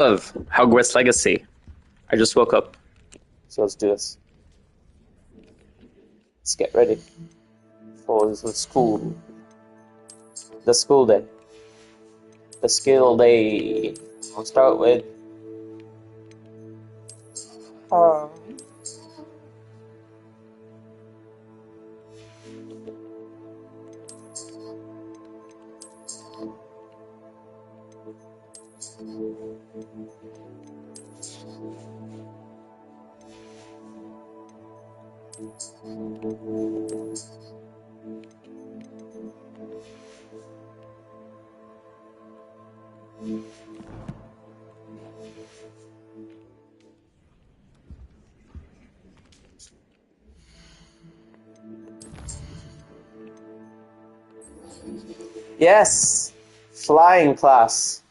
Of Hogwarts Legacy. I just woke up, so let's do this. Let's get ready for the school. The school day. The skill day. We'll start with yes, flying class.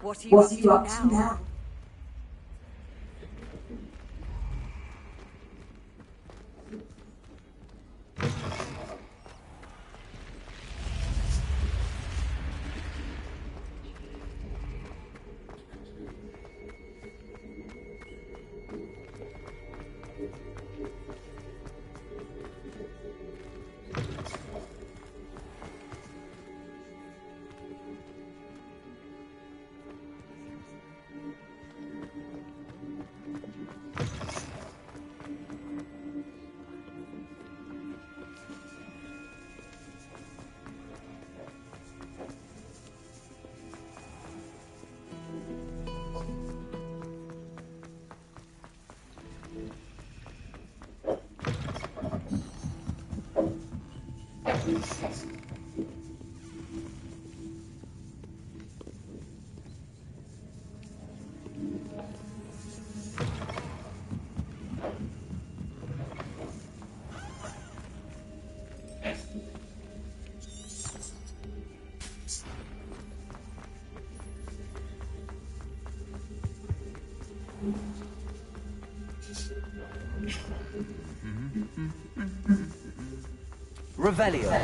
What are you up to now? Revelio.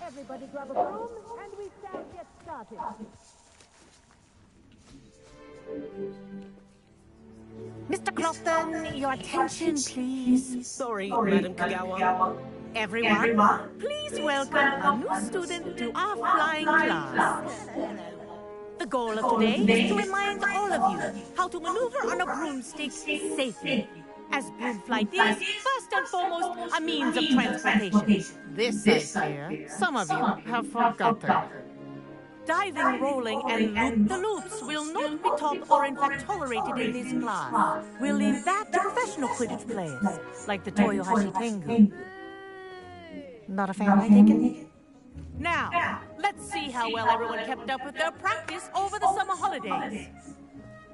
Everybody grab a broom, and we shall get started. Mr. Clofton, your attention, please. Sorry, Madam Kagawa. Everyone, please welcome a new student to our flying class. The goal of today is to remind all of you how to maneuver on a broomstick safely. As broom flight is, first and foremost, a means of transportation. This, I fear, some of you have forgotten. Diving, rolling, and loop-the-loops will not be taught or in fact tolerated in this class. We'll leave that to professional Quidditch players, like the Toyohashi Tengu. Not a fan, I take it? Now, let's see how well everyone kept up with their practice over the summer holidays.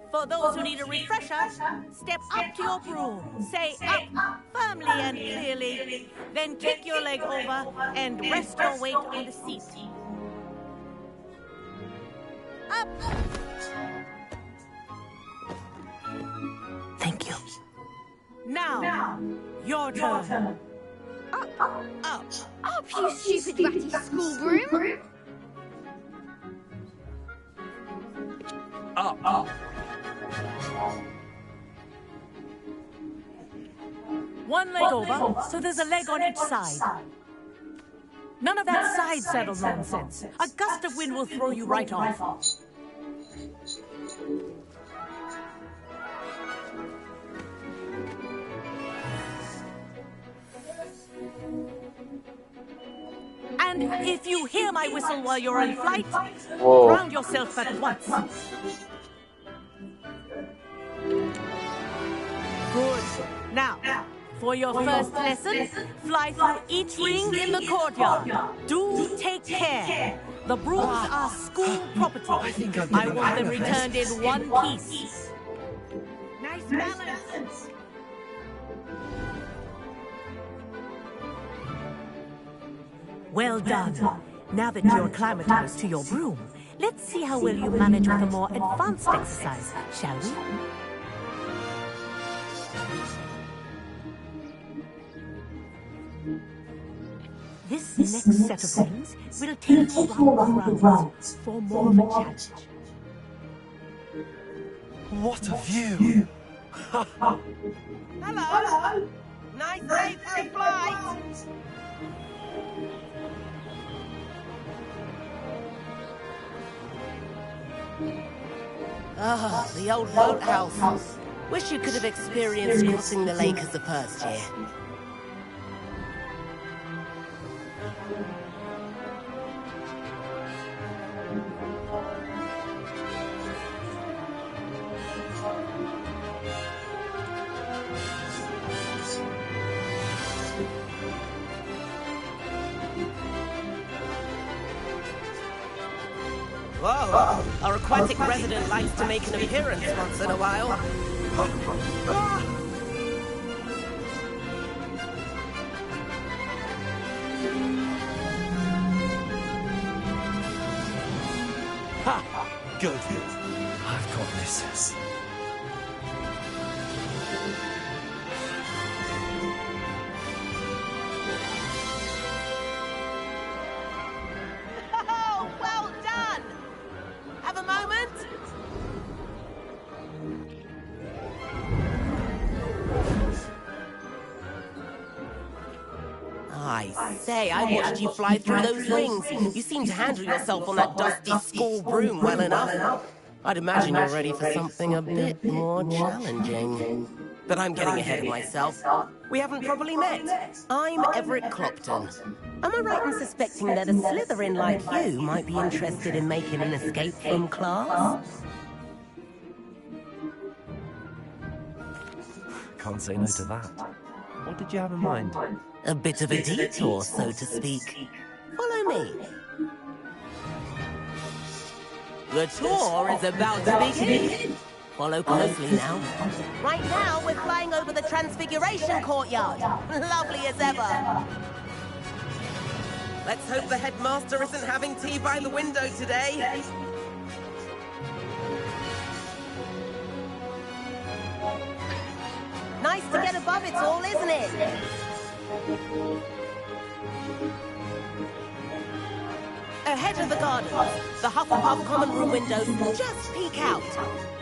For those who need a refresher, step up to your broom, say up firmly and clearly, then kick your leg over and rest your weight on the seat. Up! Thank you. Now, your turn. Up! Up, you stupid ratty school broom! Up. One leg over, so there's a leg on each side. None of that side saddle nonsense. A gust of wind will throw you right off. And if you hear my whistle while you're in flight, ground yourself at once. Good. Now, for your first lesson, fly through each ring in the courtyard. Do take care. The brooms are school property. I want them returned in one piece. Nice balance. Well done. Now that you're acclimatized to your broom, let's see how well you manage with a more advanced exercise, shall we? This next set of rings will take you round for more of a challenge. What a view! Hello! Nice day for a flight! Ah, the old boathouse. Wish you could have experienced crossing the lake as a first year. Whoa! Our aquatic resident likes to make an appearance once in a while. Ha! Good. I've got this. Oh, well done! Have a moment? I say, I watched you fly through those rings. You seem to handle yourself on that dusty school broom well enough. I'd imagine you're ready for something a bit more challenging. But I'm getting ahead of myself. We haven't properly met. I'm Everett Clopton. Am I right in suspecting that a Slytherin like you might be interested in making an escape from class? Can't say no to that. What did you have in mind? A bit of a detour, so to speak. Follow me. The tour is about to begin. Follow closely now. Right now, we're flying over the Transfiguration Courtyard. Lovely as ever. Let's hope the headmaster isn't having tea by the window today. Nice to get above it all, isn't it? Ahead of the gardens, the Hufflepuff common room windows just peek out.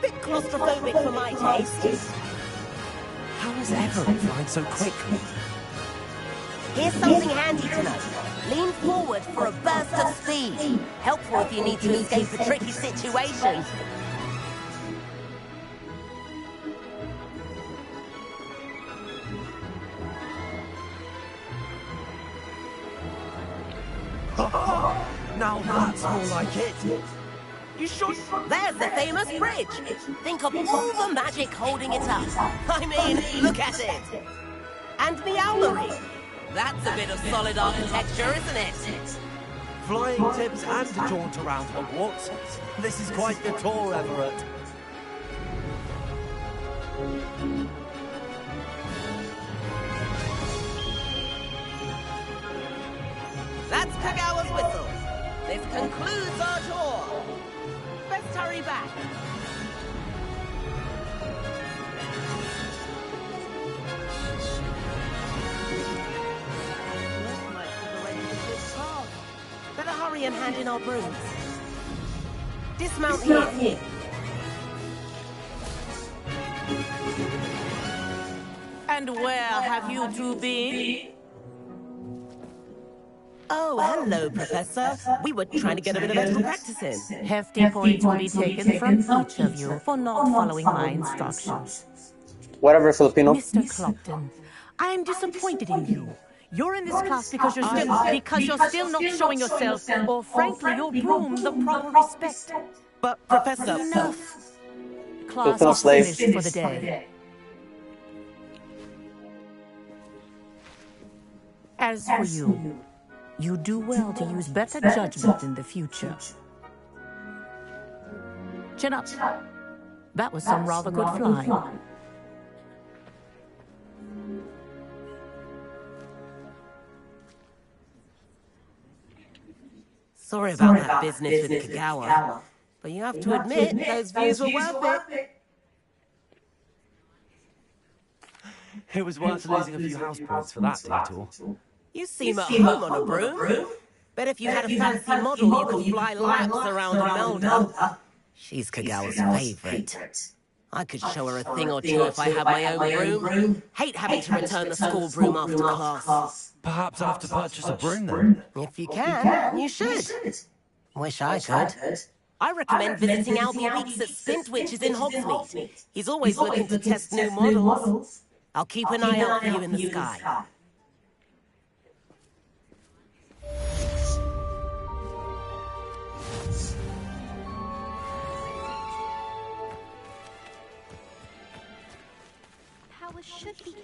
Bit claustrophobic for my taste. How is Everett flying so quickly? Here's something handy to know. Lean forward for a burst of speed. Helpful if you need to escape a tricky situation. Now that's more like it. You should. There's the famous bridge. Think of all the magic holding it up. I mean, look at it. And the owlery. That's a bit of solid architecture, isn't it? Flying tips and a jaunt around Hogwarts. This is quite the tour, Everett. That's Kagawa's whistle. This concludes our tour. Let's hurry back. Better hurry and hand in our brooms. Dismount here. And where have you two been? Oh, hello, Professor. We were trying to get a bit of extra practice in. Hefty points will be taken from each of you for not following my instructions. Whatever, Filipino. Mr. Clopton, I am disappointed in you. You're in this class because you're still not showing yourself, or frankly, your broom the proper respect. But, Professor... Enough. Class Filipino is slave. finished for the day. As for you, you do well to use better judgment in the future. Chin up. That was some rather good flying. Sorry about that business with Kagawa. But you have to admit, those views were worth it. It was worth losing a few house points for that detour. You seem at home on a broom. Bet if you had a fancy model, you could fly laps around Imelda. She's Kagawa's favorite. I could show her a thing or two if I had my own broom. Hate having to return the school broom after class. Perhaps I have to purchase a broom then? If you can, you should. Wish I could. I recommend visiting Albie Weeks at Spintwitches in Hogsmeade. He's always looking to test new models. I'll keep an eye out for you in the sky.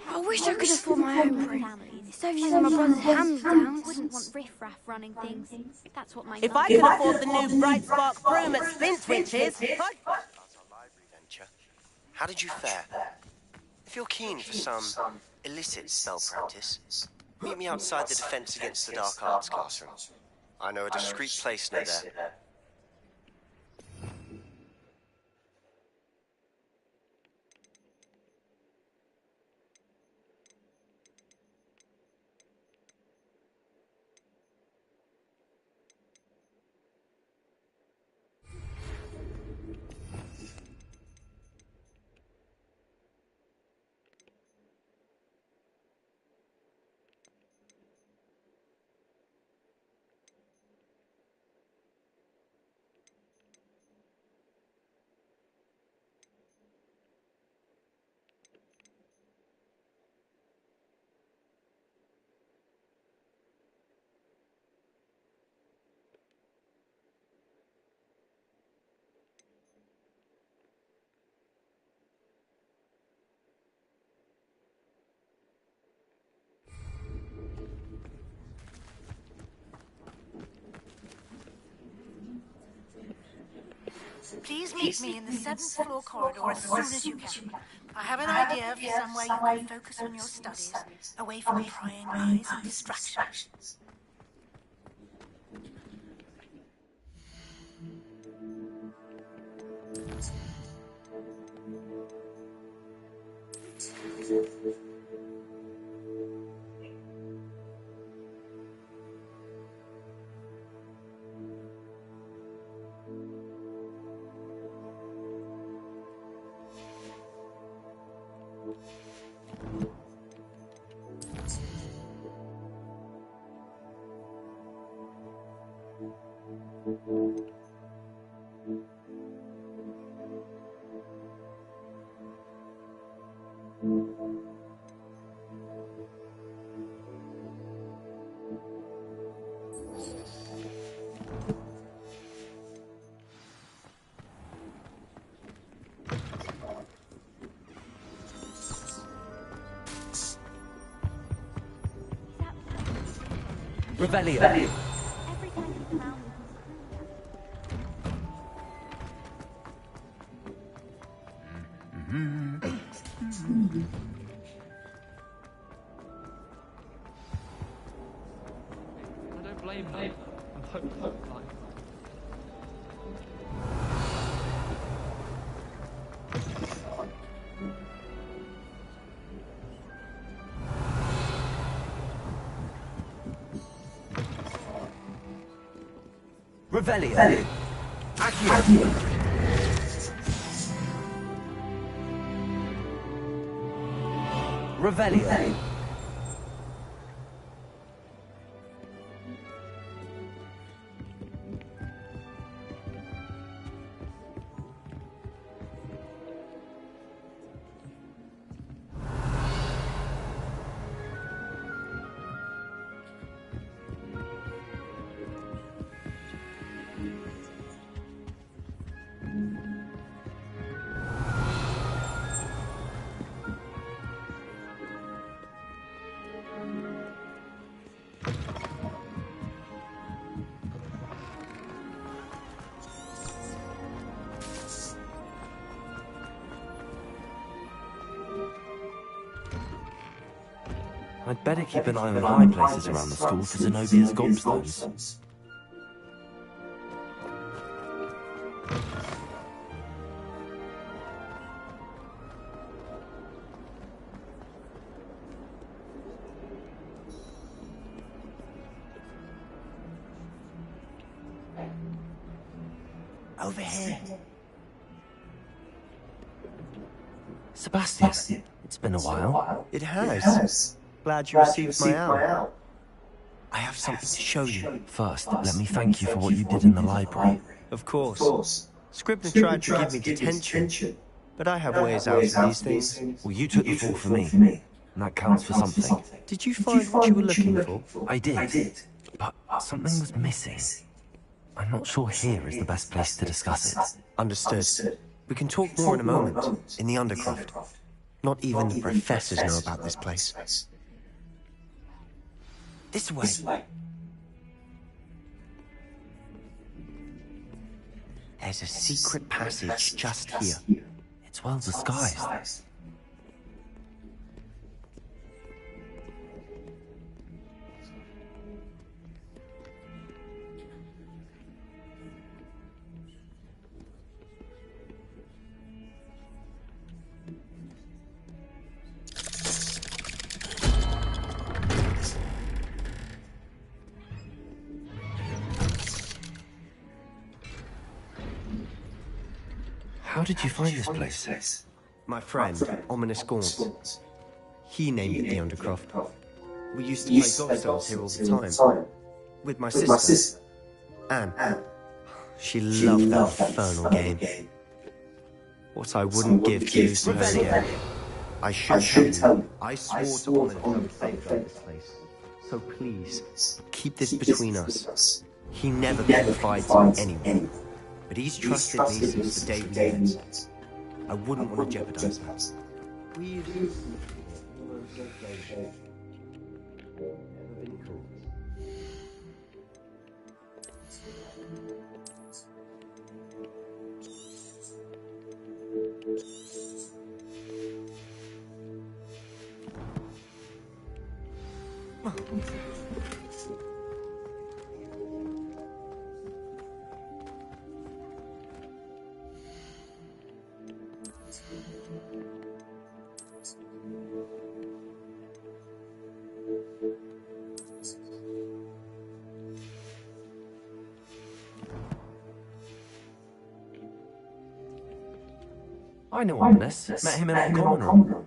I wish I could afford my own broom. So using my brother's hand-me-downs. Wouldn't want riff-raff running things. That's what my If I could afford the new Bright Spark broom at Spintwitches, Our library venture. How did you fare? If you're keen for some illicit spell practice, meet me outside the Defense Against the Dark Arts classroom. I know a discreet place near there. Please meet me in the 7th floor corridor as soon as you can. I have an idea for somewhere you can focus on your studies, away from prying eyes and distractions. Revelio. I don't blame them. I'm hopeful. Revelio. Accio. Revelio. I'd better keep an eye on high places around the school for Zenobia's gobstones. Over here. Sebastian, it's been a while. It has. Glad you received my owl. I have something to show you. First, let me thank you for what you did in the library. Of course. Scribner tried to give me detention, but I have ways out of these things. Well, you took the fall for me, and that counts for something. Did you find what you were looking for? I did, but something was missing. I'm not sure here is the best place to discuss it. Understood. We can talk more in a moment, in the Undercroft. Not even the professors know about this place. This way. There's a secret passage just here. It's well disguised. How did you find this place? My friend, Ominous Gaunt. He named it the Undercroft. We used to play gobstones here all the time. With my sister, Anne. She loved that infernal game. What I wouldn't give to lose to her again. I should tell you, I swore to Ominous I would safeguard this place. So please, keep this between us. He never confides in anyone. But he's trusted me since the day we met. I wouldn't want to jeopardize that. We've never been caught. I know Ominous. Met him in the common room.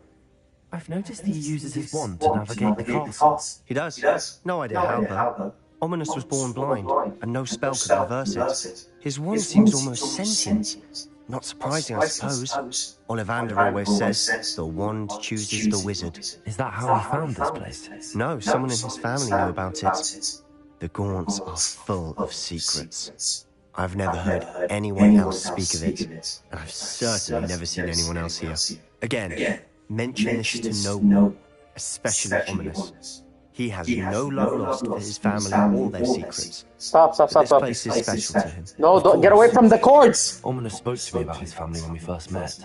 I've noticed he uses his wand to navigate the castle. He does. No idea how, though. Ominous was born blind, and no spell could reverse it. His wand seems almost sentient. Not surprising, I suppose. Ollivander always says, the wand chooses the wizard. Is that how he found this place? No, someone in his family knew about it. The Gaunts are full of secrets. I've never heard anyone else speak of it, and I've certainly never seen anyone else here. Again, mention this to no one, especially Ominous. He has no love lost for his family or their secrets. Stop. This place is special to him. No, don't get away from the cords! Ominous spoke to me about his family when we first met.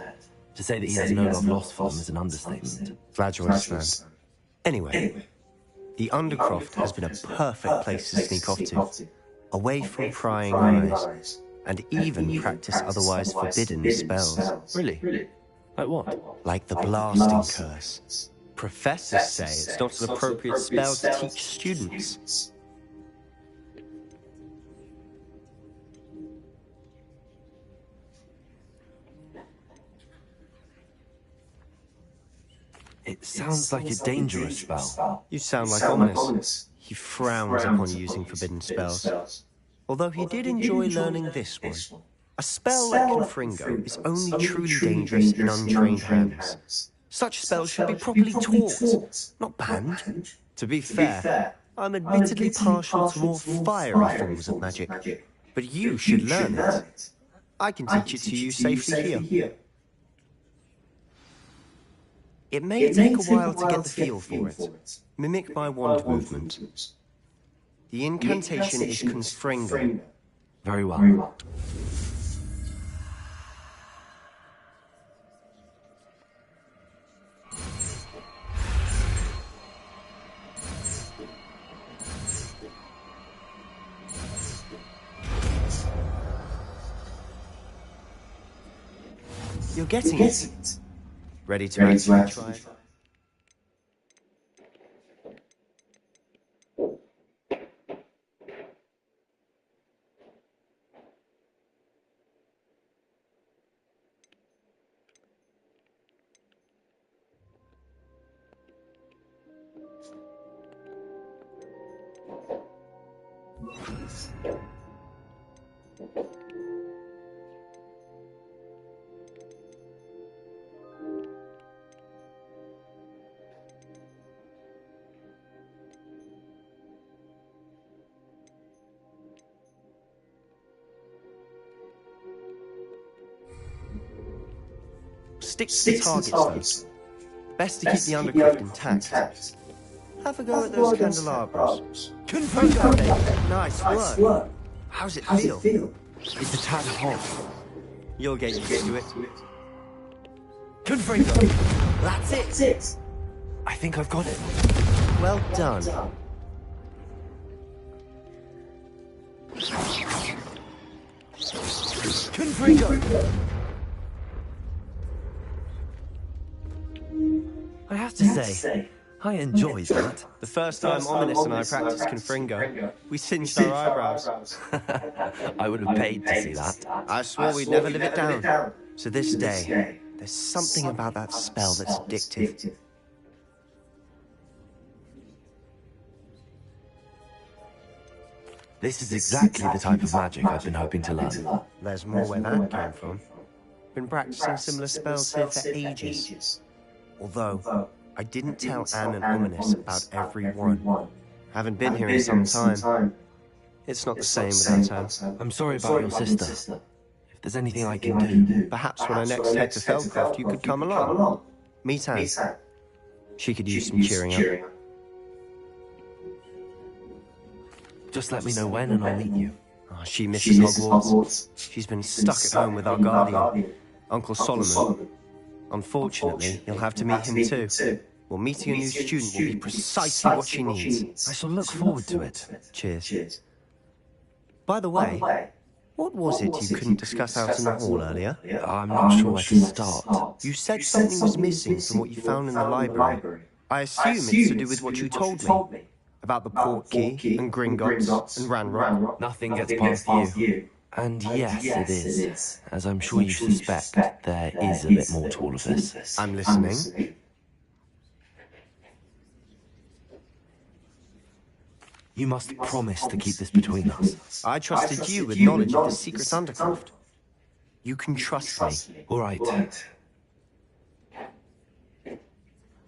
To say that he has no love lost for them is an understatement. Glad you understand. Anyway, the Undercroft has been a perfect place to sneak off to. Away from prying eyes, and even practice otherwise forbidden spells. Really? Like what? Like the blasting curse. Professors say it's not an appropriate spell to teach students. It sounds like a dangerous spell. You sound like Ominous. He frowns upon using forbidden spells. Although he did enjoy learning this one. A spell like Confringo is only truly dangerous in untrained hands. Such spells should be properly taught, not banned. To be fair, I'm admittedly partial to more fiery forms of magic, but you should learn it. I can teach it to you safely here. It may take a while to get the feel for it. Mimic my wand movement. The incantation is Confringo. Very well. You're getting it. Ready to actually try it? Stick to the targets, though. Best to keep the undercroft intact. Have a go at those candelabras. Confringo! Nice work. How's it feel? It's a tad hot. You'll get used to it. Confringo! That's it! I think I've got it. Well done. Confringo! I have to say, I enjoyed that. The first time Ominous and I practiced Confringo, we singed our eyebrows. I would have paid to see that. I swore we'd never live it down. To this day, there's something about that spell that's addictive. This is exactly the type of magic I've been hoping to learn. There's more where that came from. Been practicing similar spells here for ages. Although, I didn't tell Anne and Ominous about every one. Haven't been here in some time. It's not the same without Anne. I'm sorry about your sister. If there's anything I can do... Perhaps when I next head to Feldcroft, you could come along. Meet Anne. She could use some cheering up. Just let me know when and I'll meet you. Oh, she misses Hogwarts. She's been stuck at home with our guardian, Uncle Solomon. Unfortunately, you'll have to meet him too. Well, meeting a new student will be precisely what she needs. I shall look forward to it. Cheers. By the way, what was it you couldn't discuss out in the hall earlier? I'm not sure where to start. You said something was missing from what you found in the library. I assume it's to do with what you told me. About the port key, and Gringotts, and Ranrock. Nothing gets past you. And yes, it is. As I'm sure you suspect, there is a bit more to all of this. I'm listening. You must promise to keep this between us. I trusted you with knowledge of the secret undercroft. You can trust me. All right.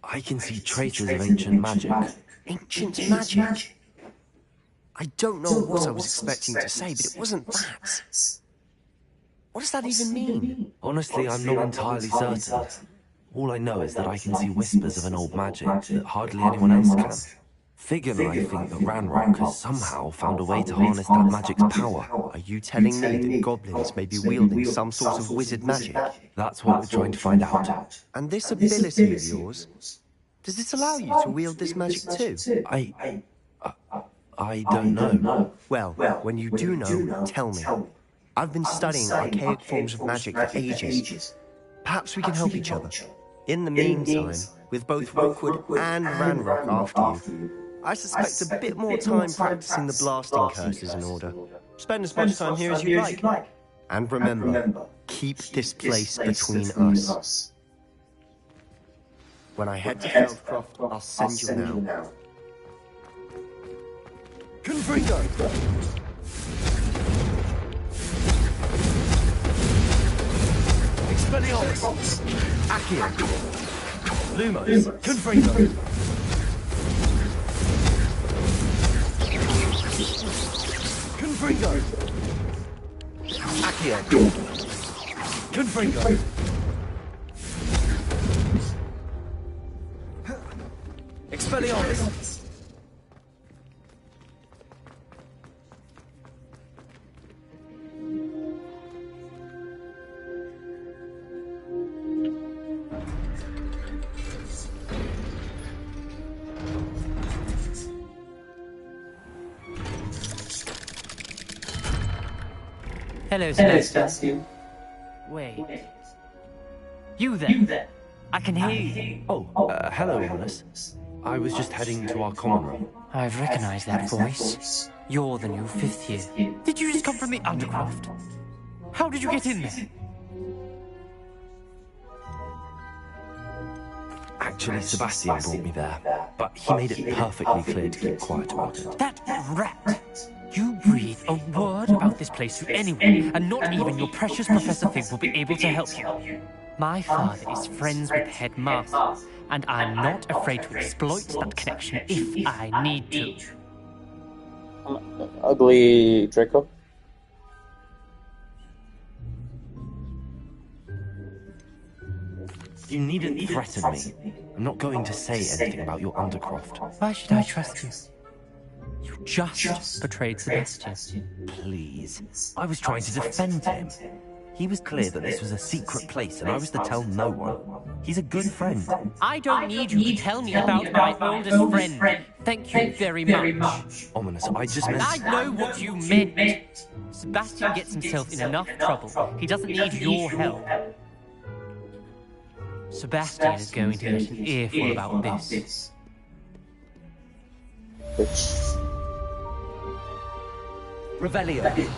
I can see traces of ancient magic. Ancient magic? I don't know what I was expecting to say, but it wasn't that. What does that even mean? Honestly, I'm not entirely certain. All I know is that I can see whispers of an old magic that hardly anyone else can. Figure and I think that Ranrock has somehow found a way to harness that magic's power. Are you telling me that goblins may be wielding some sort of wizard magic? That's what we're trying to find out. And this ability of yours, does it allow you to wield this magic too? I don't know. Well, when you do know, tell me. I've been studying archaic forms of magic for ages. Perhaps we can help each other. In the meantime, with both Rookwood and Ranrock after you, I suspect a bit more time practicing the blasting curse is in order. Spend as much time here as you like. And remember, keep this place between us. When I head to Feldcroft, I'll send you now. Confringo! Expelliarmus! Accio! Lumos! Confringo! Confringo! Accio! Confringo! Expelliarmus! Hello, Sebastian. Wait. You there? I can hear you. Oh, hello, Ominous. I was just heading to our common room. I've recognized that voice. You're the new 5th year. Did you just come from the Undercroft? How did you get in there? Actually, Sebastian brought me there, but he made it perfectly clear to keep quiet about it. That rat! You breathe a word about this place to anyone, and not even your precious Professor Fig will be able to help you. My father is friends with the headmaster, and I'm not afraid to exploit that connection if I need to. Ugly Draco. You needn't threaten me. I'm not going to say anything about your Undercroft. Why should I trust you? You just betrayed Sebastian. Please. I was trying to defend him. He was clear that this was a secret place and I was to tell no one. He's a good friend. I don't need you to tell me about my oldest friend. Thank you very much. Ominous, I just meant... I know what you meant. Sebastian gets himself in enough trouble. He doesn't need your help. Sebastian is going to get an earful about this. Revelio.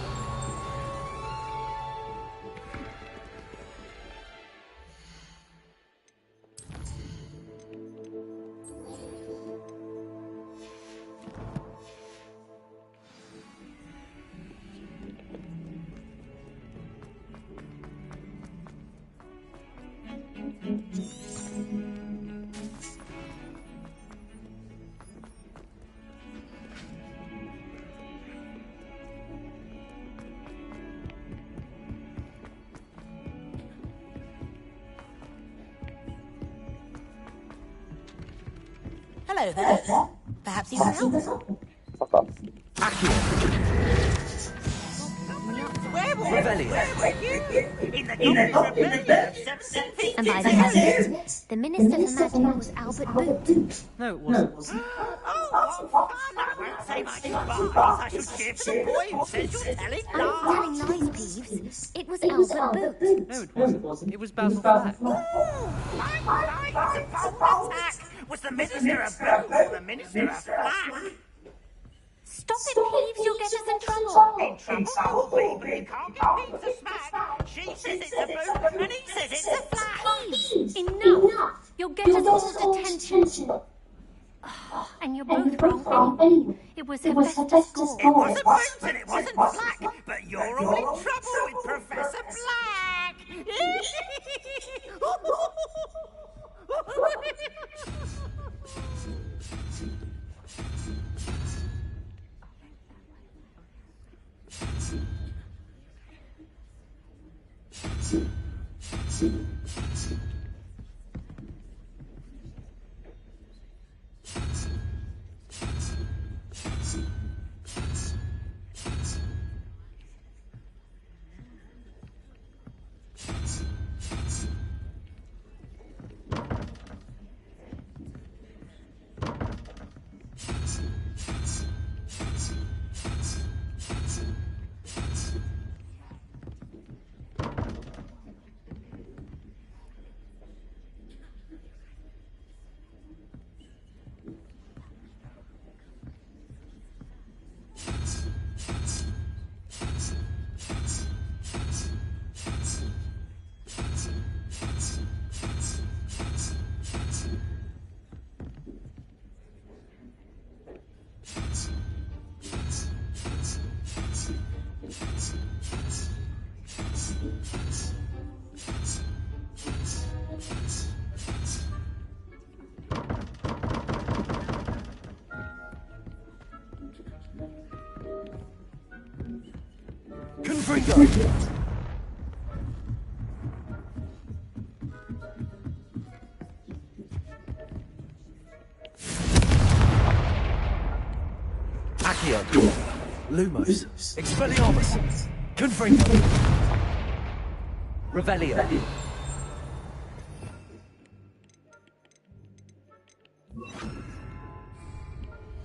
Hello there. Perhaps you can help. Fuck off. And by the end of it, the Minister for Magic was Albert Boot. No, it wasn't. Oh, what fun! I won't say much advice. I shall cheer for the boy who says you're telling I'm not telling lies, Peeves. It was Albert Boot. No, it wasn't. It was Basil Flack. It's a bold attack. Was the Minister a boot or the Minister a flack? Stop it, Peeves. You'll get us in trouble. In trouble, but you can't get Peeves a smack. She says it's a boot and he says it's a flack. Peeves, enough. You'll get us all detention. Oh, and you're both wrong anyway. It was her best score. It wasn't boot and it wasn't flack, but you're all in trouble with Professor Black. Lumos. Expelliarmus. Confringo. Revelio.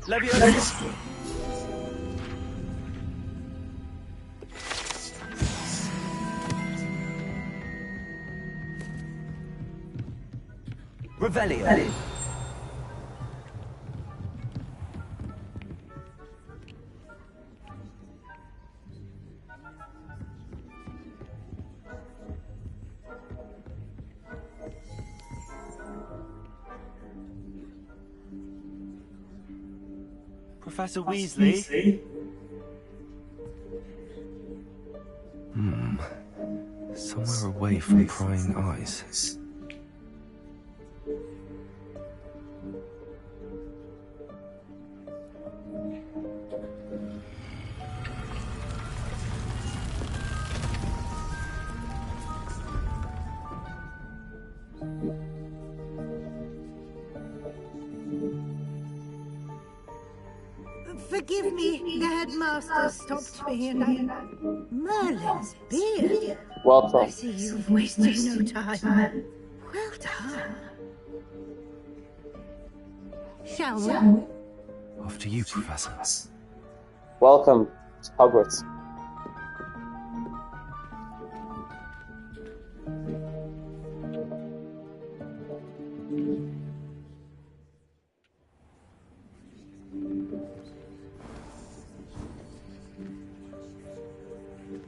Leviosa. Revelio. Professor Weasley? Somewhere away from prying eyes. Forgive me, the headmaster stopped me and Merlin's beard. Welcome. I see you've wasted no time. Well done. Shall we? After you, Professor. Welcome to Hogwarts.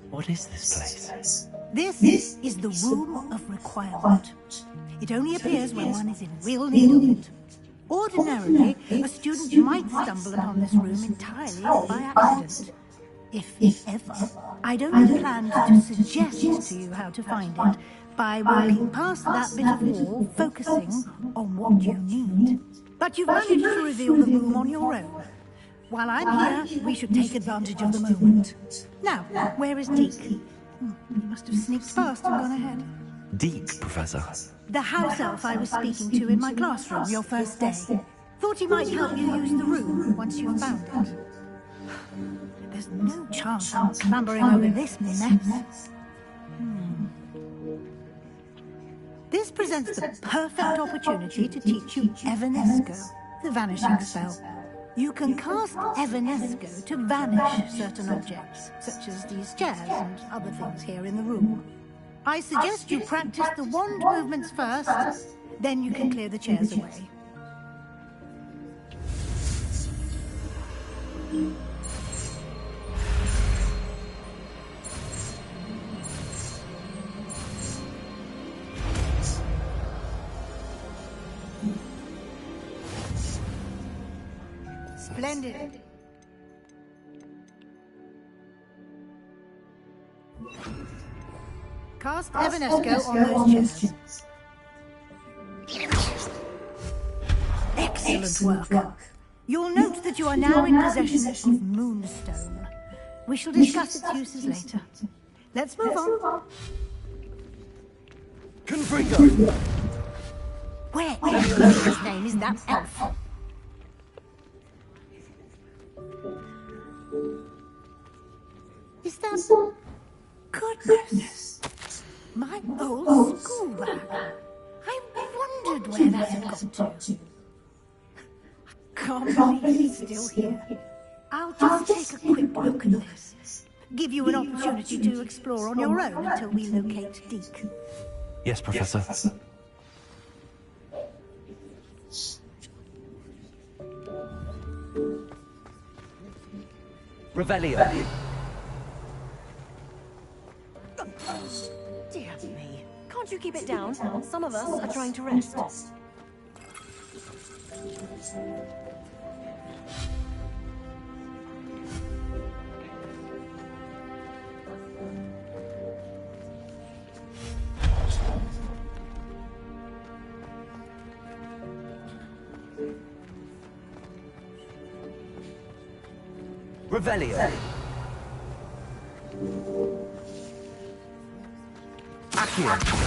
What is this place? This is the Room of Requirement. It only appears when one is in real need of it. Ordinarily, a student might stumble upon this room entirely by accident. If ever, I'd only planned to suggest to you how to find it by walking past that bit of wall, focusing on what you need. But you've managed to reveal the room on your own. While I'm here, we should take advantage of the moment. Now, where is Deke? He must have sneaked past and gone ahead. Deke, Professor. The house elf I was speaking to in my classroom your first day. Thought he might help you use the room once you've found it. There's no chance I'm clambering over this mess. This presents the perfect opportunity to teach you Evanesco, the vanishing spell. You can cast Evanesco to vanish certain objects, such as these chairs and other things here in the room. I suggest you practice the wand movements first, then you can clear the chairs away. Splendid. Cast Evanesco on those chairs. Excellent work. You'll note that you are now in possession of Moonstone. We shall discuss its uses later. Let's move on. Confringo! Where in his name is that elf? Is that... Goodness! My old school bag. I wondered where that had gone to. I can't believe it's still here. I'll just take a quick look at this. Give you an opportunity to explore on your own until we locate Deke. Yes, Professor. Revelio. Dear me. Can't you keep it down? Some of us are trying to rest. Revelio. Accio.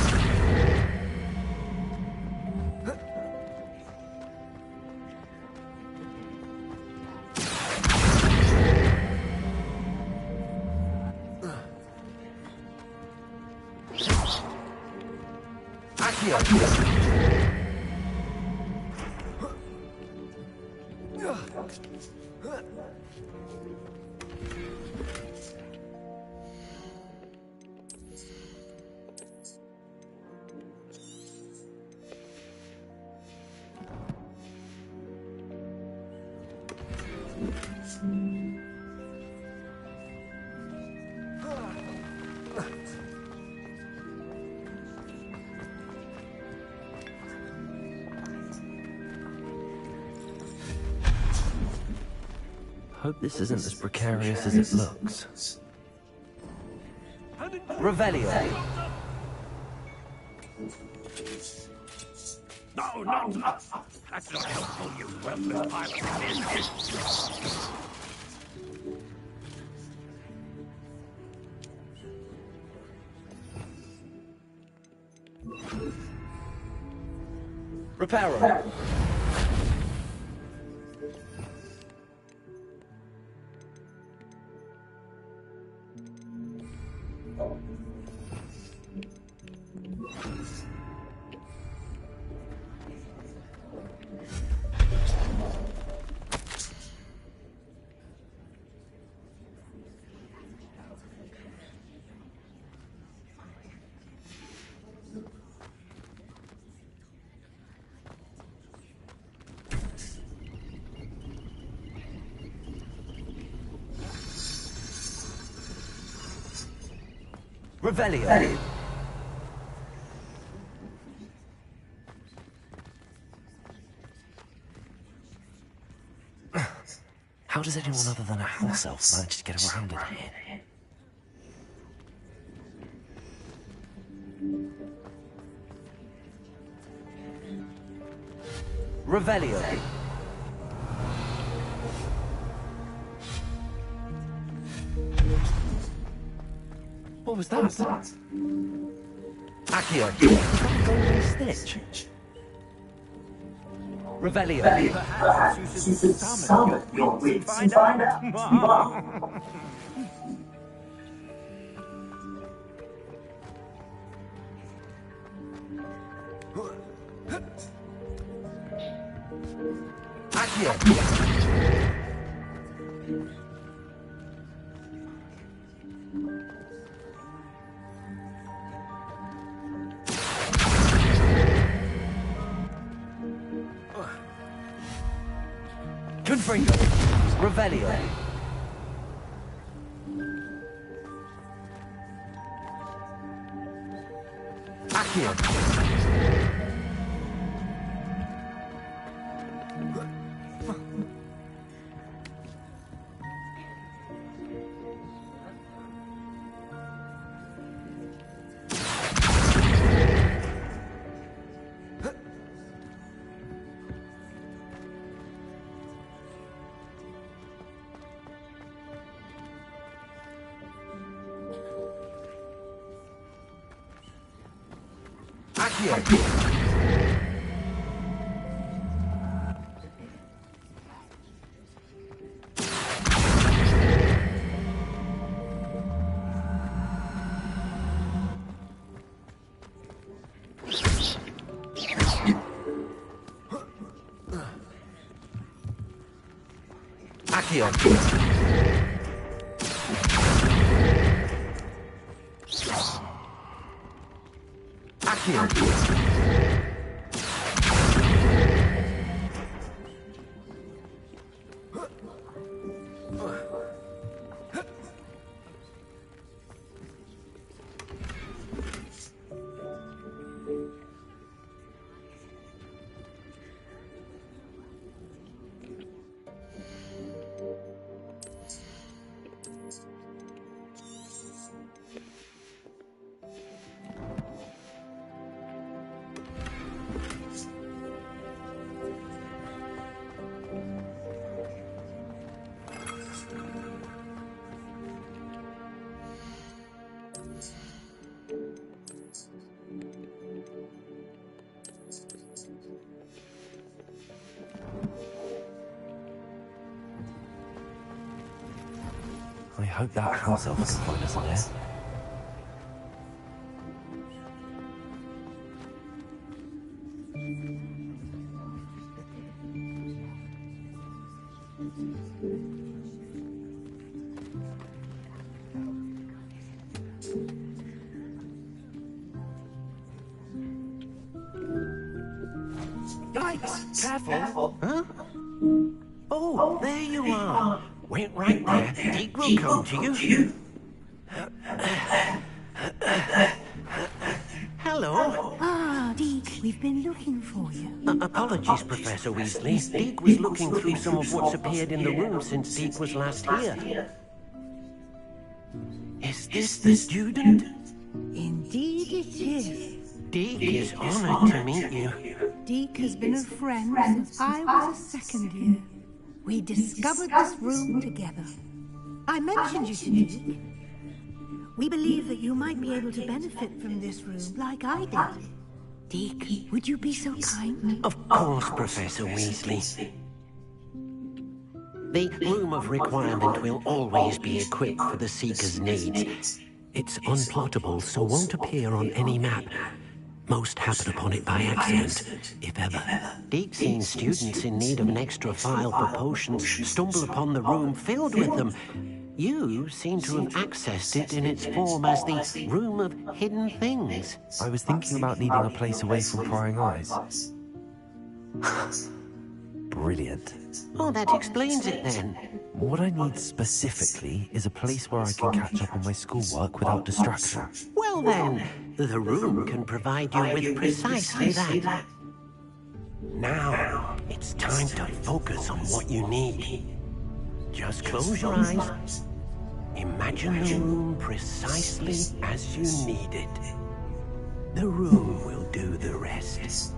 Hope this isn't as precarious as it looks. Revelio. No, not that. That's not helpful, you worthless pile of Reparo. Revelio. How does anyone other than a house elf manage to get around in here? Revelio. What was that? Accio. Golden Stitch. Revelio. Perhaps you should summon your wits and find out. Accio. Confringo. Revelio. Accio. Accio. Accio. I hope that house elf can find us in there. Yikes! Careful! Huh? Oh, there you are! Wait right there. Deke will come to you. Hello. Ah, Deke. We've been looking for you. Apologies, Professor Weasley. Deek was looking through some of what's appeared in the room since Deek was last here. Is this the student? Indeed it is. Deek is honored to meet you. Deek has been a friend since I was a second year. We discovered this room together. I mentioned you to Deek. We believe that you might be able to benefit from this room like I did. Deek, would you be so kind? Of course, Professor Weasley. The Room of Requirement will always be equipped for the Seeker's needs. It's unplottable, so won't appear on any map. Most happen upon it by accident, if ever. Deek's seen students in need of an extra file for potions stumble upon the room filled with them. You seem to have accessed it in its form as the Room of Hidden Things. I was thinking about needing a place away from prying eyes. Brilliant. Oh, that explains it then. What I need specifically is a place where I can catch up on my schoolwork without distraction. Well then, the room can provide you with precisely that. Now, it's time to focus on what you need. Just close your eyes. Imagine the room precisely as you need it. The room will do the rest.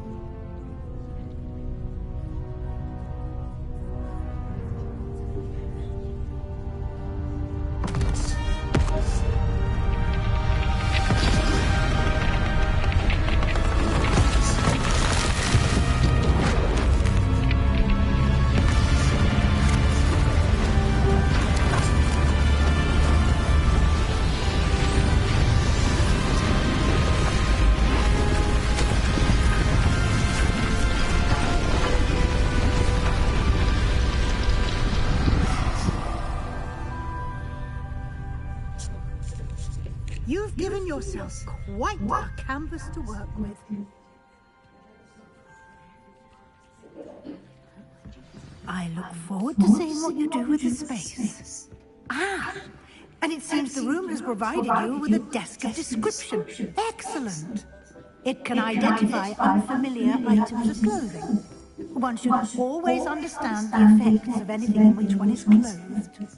You've given yourself quite a canvas to work with. I look forward to seeing what you do with the space. Ah, and it seems the room has provided you with a desk of description. Excellent. It can identify unfamiliar items of clothing. One should always understand the effects of anything in which one is clothed.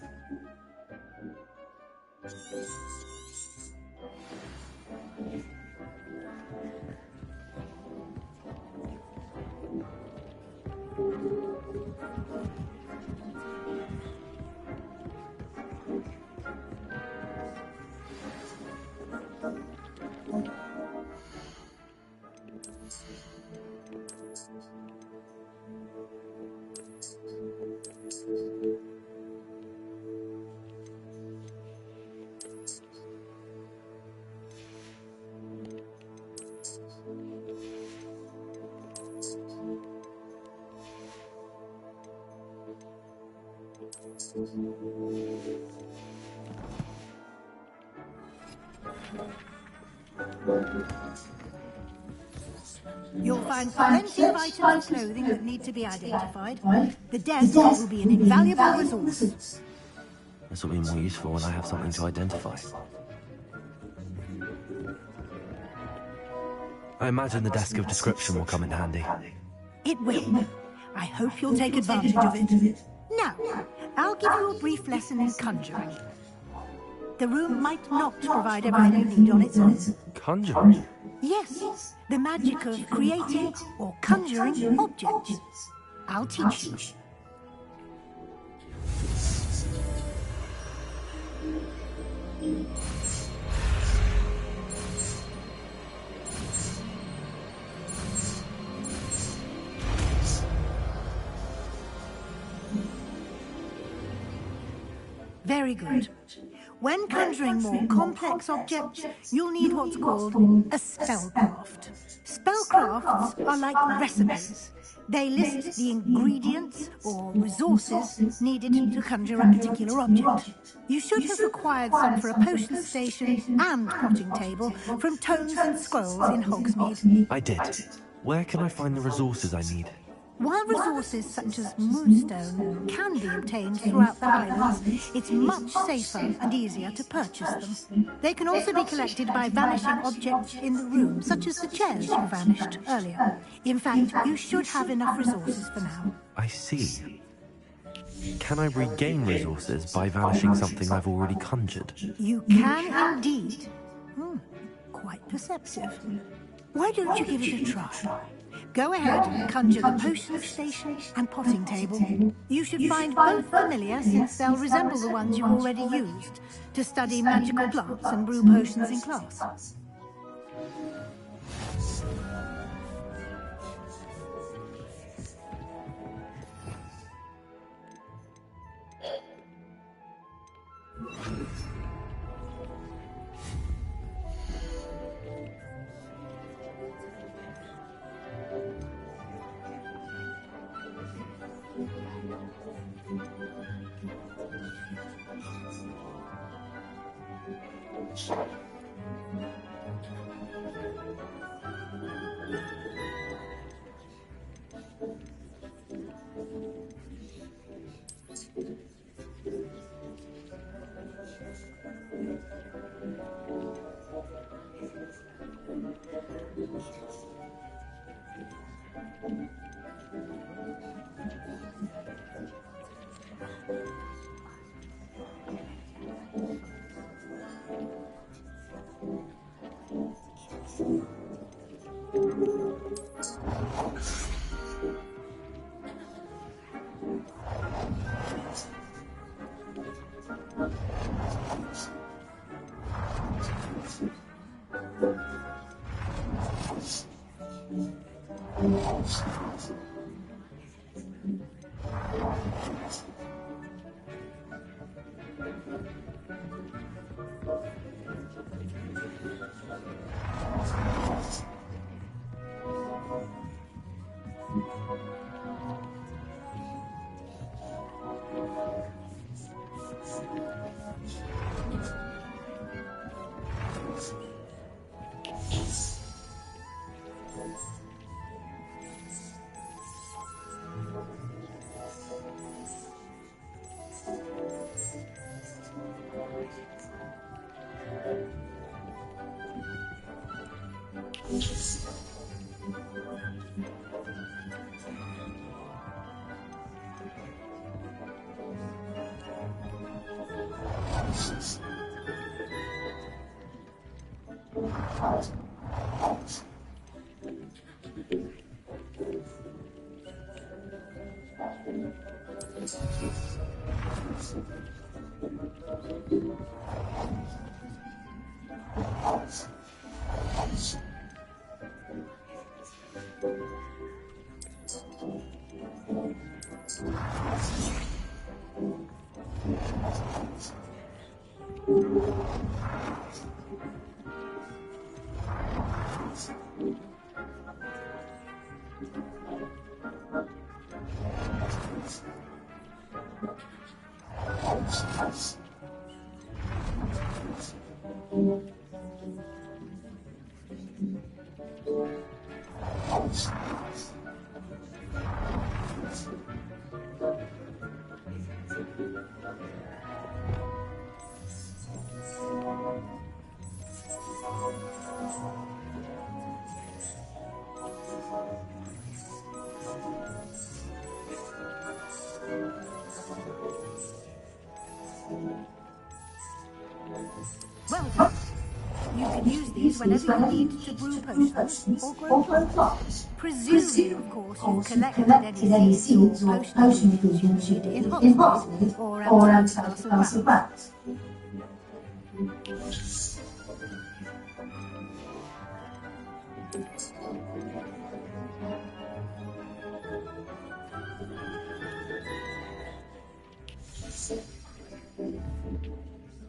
You'll find plenty of items of clothing that need to be identified. The desk will be an invaluable resource. This will be more useful when I have something to identify. I imagine the desk of description will come in handy. It will. I hope you'll take advantage of it. Now, I'll give you a brief lesson in conjuring. The room might not provide everything you need on its own. Conjuring? Yes, the magic of creating or conjuring objects. I'll teach you. Very good. When conjuring more complex objects, you'll need what's called a spellcraft. Spellcrafts are like recipes. They list the ingredients or resources needed to conjure a particular object. You should have acquired some for a potion station and potting table from tomes and scrolls in Hogsmeade. I did. Where can I find the resources I need? While resources such as moonstone can be obtained throughout the Highlands, it's much safer and easier to purchase them. They can also be collected by vanishing objects in the room, such as the chairs you vanished earlier. In fact, you should have enough resources for now. I see. Can I regain resources by vanishing something I've already conjured? You can indeed. Quite perceptive. Why don't you give it a try? Go ahead and conjure the potion station and potting table. You should find both familiar, since they'll resemble the ones you've already used to study magical plants and brew potions in class. Well done. You can use these whenever you need to brew potions or grow plants. Presumably, of course, you've collected any seeds or potion ingredients you need in Hogwarts or around the castle grounds.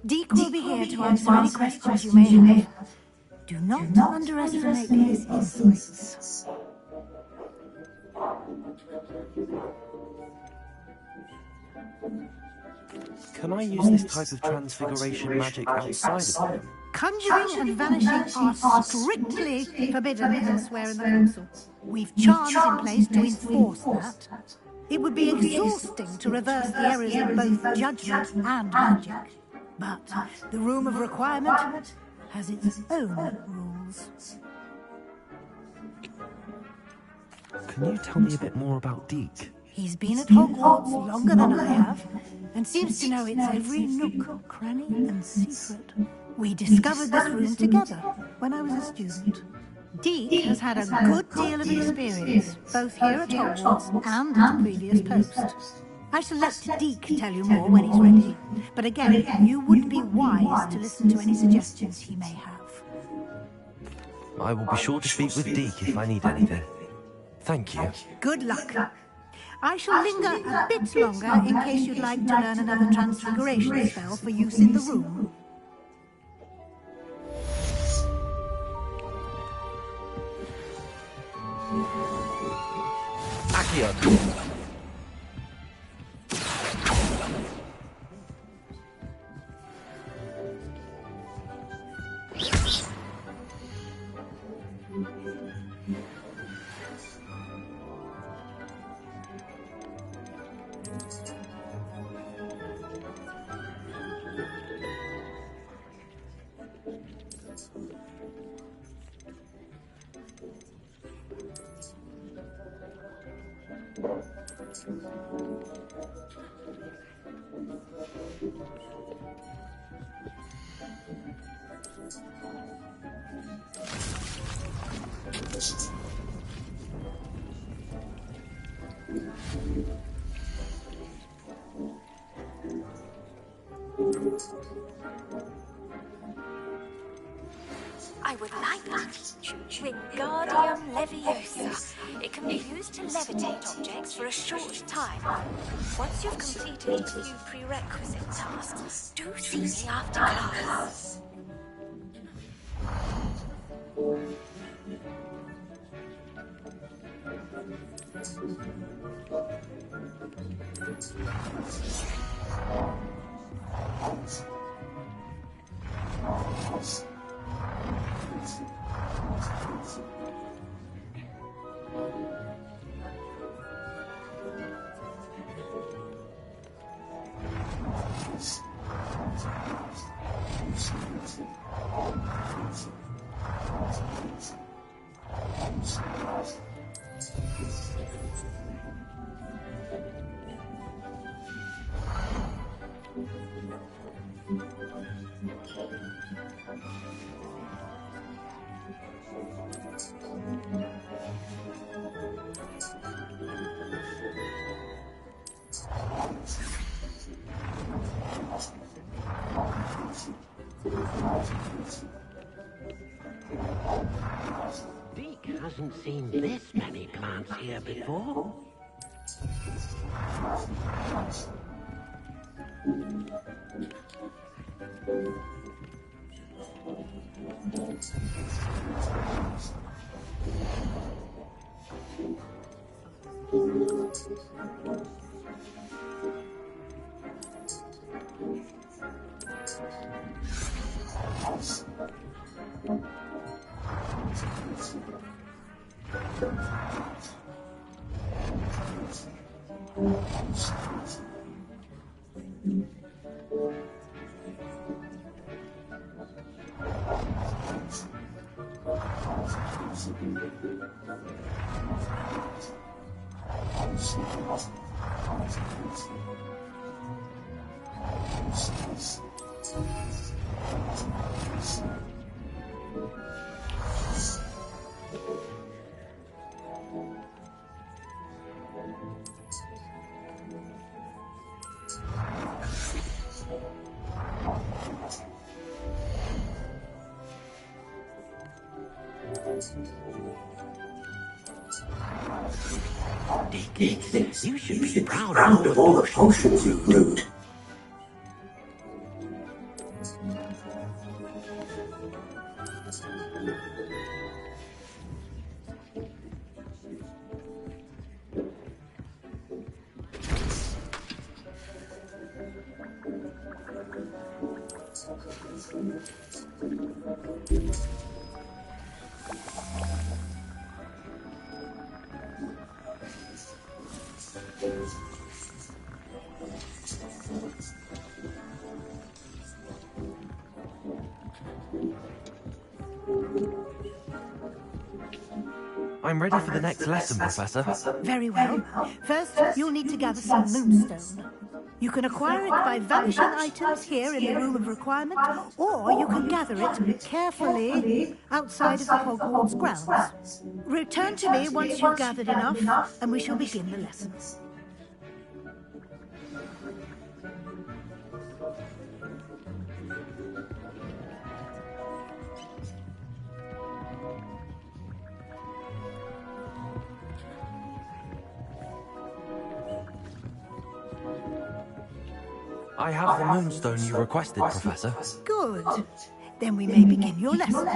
Deke will be here to answer any questions you may have. Do not underestimate his insights. Can I use this type of transfiguration magic outside of the room? Conjuring and vanishing are strictly forbidden elsewhere in the castle. We've charms in place to enforce that. It would be exhausting to reverse the errors in both judgment and magic. But the Room of Requirement has its own rules. Can you tell me a bit more about Deke? He's been at Hogwarts longer than I have, and seems to know its every nook, cranny, and secret. We discovered this room together when I was a student. Deke has had a good deal of experience, both here at Hogwarts and at a previous post. I shall let Deke tell you more when he's ready, but again, you would be wise to listen to any suggestions he may have. I will be sure to speak with Deke if I need anything. Thank you. Good luck. I shall linger a bit longer in case you'd like to learn another transfiguration spell for use in the room. Accio. I would like to teach you Wingardium Leviosa. It can be used to levitate objects for a short time. Once you've completed a few prerequisite tasks, do see me after class. Deke hasn't seen this many plants here before. Deke, you should be proud of all the potions you've brewed. I'm ready for the next lesson, Professor. Very well. First, you'll need to gather some moonstone. You can acquire it by vanishing items here in the Room of Requirement, or you can gather it carefully outside of the Hogwarts grounds. Return to me once you've gathered enough, and we shall begin the lesson. I have the moonstone you requested, Professor. Good. Then we may begin your lesson.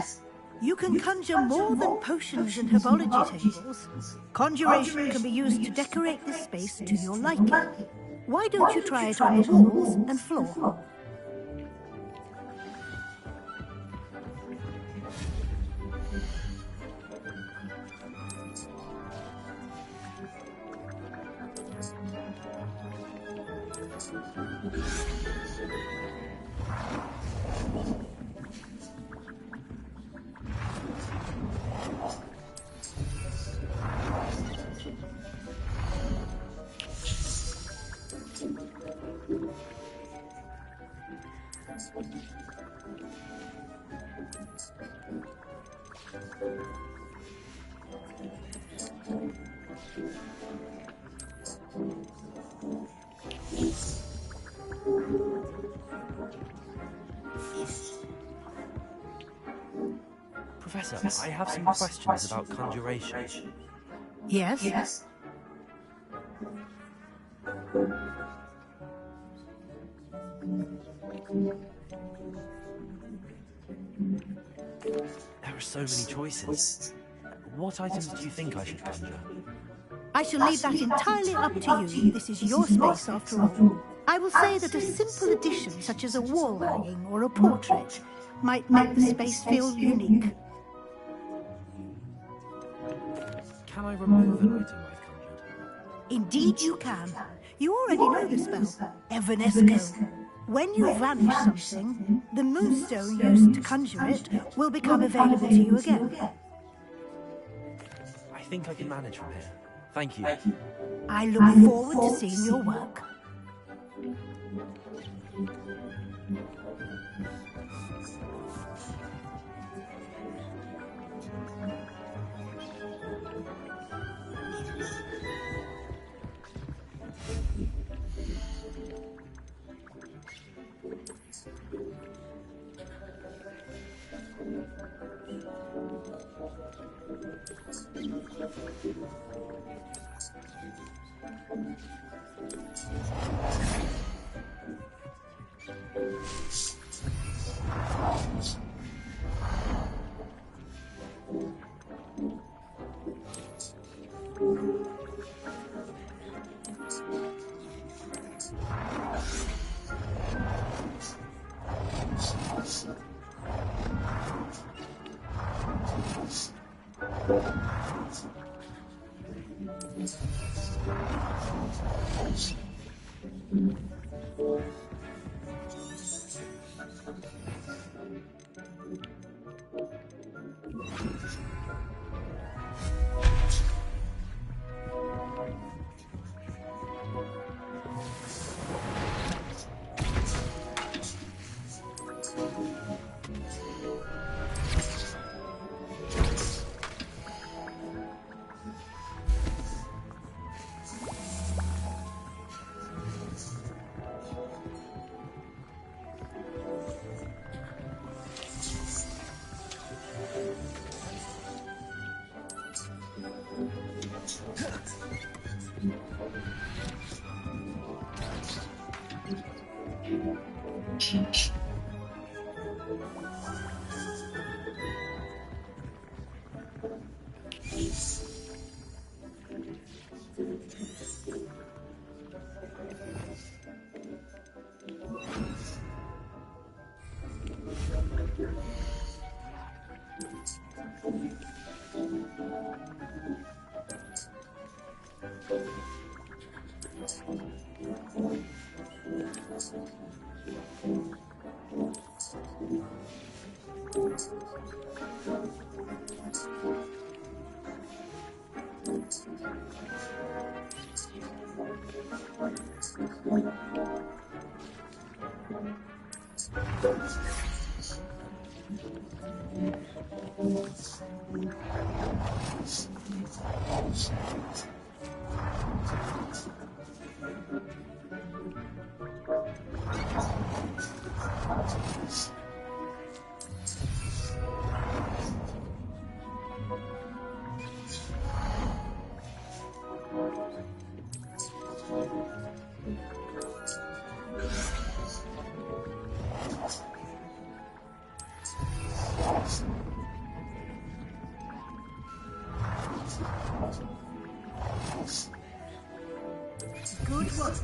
You can conjure more than potions and herbology tables. Conjuration can be used to decorate this space to your liking. Why don't you try it on the walls and floor? Professor, I have some questions about conjuration. Yes? There are so many choices. What items do you think I should conjure? I shall leave that entirely up to you. This is your space, after all. I will say that a simple addition, such as a wall hanging or a portrait, might make the space feel unique. Can I remove an item I've conjured? Indeed you can. You already know the spell, Evanesco. When you vanish something, the moonstone used to conjure it will become available to you again. I think I can manage from here. Thank you. I look forward to seeing your work. Good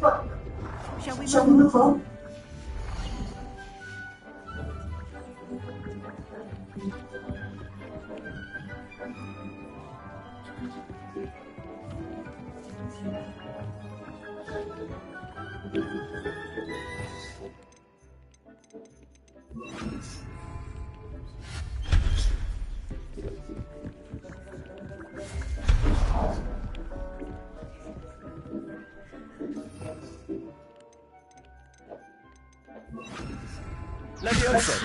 work. Shall we move on? Levioso!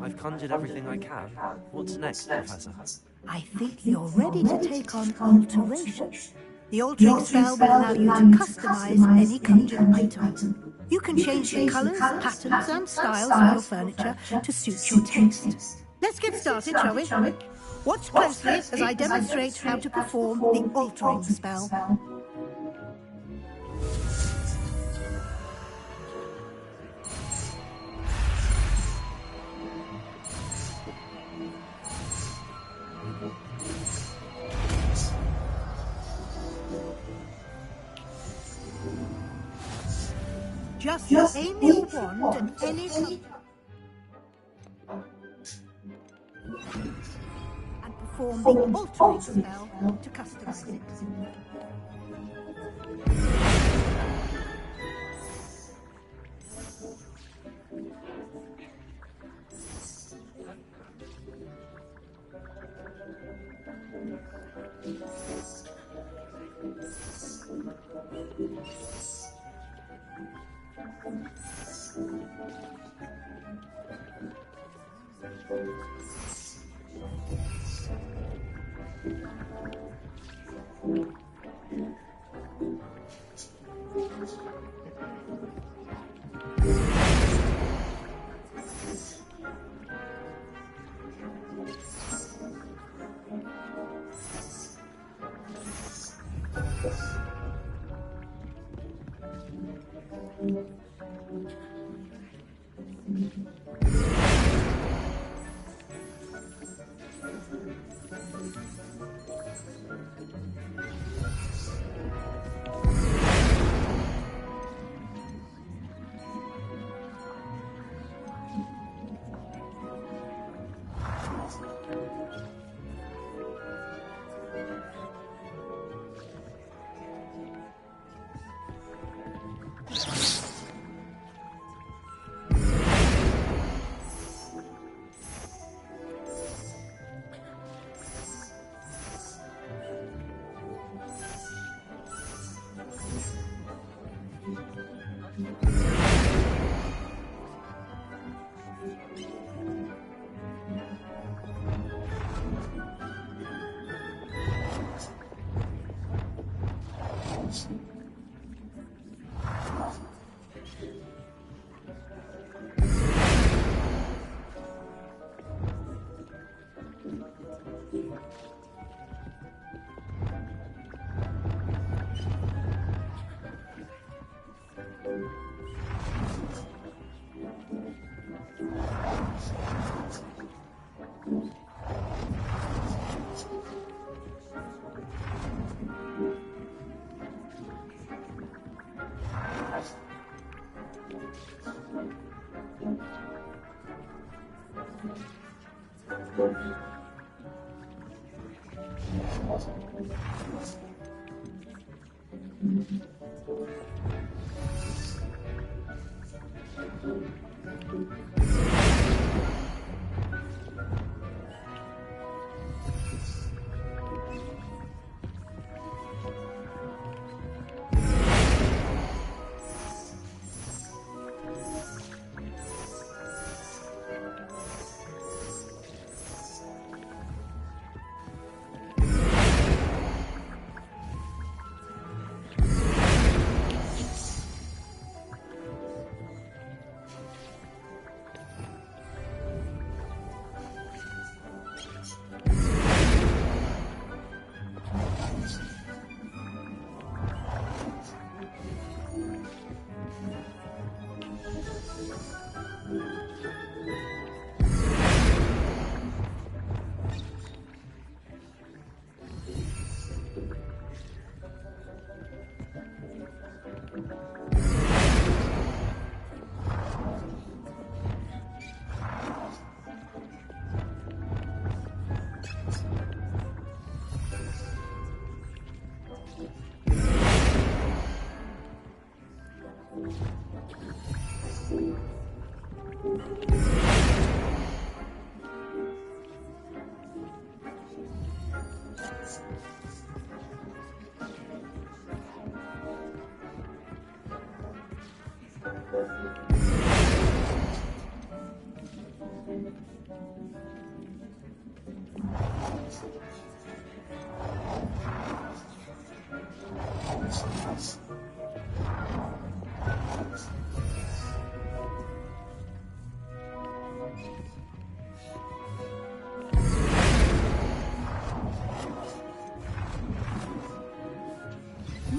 I've conjured everything I can. What's next, Professor? I think you're ready to take on alteration. The altering spell will allow you to customize any conjured item. You can change the colors, patterns, and styles of your furniture to suit your taste. Let's get started, shall we? Watch closely as I demonstrate how to perform the altering spell. Just aim your wand at any color and perform the altering spell to customize it.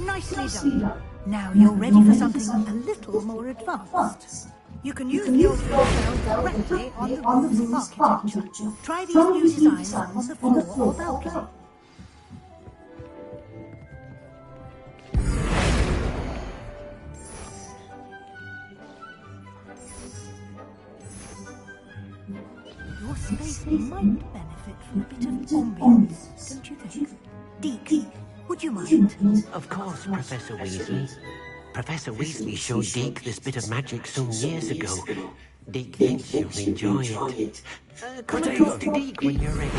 Nicely done. Now you're ready for something a little more advanced. You can use the ultimate spell directly on the room's architecture. Try these new designs on the floor or balcony. Your space might benefit from a bit of ambience, don't you think? Deke, would you mind? Of course, Professor Weasley. Professor Weasley showed Deke this bit of magic some years ago. Deke thinks you'll enjoy it. Come and talk to Deke when you're ready.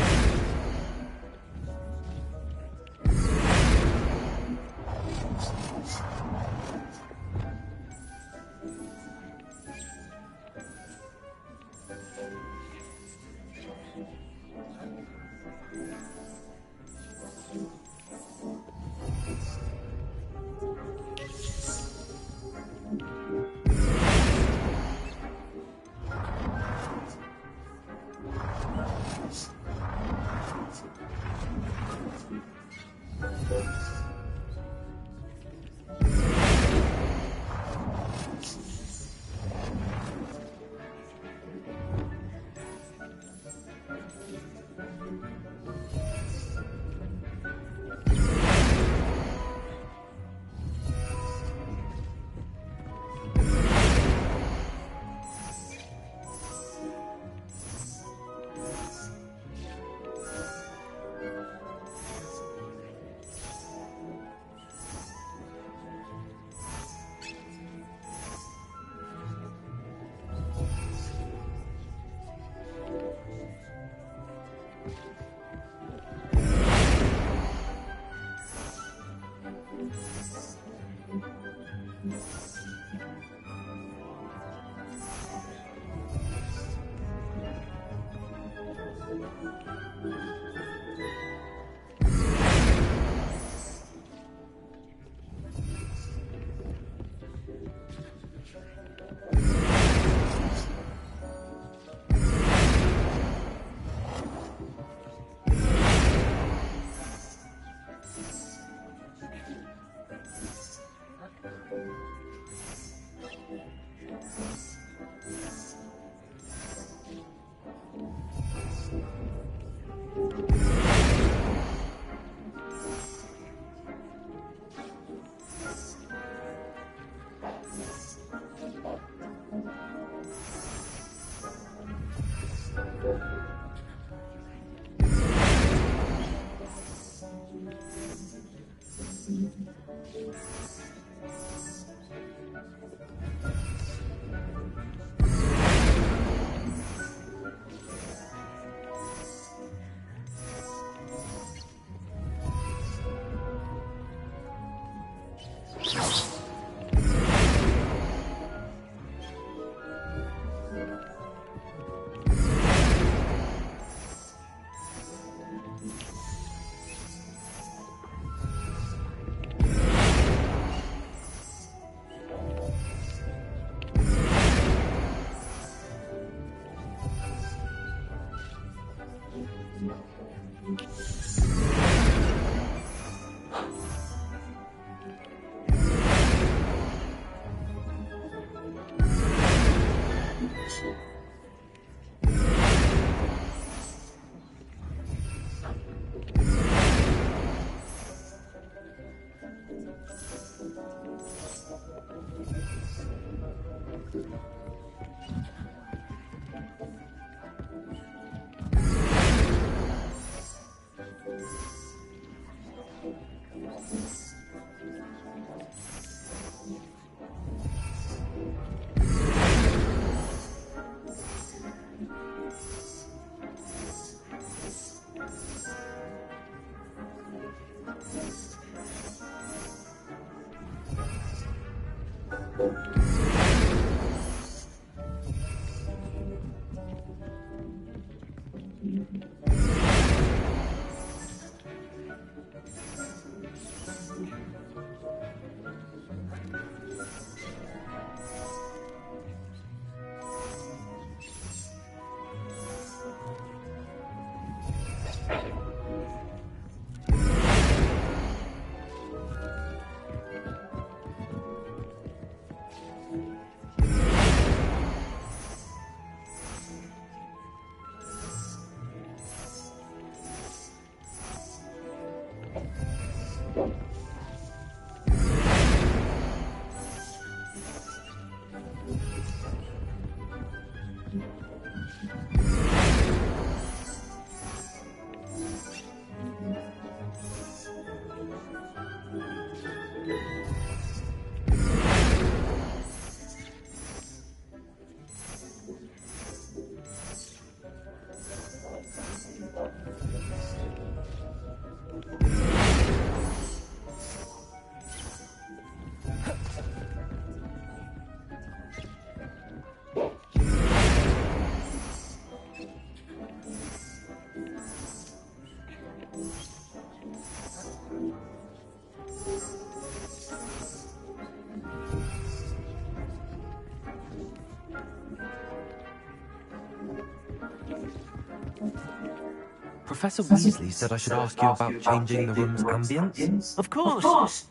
Professor Weasley said I should ask you about changing the room's ambience. Of course.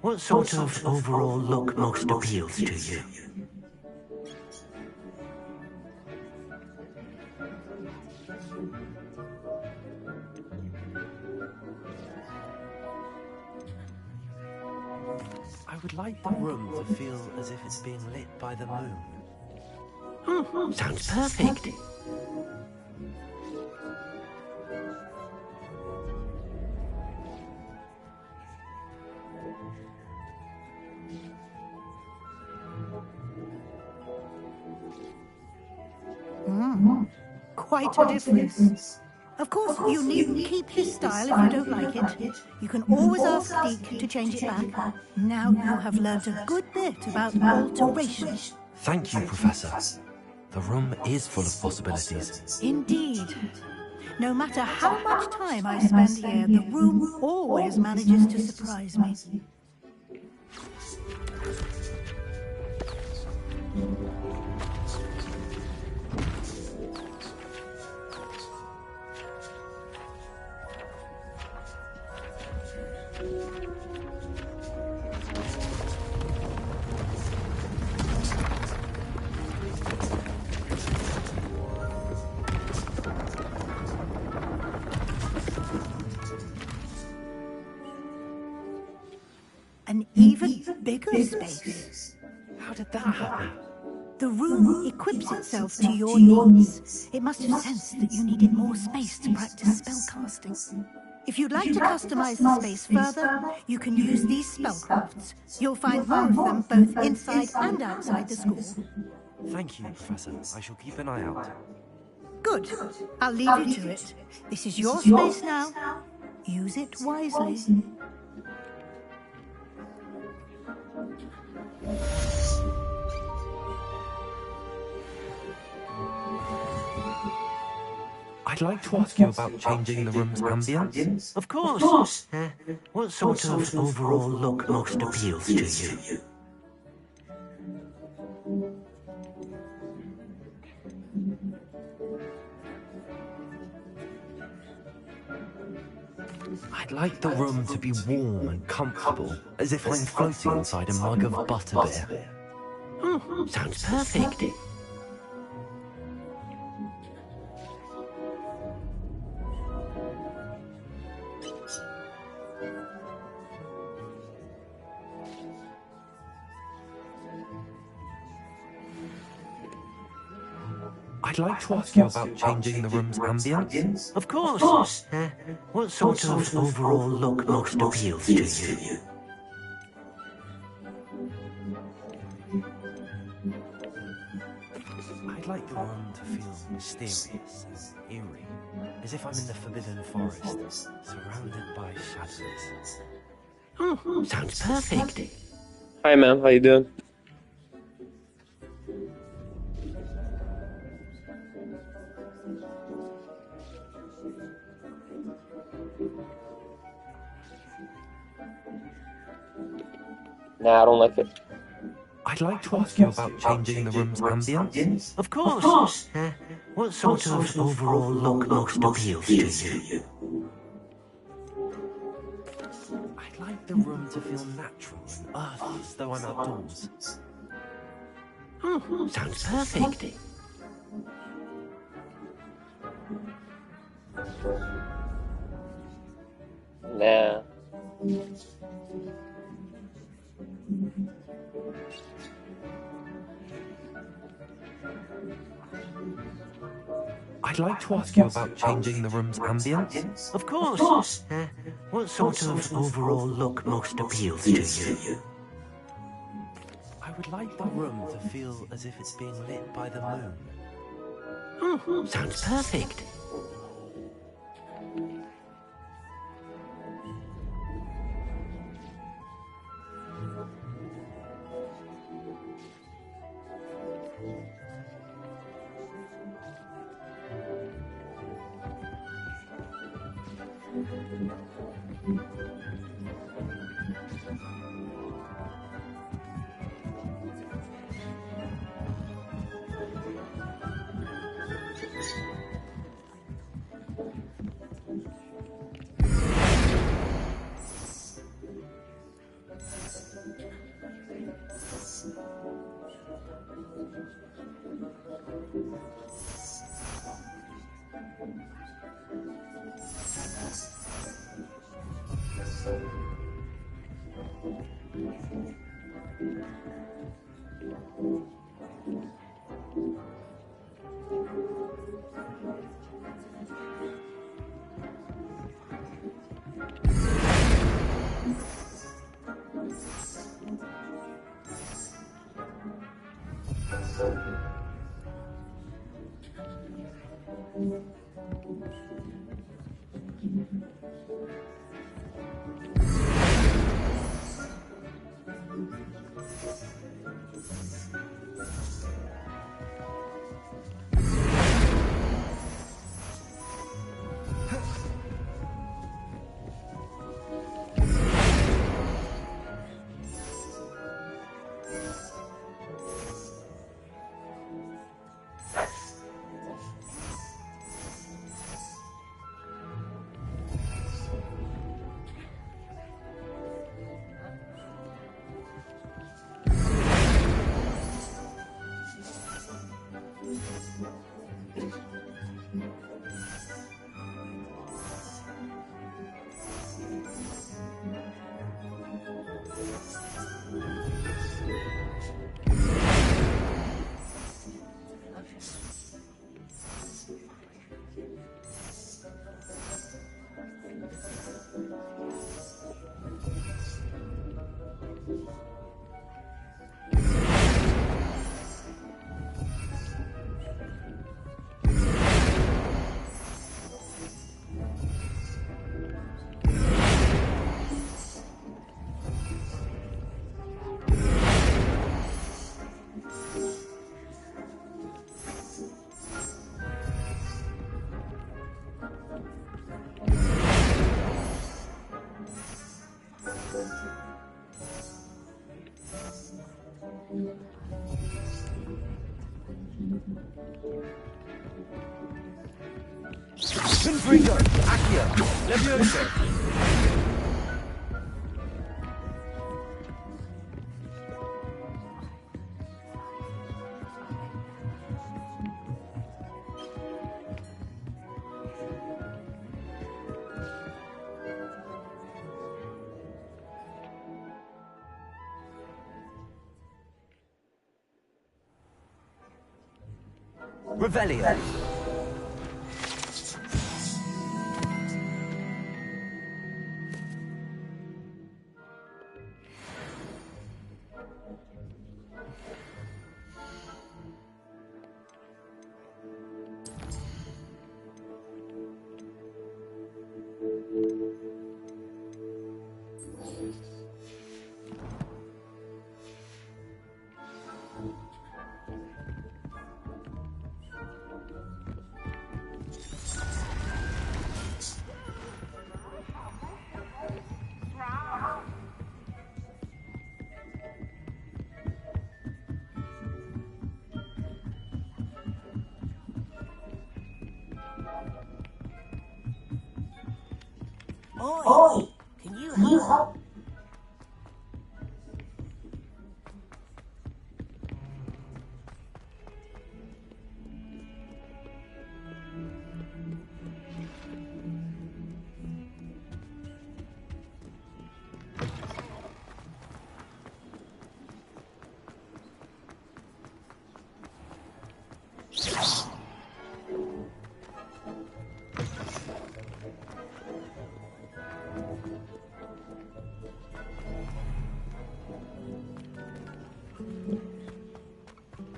What sort of overall look most appeals to you? I would like the room to feel as if it's being lit by the moon. Sounds perfect. Quite a difference. Of course, you needn't keep this style if you don't like it. You can always ask Deke to change it back. Now you have learnt a good bit about alteration. Thank you, Professor. The room is full of possibilities. Indeed. No matter how much time I spend here, the room always manages to surprise me. An even bigger space. How did that happen? The room equips itself to your needs. It must have sensed that you needed more space to practice spellcasting. If you'd like to customize the space further, you can use these spellcrafts. You'll find more of them both inside and outside the school. Thank you, Professor. I shall keep an eye out. Good. I'll leave you to it. This is your space now. Use it wisely. I'd like to ask you about changing the room's ambience. Of course. What sort of overall look most appeals to you? I'd like the room to be warm and comfortable, as if I'm floating inside a mug of butterbeer. Sounds perfect. I'd like to ask you about changing the room's ambience. Of course. What sort of overall look most appeals to you? I'd like the room to feel mysterious and eerie, as if I'm in the Forbidden Forest, surrounded by shadows. Sounds perfect. Hi, ma'am. How you doing? Nah, I don't like it. I'd like to ask you about changing the room's ambience. Of course. What sort of overall look most appeals to you? I'd like the room to feel natural and earthy, as though I'm outdoors. Sounds perfect. Nah. I'd like to ask you about changing the room's ambience. Of course. What sort of overall look most appeals to you? I would like the room to feel as if it's being lit by the moon. Sounds perfect. Confringo, Accio, Levioso. Revelio. Oi! Can you help?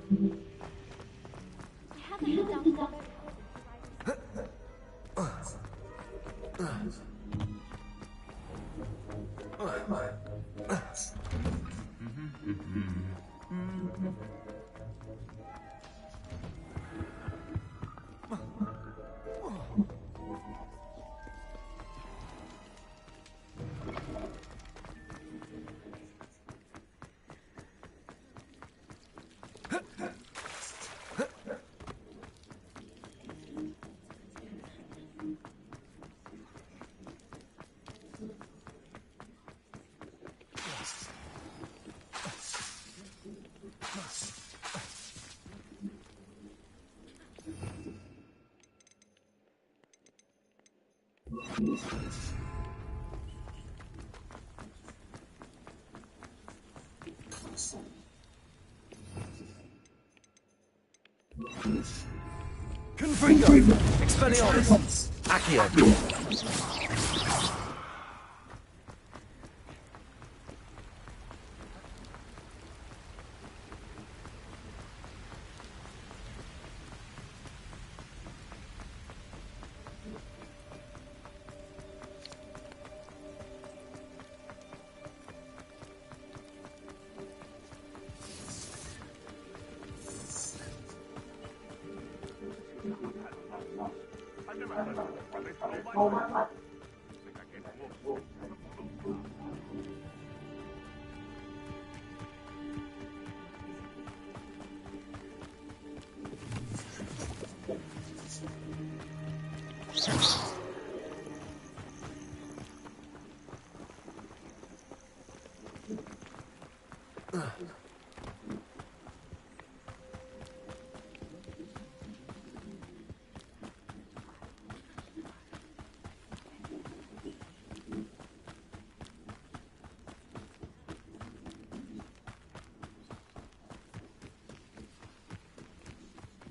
I haven't been down to the boat. Confringo! Expelliarmus! Accio!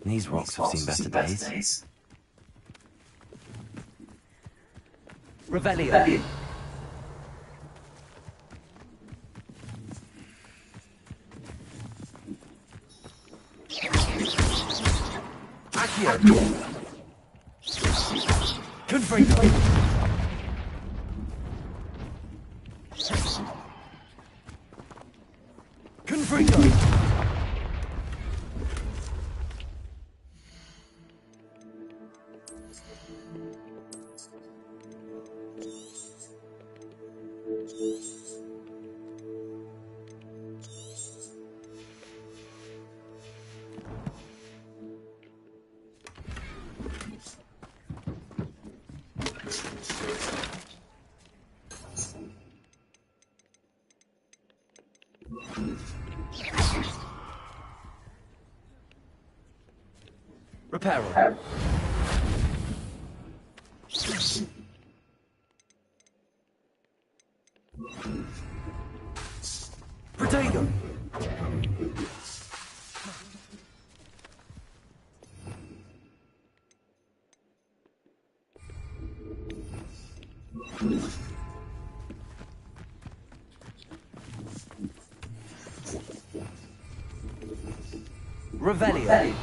These rocks have seen better days. Revelio! Accio! Confringo! Confringo! Reparo. Protego. Revelio.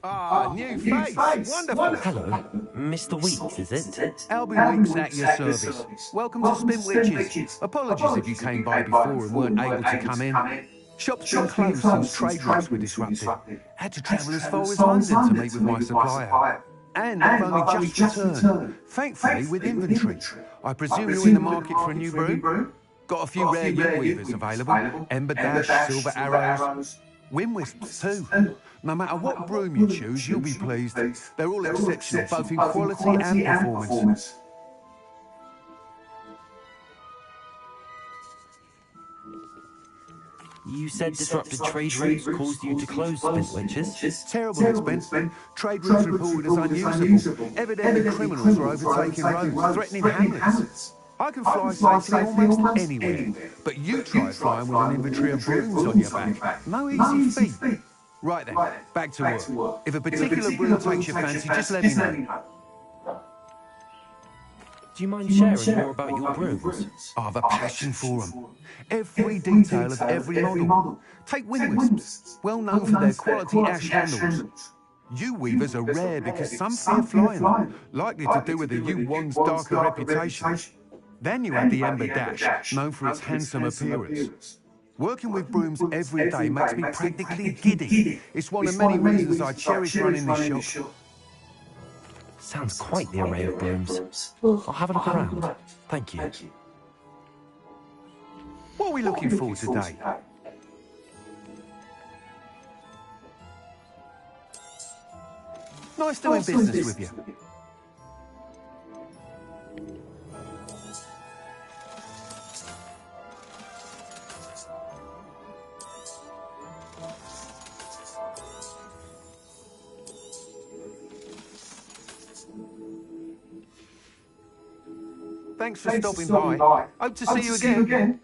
Ah, new face. Wonderful. Hello, Mr. Weeks, is it? Albie Weeks at your service. Welcome to Spintwitches. Apologies if you came by before and weren't able to come in. Shop's been closed since trade routes were disrupted. Had to travel as far as London to meet with my supplier. And I've only just returned, thankfully with inventory. I presume you're in the market for a new broom? Got a few rare ring weavers available. Ember Dash, Silver Arrows. Wind Wisps too. No matter what broom you choose, you'll be pleased. They're all exceptional, both in quality and performance. You said disrupted trade routes caused you to close Spintwitches? Terrible, it's been. Trade routes reported as unusable. Evidently criminals are overtaking roads, threatening hamlets. I can fly safely almost anywhere, but you try flying with an inventory of brooms on your back. No easy feat. Right then, back to work. If a particular broom takes your fancy, just let me know. Do you mind sharing more about your brooms? I have a passion for them. Every detail of every model. Take Wind Wisps, well known for their quality ash handles. Yew weavers are rare because some fear flying them, likely to do with the yew wand's darker reputation. Then you have the Ember Dash, known for its handsome appearance. Working with brooms every day makes me practically giddy. It's one of many reasons I cherish running this shop. Sounds quite the array of brooms. I'll have a look around. Thank you. What are we looking for today? Nice doing business with you. Thanks for stopping by. Hope to see you again.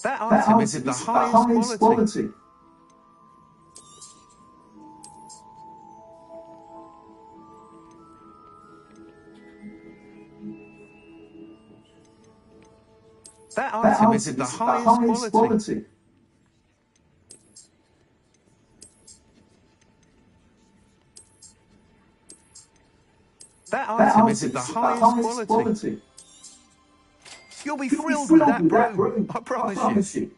That item is of the highest quality. That item is of the highest quality. That item is of the highest quality. You'll be thrilled with that broom, I promise you.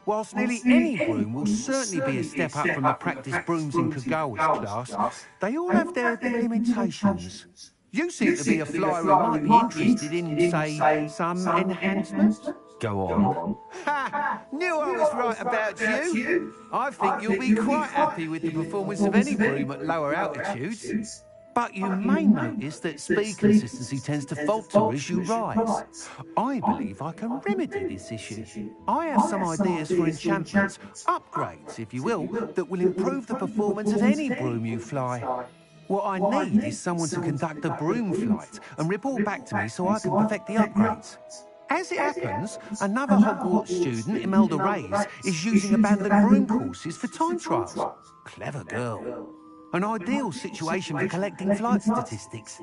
Whilst nearly any broom will certainly be a step up from the practice brooms in Kagawa's class, they all have their limitations. You seem to be a flyer who might be interested in, say, some enhancements. Go on. Ha! Knew I was right about you. I think you'll be quite happy with the performance of any broom at lower altitudes. But you may notice that speed consistency tends to falter as you rise. I believe I can remedy this issue. I have some ideas for enchantments, upgrades, if you will, that will improve the performance of any broom you fly. What I need is someone to conduct a broom flight and report back to me so I can perfect the upgrades. As it happens, another Hogwarts student, Imelda Reyes, is using abandoned broom courses for time trials. Clever girl. An ideal situation for collecting flight statistics.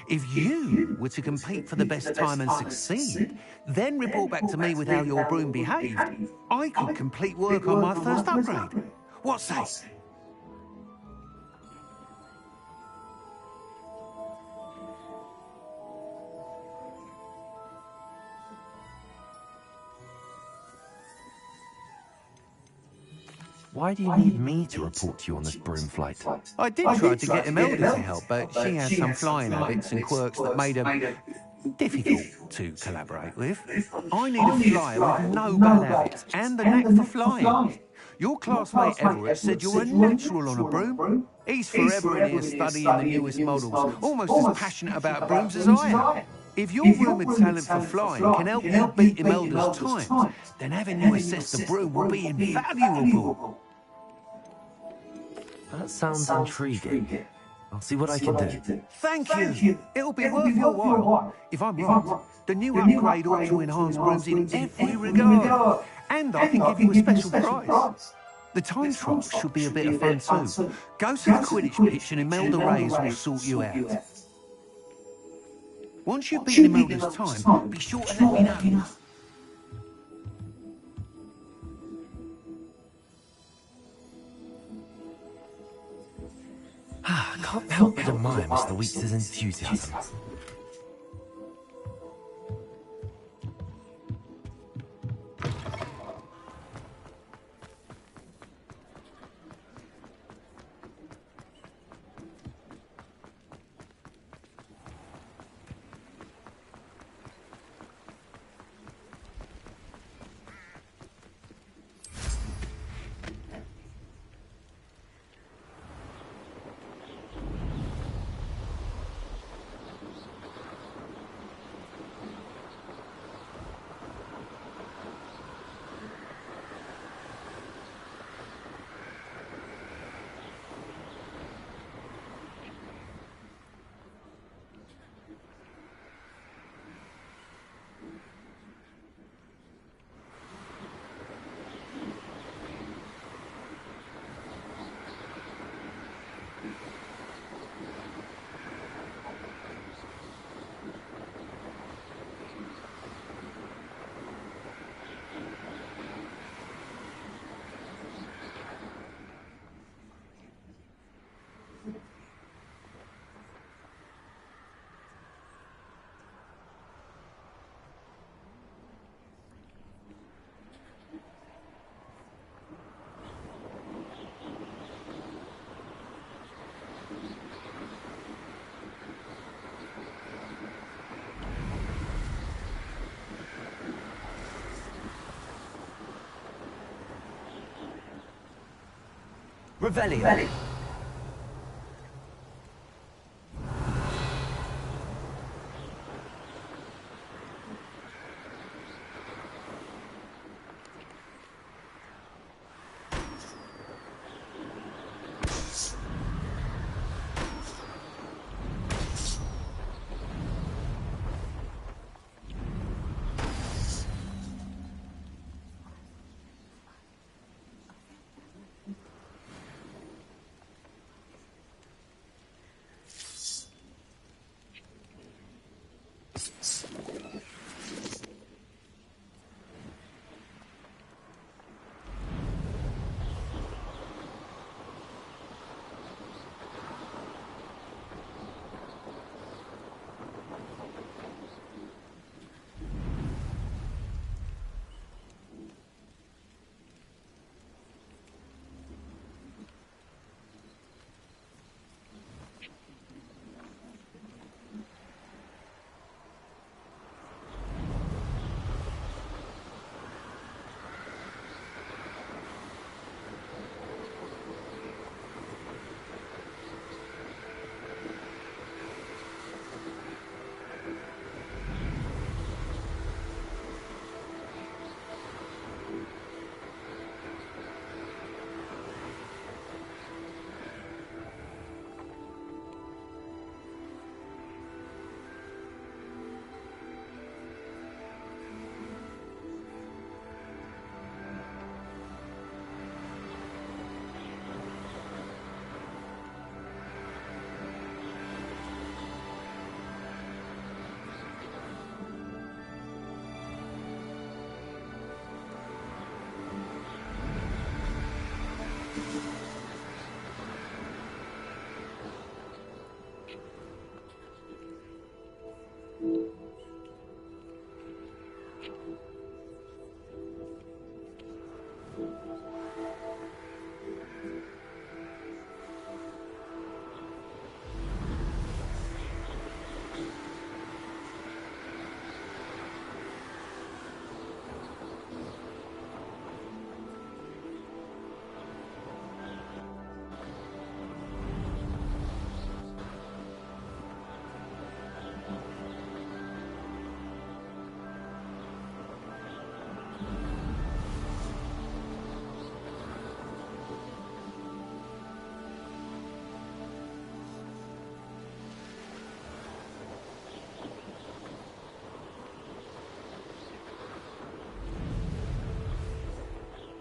If you were to compete for the best time and succeed, then report back to me with how your broom behaved, I could complete work on my first upgrade. What say? Why do you need me to report to you on this broom flight? I did try to get Imelda to help, but she has some flying habits and quirks that made her difficult to collaborate with. I need a flyer with no bad habits and the knack for flying. Your classmate Everett said you're a natural on a broom. He's forever in here studying the newest models, almost as passionate about brooms as I am. If your rumoured talent for flying can help you beat Imelda's times, then having you assess the broom will be invaluable. That sounds intriguing. I'll see what I can do. Thank you. It'll be worth your while. If I'm right, the new upgrade ought to enhance brooms in every regard. And I can give you a special prize. The time trial should be a bit of fun too. Go to the Quidditch pitch and Imelda Reyes will sort you out. Once you've beaten Imelda's time, be sure to let me know. I can't help but admire Mr. Weeks' enthusiasm. Revelio.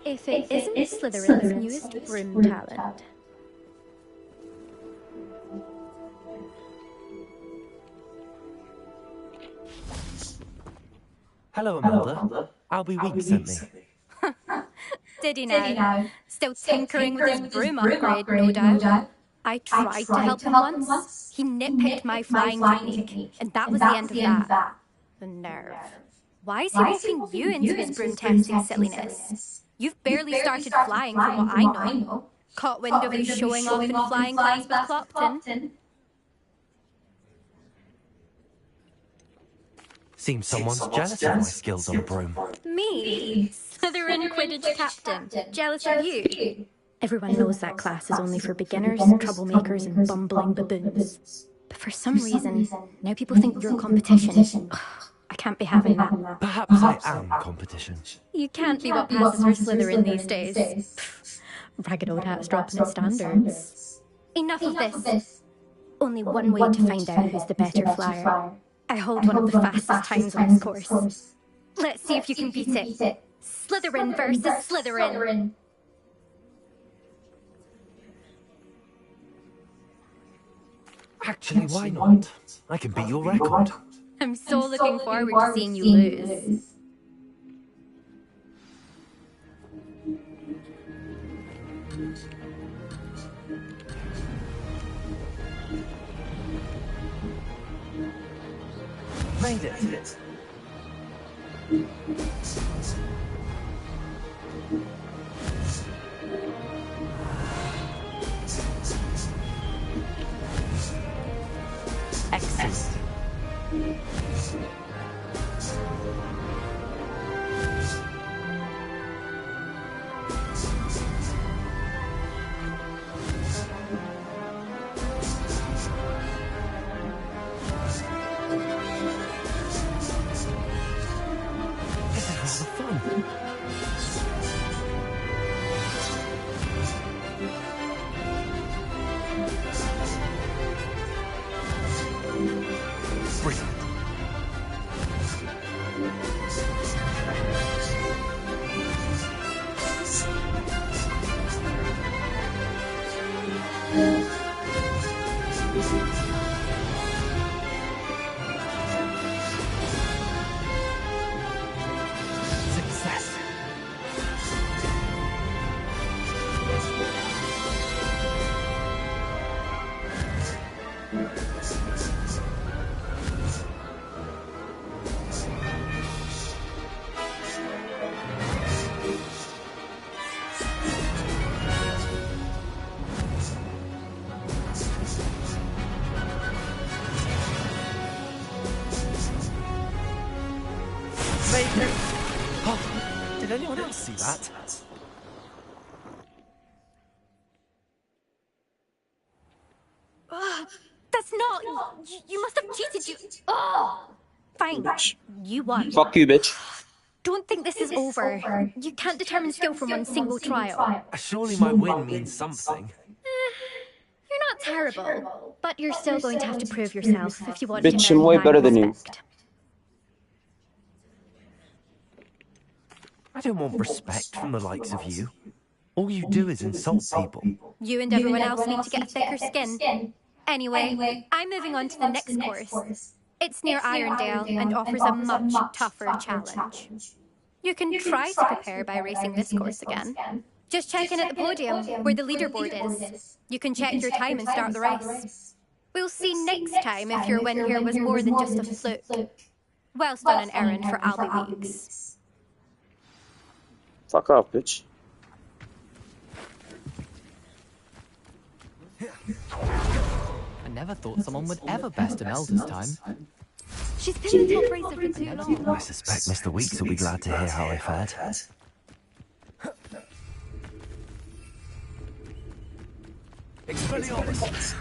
If it isn't Slytherin's newest broom talent. Hello, Imelda. Albie Weeks sent me. Did he now? Still tinkering with his broom upgrade, no doubt. I tried to help him once. He nitpicked my flying technique, and that was the end of that. The nerve. Why is he roping you into his broom testing silliness? You've barely started flying from what I know. Caught wind of you showing off in flying class with Clopton. Seems someone's jealous of my skills on a broom. Me? Slytherin Quidditch captain. Jealous of you? Everyone knows that class is only for beginners, troublemakers, and bumbling baboons. But for some reason, now people think you're competition. I can't be having that. Perhaps I am competition. You can't be what passes for Slytherin these days. Ragged old hat's dropping its standards. Enough of this. Only one way to find out who's the better flyer. I hold one of the fastest times on this course. Let's see if you can beat it. Slytherin versus Slytherin. Actually, why not? I can beat your record. I'm so looking forward to seeing you lose. Made it. Excellent. Did anyone else see that? That's not... You must have cheated, you... Fine, you won. Fuck you, bitch. Don't think this is over. You can't determine skill from one single trial. Surely my win means something. You're not terrible, but you're still going to have to prove yourself if you want Bitch, to I'm way earn better my than you. respect. I don't want respect from the likes of you. All you do is insult people. You and everyone else need to get a thicker skin. Anyway, I'm moving on to the next course. It's near Irondale and offers a much tougher challenge. You can try to prepare by racing this course again. Just check in at the podium, where the leaderboard is. You can check your time and start the race. We'll see next time if your win here was more than just a fluke. Whilst on an errand for Albie Weeks. Fuck off, bitch. I never thought someone would ever best Imelda's time. She's been the top racer for too long. I suspect Mr. Weeks will be glad to hear how I fared. Expelliarmus!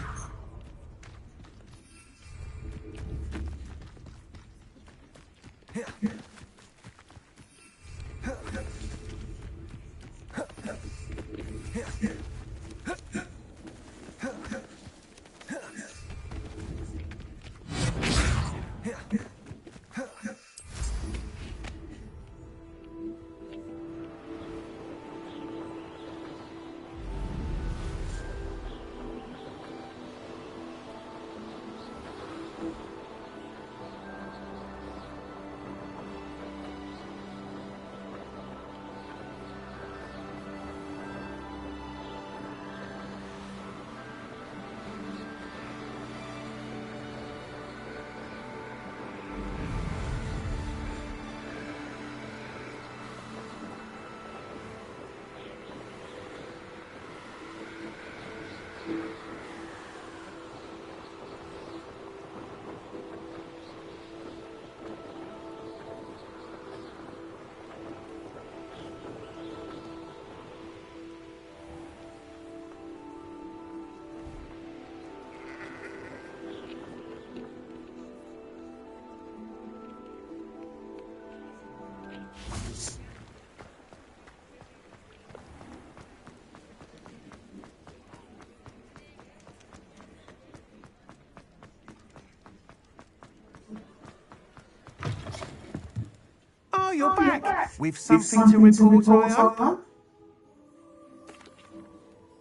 you're back. With something to report, I hope?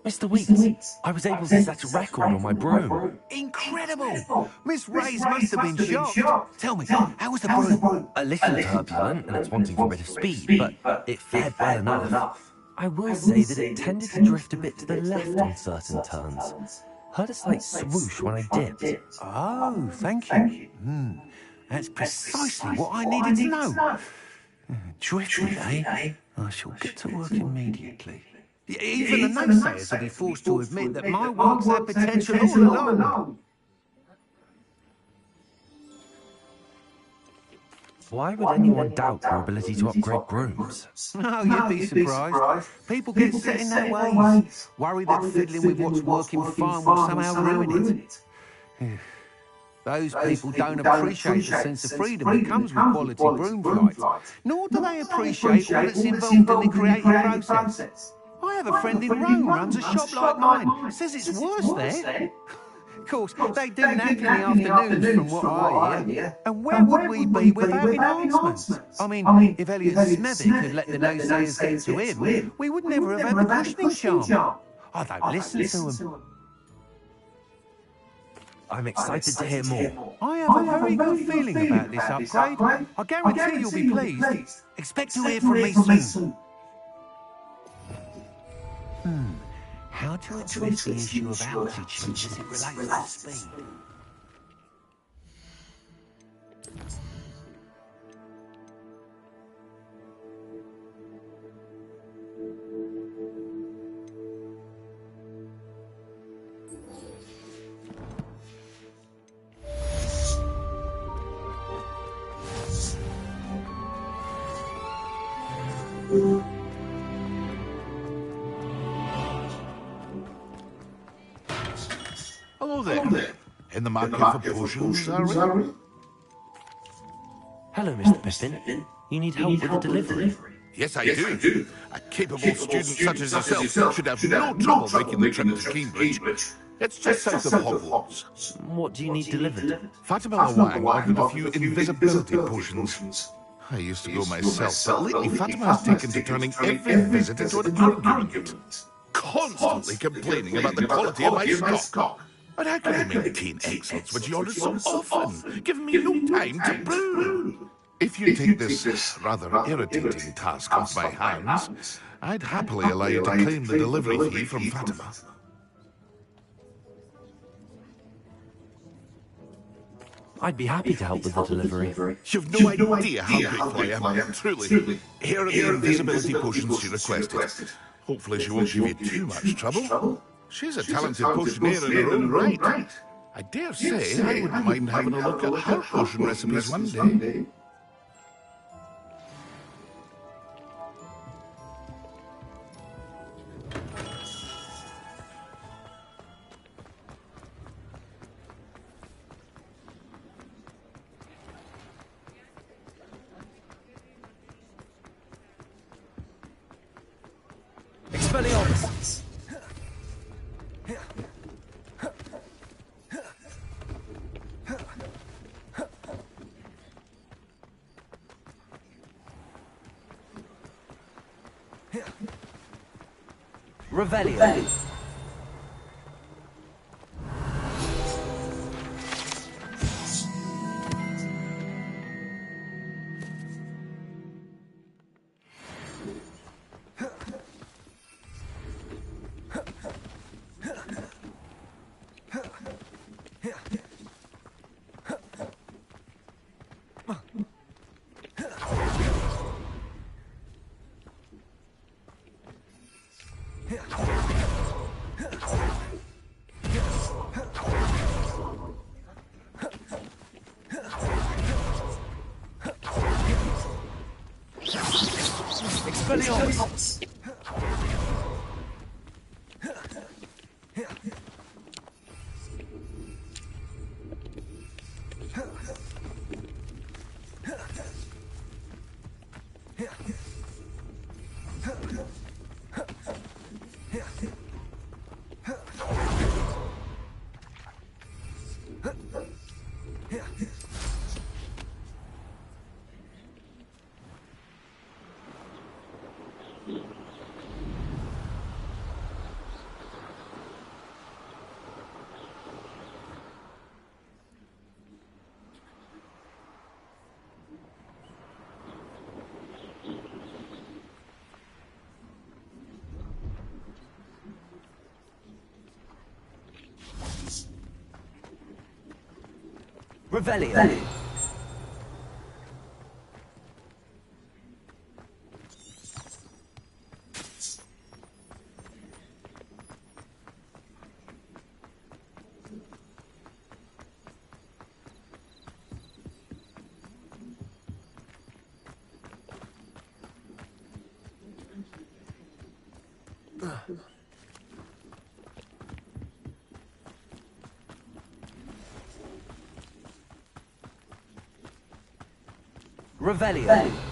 Mr. Weeks, I was able to set a record on my broom. Incredible! Miss Reyes must have been shocked. Tell me, how was the broom? A little turbulent and it's wanting for a bit of speed, but it fared well enough. I will say that it tended to drift a bit to the left on certain turns. Heard a slight swoosh when I dipped. Oh, thank you. That's precisely what I needed to know. Drifted, eh? I shall get to work immediately. Even the naysayers will be forced to admit that my work's had potential all along. Why would anyone doubt your ability to upgrade brooms? Oh, you'd be surprised. People get set in their ways, worried that fiddling with what's working fine will somehow ruin it. Those people don't appreciate the sense of freedom that comes with quality broom flight, nor do they appreciate all that's involved in the creative process. I have a friend in Rome runs a shop like mine. Says it's worse there. Of course, they do nap in the afternoons from what I hear. And where would we be without enhancements? I mean, if Elliot Smethwick had let the naysayers get to him, we would never have had the cushioning charm. I don't listen to them. I'm excited to hear more. I have a very good feeling about this upgrade. I guarantee you'll be pleased. Expect to hear from me soon. How to address the issue of altitude as it relates to speed? Hello there. In the market for potions, are we? Hello, Mr. Pippin. You need help with the delivery? Yes, I do. A capable student such as yourself should have no trouble making the trip to Cambridge. It's just south of Hogwarts. What do you need delivered? Fatima Wang ordered a few invisibility potions. I used to go myself, but lately Fatima has taken to turning every visit into an argument. Constantly complaining about the quality of my stock. But how can I maintain excellence when she orders so often, giving me no time to brew? If you take this rather irritating task off my hands, I'd happily allow you to claim the delivery fee from Fatima. I'd be happy to help with the delivery. You've no idea how grateful I am, truly. Here are the invisibility potions she requested. Hopefully she won't give you too much trouble. She's a talented potioneer in her own right. I dare say I wouldn't mind having a look at her potion recipes one day. Expelliarmus! Revelio. Expelliarmus! Revelio. Revelio.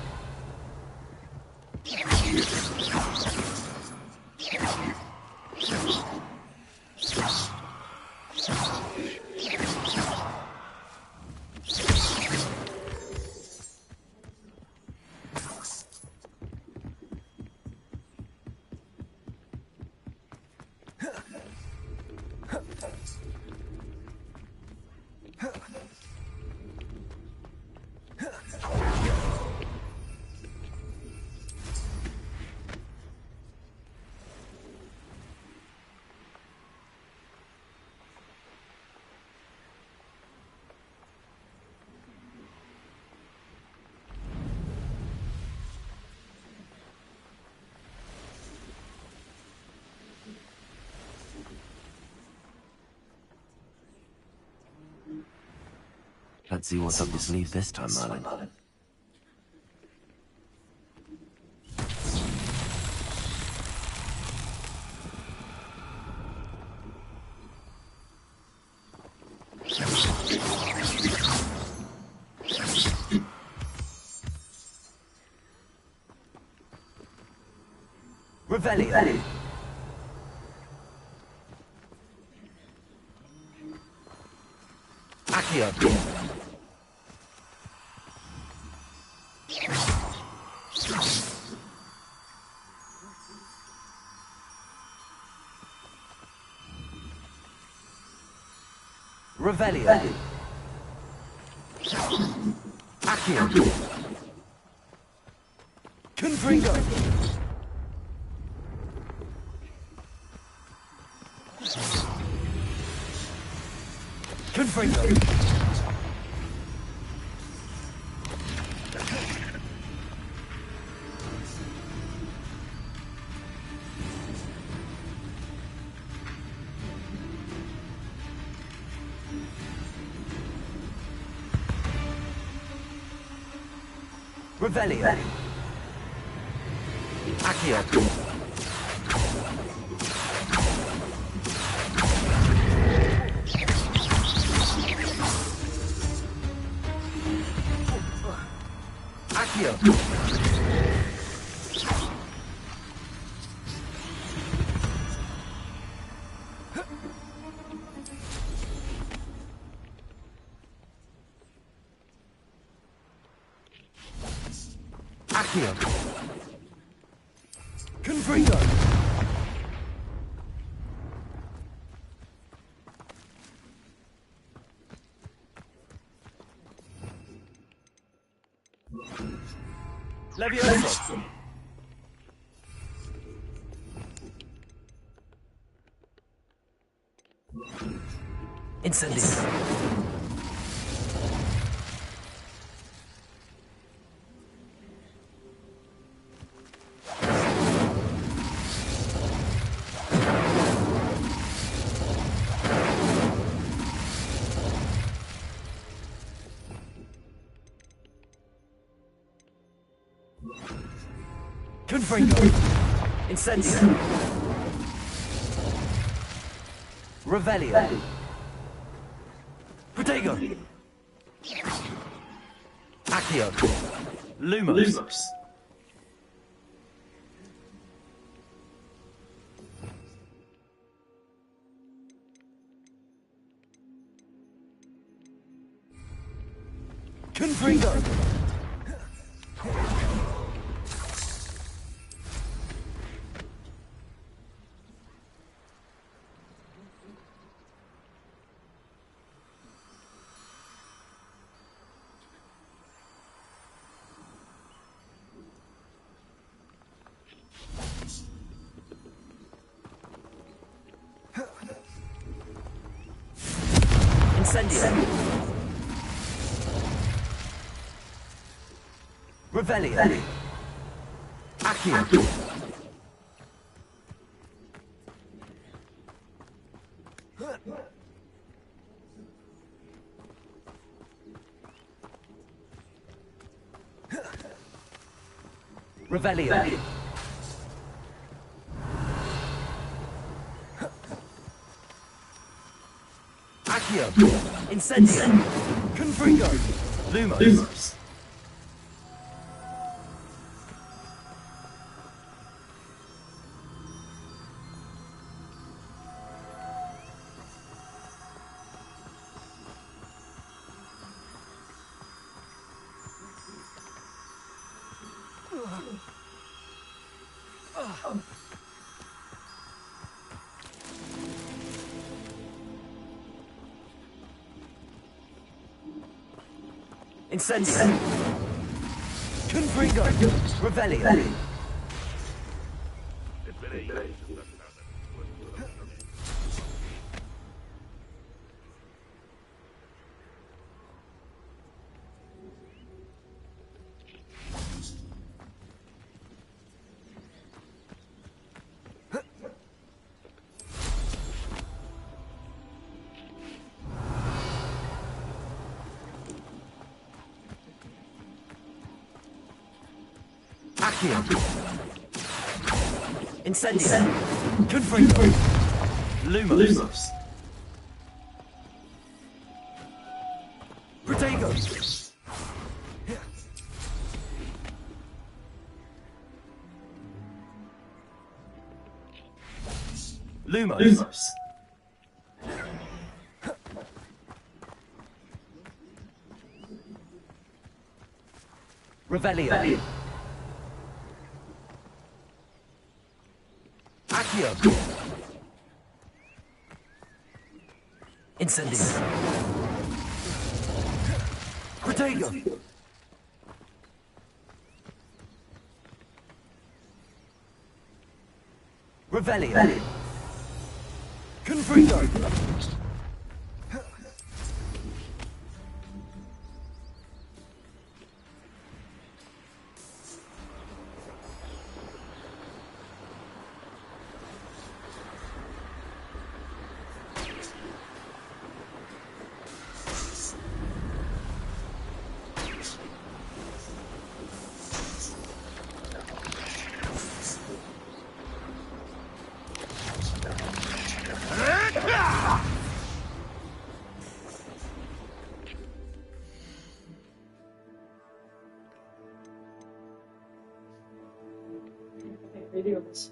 Let's see what's up your sleeve this time, Merlin. Revelio. Accio. Revelio. Accio. Confringo. Confringo. Revelio. Accio. Accio. Accio. Confringo. Levioso. Incendio. Confringo. Incendio. Revelio. Protego. Accio. Lumos. Confringo. Incendio. Revelio. Accio. Revelio. Accio. Incendio. Confringo. Lumos. Incendio. Confringo. Revelio. Accio. Incendio. Confringo. Lumos. Protego. Lumos. Revelio. Accio. Incendio. Protego. Revelio. Confringo. Videos.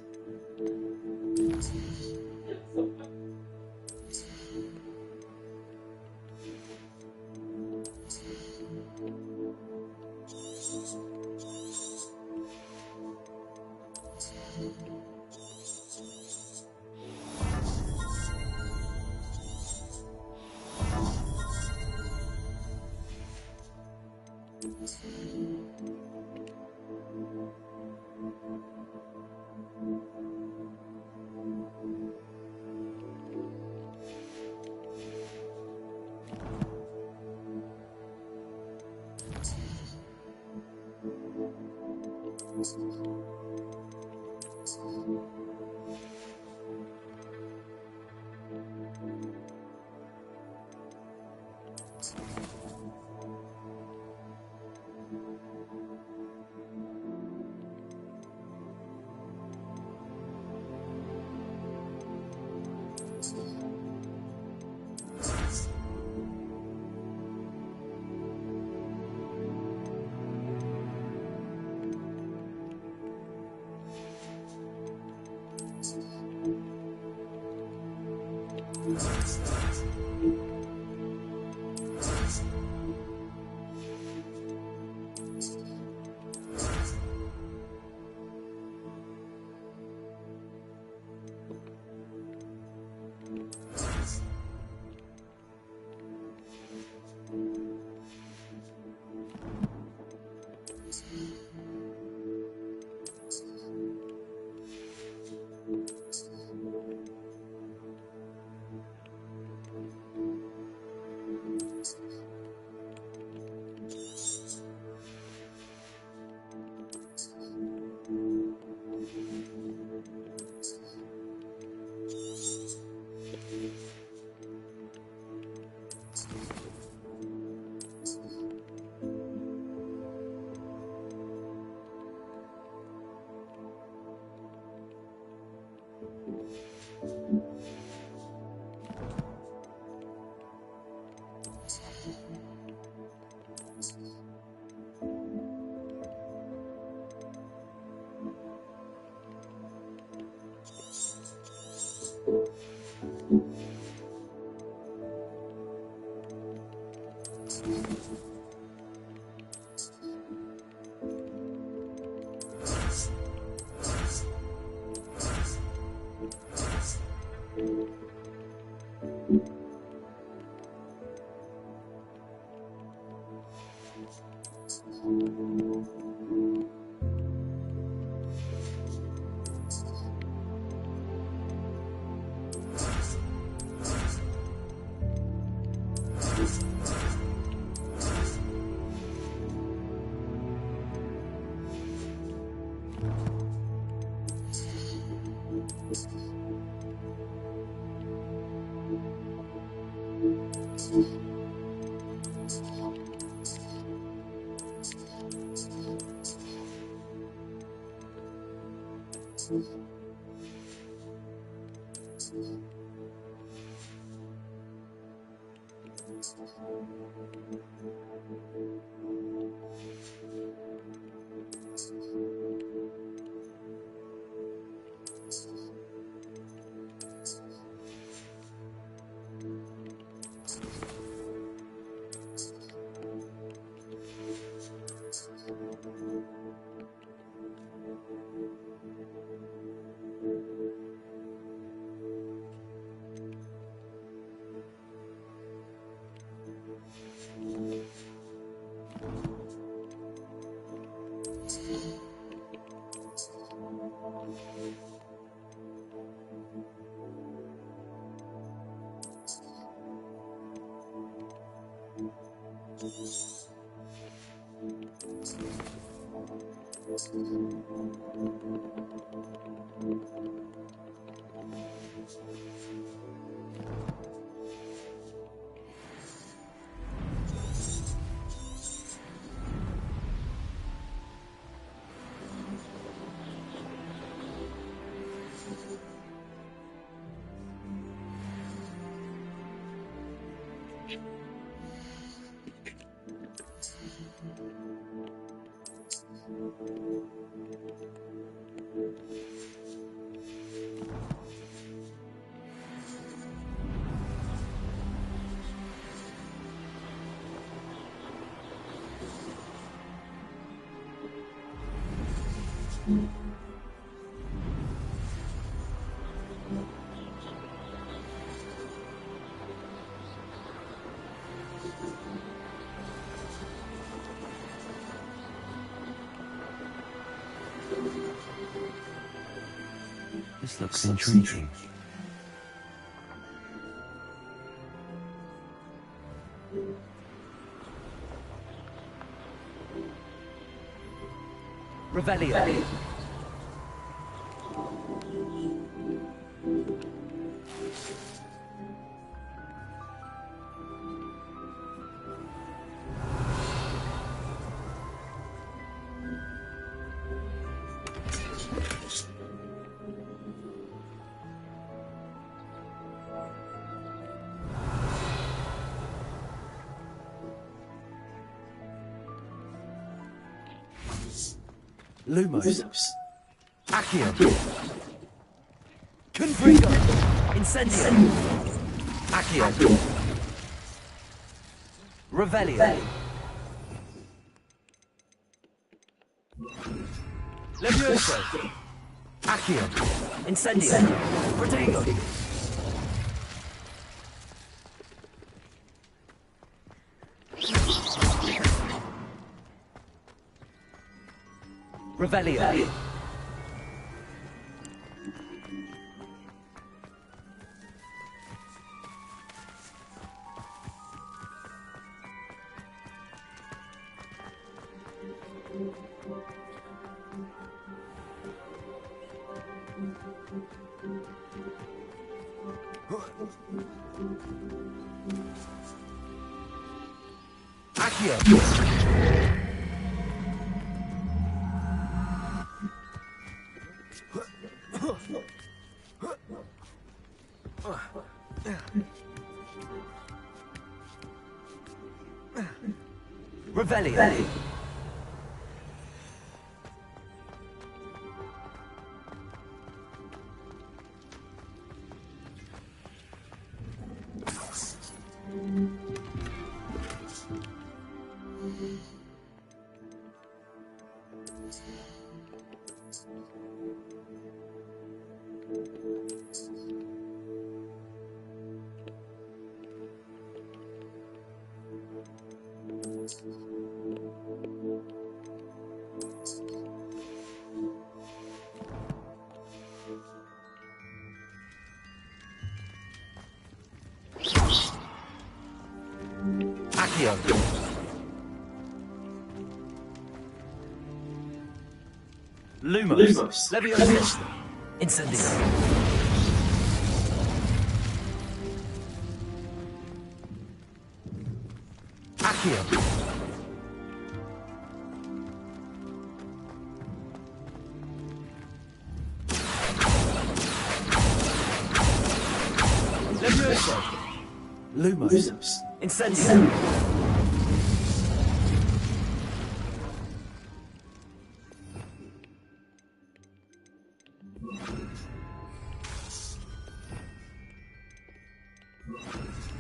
This looks intriguing. Revelio. Lumos. Accio. Confringo. Incendio. Accio. Revelio. Levioso. Accio. Incendio. Protego. Revelio. Accio. Revelio. Accio. Lumos. Leviosa. Incendio. Accio. Leviosa. Lumos. Incendio.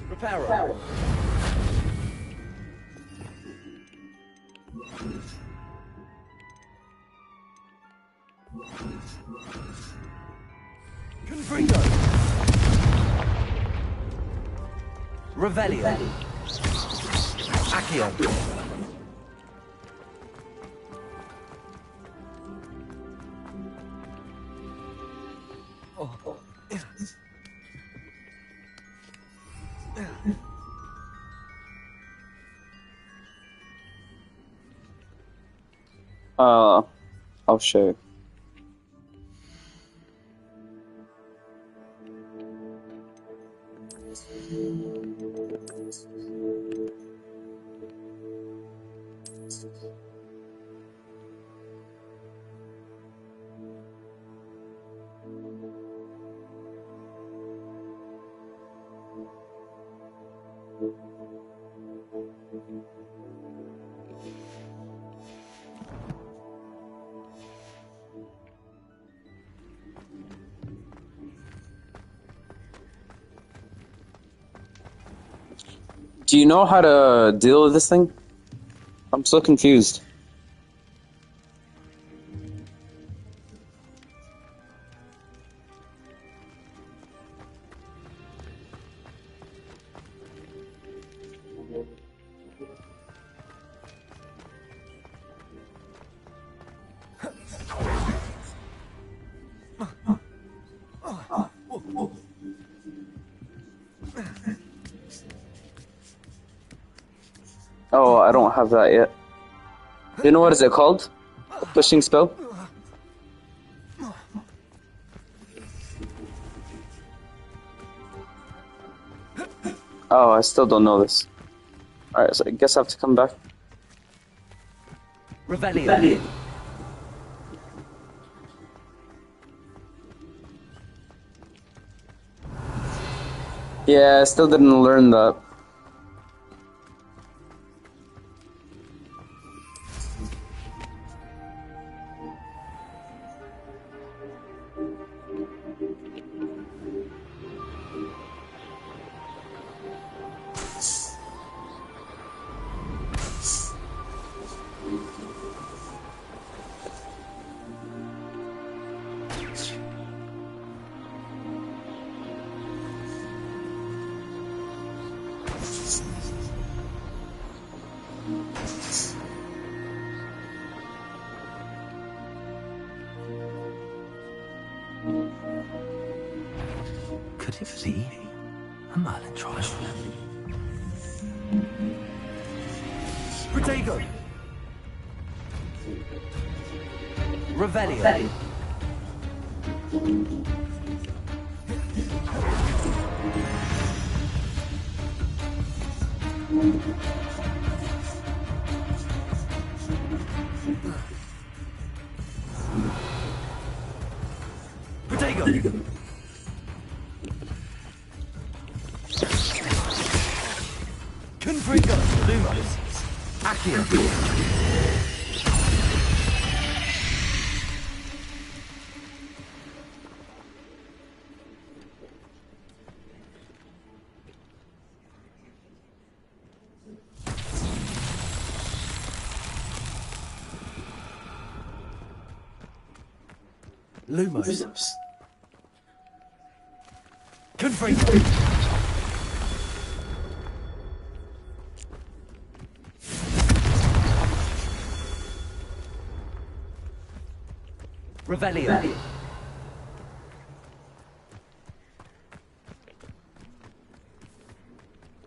Reparo. Confringo. Revelio. Accio. I'll show you. Do you know how to deal with this thing? I'm so confused. Oh, I don't have that yet. Do you know what is it called? Pushing spell? Oh, I still don't know this. Alright, so I guess I have to come back. Revelio. Yeah, I still didn't learn that. Could it be a Merlin trial? Protego. Revelio. Protego. Confringo. Lumos. Accio. Lumos. Confringo. Revelio.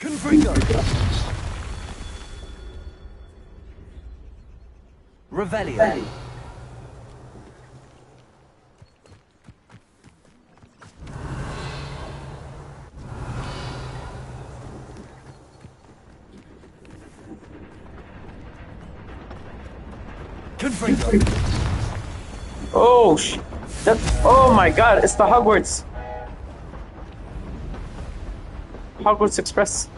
Confringo. Revelio. Confringo. Oh, oh my god, it's the Hogwarts. Hogwarts Express.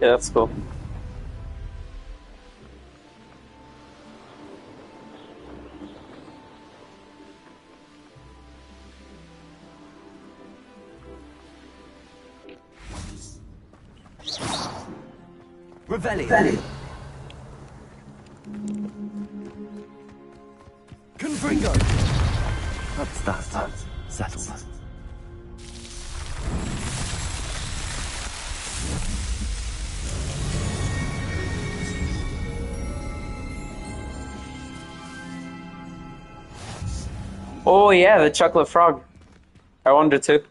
Yeah, that's cool. Revelio. Confringo. That's that. Settled. Oh yeah, the chocolate frog. I wonder too.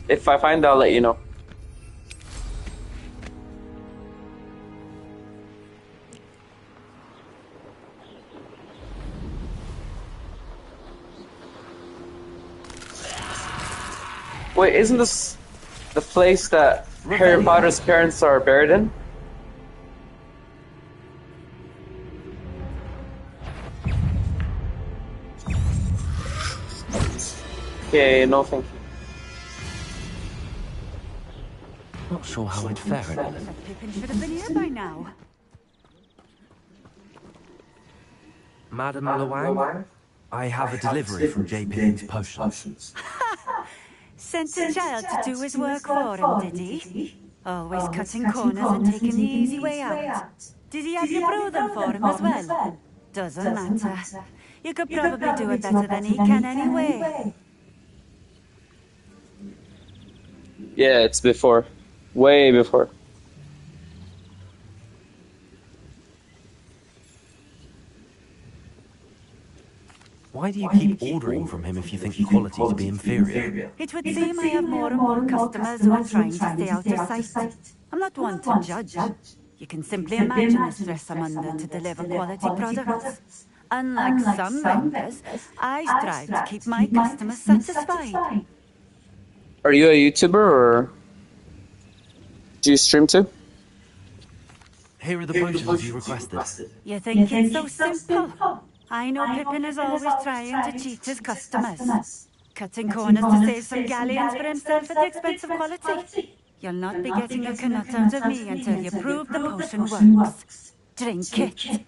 If I find, I'll let you know. Wait, isn't this the place that Harry Potter's parents are buried in? Okay, no thank you. Not sure how I'd fare in it. Pippin should have been here by now. Madam Luang, I have a delivery from J. Pippin's potions. Sent a child to do his work for him, did he? Always cutting corners and taking the easy way out. Did he have you brew them for him as well? Doesn't matter. You could probably do it better than he can anyway. Yeah, it's before. Way before. Why do you keep ordering from him if you think the quality to be inferior? It would seem I have more and more customers who are trying to stay out of sight. I'm not one to judge. You can simply imagine the stress I'm under to deliver quality products. Unlike some vendors, I strive to keep my customers satisfied. Are you a YouTuber or do you stream too? Here are the potions you requested. You think it's so simple? I know Pippin is always trying to cheat his customers. Cutting corners to save some galleons for himself at the expense of quality. You'll not be getting a knot out of me until you prove the potion works. Drink it.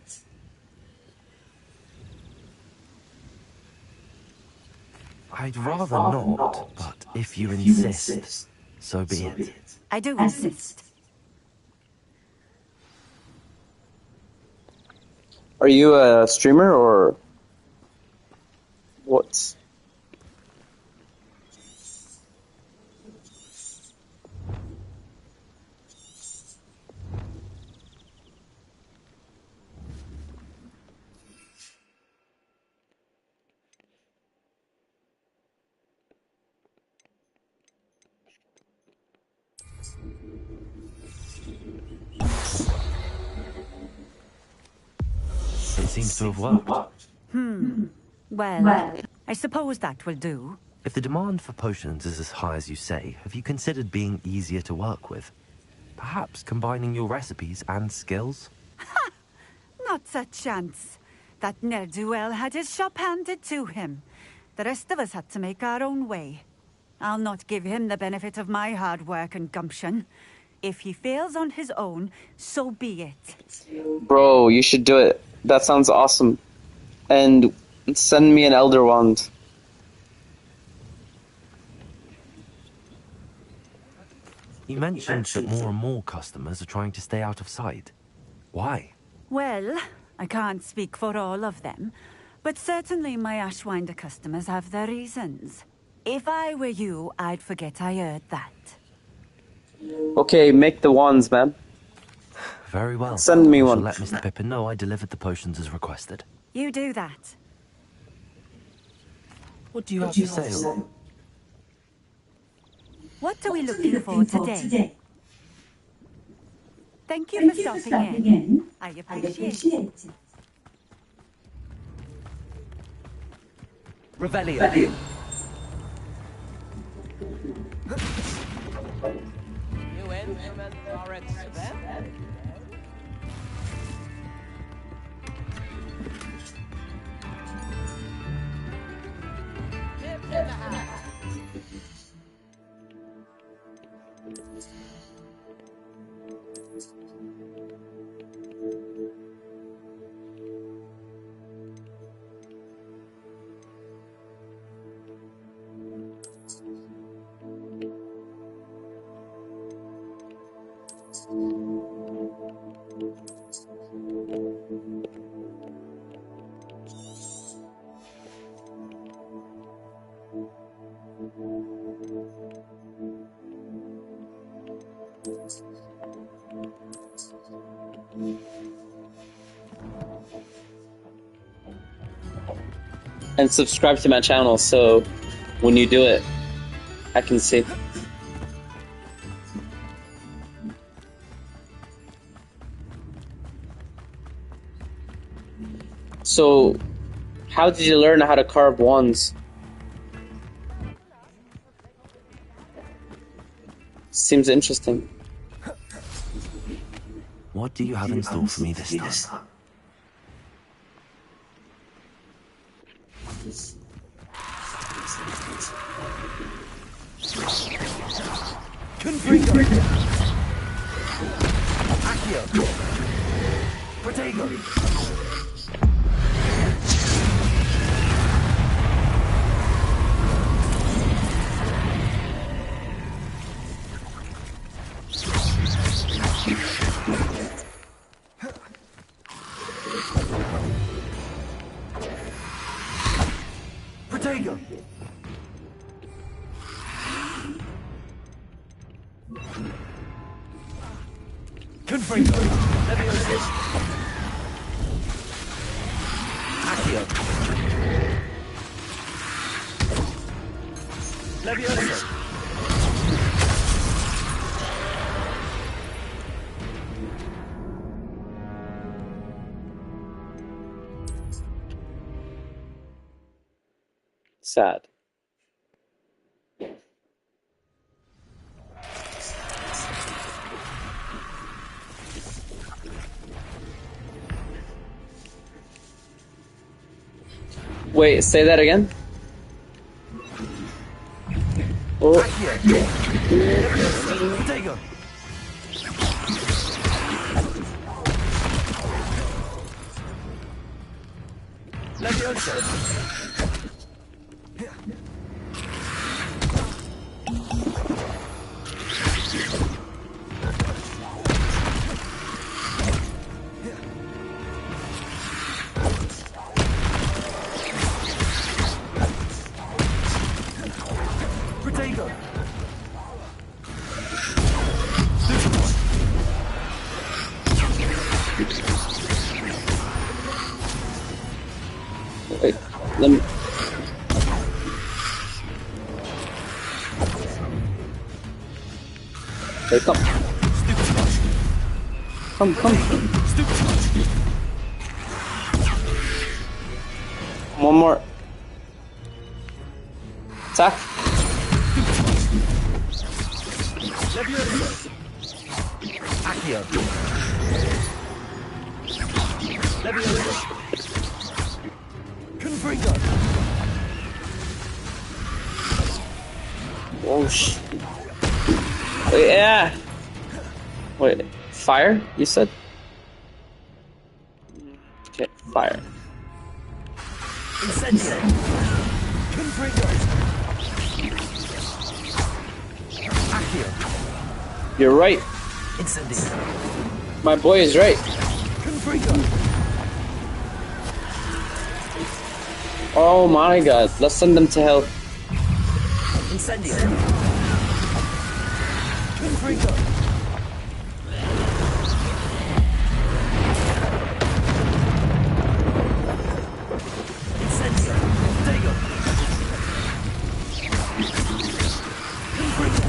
I'd rather not, but if you insist, so be it. I do insist. Are you a streamer or what? It seems to have worked. Well, I suppose that will do. If the demand for potions is as high as you say, have you considered being easier to work with? Perhaps combining your recipes and skills? Not a chance. That ne'er-do-well had his shop handed to him. The rest of us had to make our own way. I'll not give him the benefit of my hard work and gumption. If he fails on his own, so be it. Bro, you should do it. That sounds awesome. And send me an Elder Wand. You mentioned that more and more customers are trying to stay out of sight. Why? Well, I can't speak for all of them, But certainly my Ashwinder customers have their reasons. If I were you, I'd forget I heard that. Okay, make the wands, man. Very well. Send me I one. shall let Mr. Pippin know I delivered the potions as requested. You do that. What do you have for sale? What are we looking for today? Thank you for stopping in. I appreciate it. Revelio. You instruments are expensive. Tips in the hat. And subscribe to my channel so when you do it, I can see. So, how did you learn how to carve wands? Seems interesting. What do you have in store for me this time? Confringo. Accio. Protego. Protego. Confringo. Leviosa. Accio. Leviosa. Sad. Wait, say that again? Oh. Protego. Leviosa. Protego. Wait, let me... Hey, come. Come. One more. Attack. Leviosa. Accio. Leviosa. Confringo. Oh, shit. Wait, yeah. Wait, fire? You said? Okay, fire. Incendio. Confringo. Accio. You're right. Incendio. My boy is right. Confringo. Oh my god, let's send them to hell. Incendio. Confringo. Incendio. Dego. Confringo.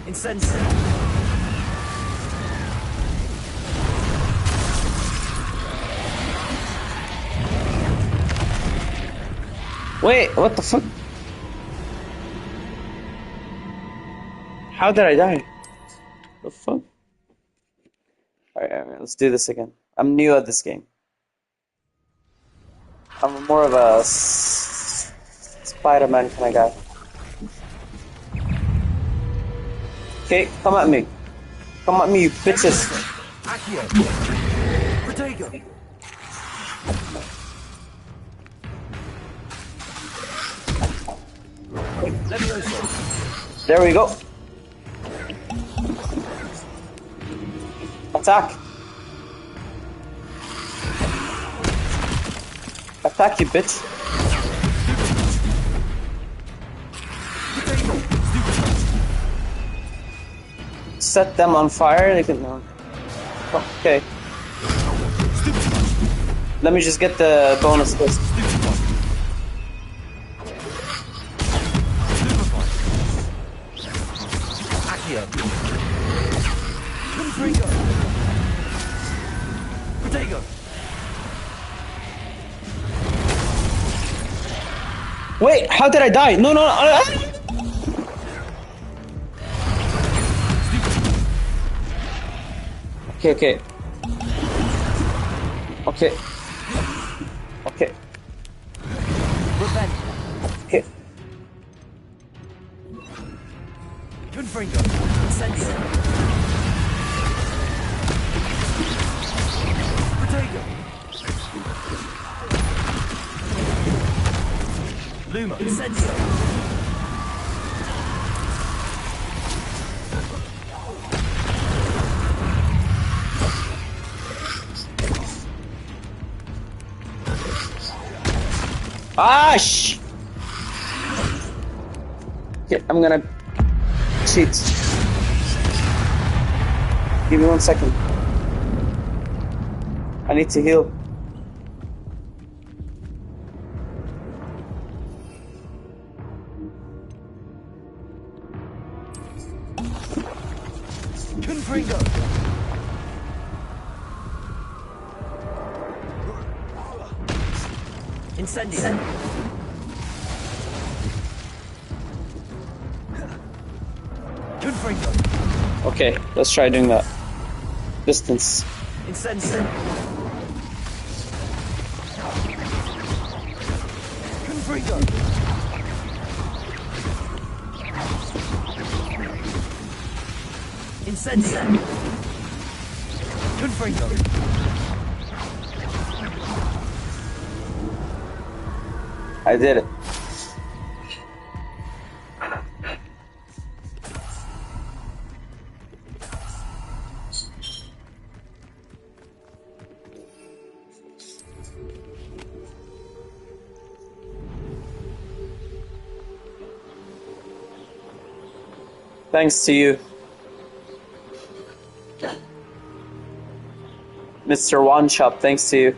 Incendio. Wait, what the fuck? How did I die? The fuck? Alright, let's do this again. I'm new at this game. I'm more of a Spider-Man kind of guy. Okay, come at me. Come at me, you bitches. Accio. Protego. Levioso. There we go. Attack. Attack, you bitch. Set them on fire. They can. Okay. Let me just get the bonus list. Accio. Confringo. Protego. Wait, how did I die? No. Okay. Okay. Okay. Confringo. Incendio. Protego. Luma. Incendio. Shh! Okay, I'm gonna cheat. Give me 1 second. I need to heal. Confringo. Incendio. Confringo. Okay, let's try doing that. Distance. Incendio. Confringo. Incendio. Confringo. I did it. Thanks to you, Mr. One Shop. Thanks to you.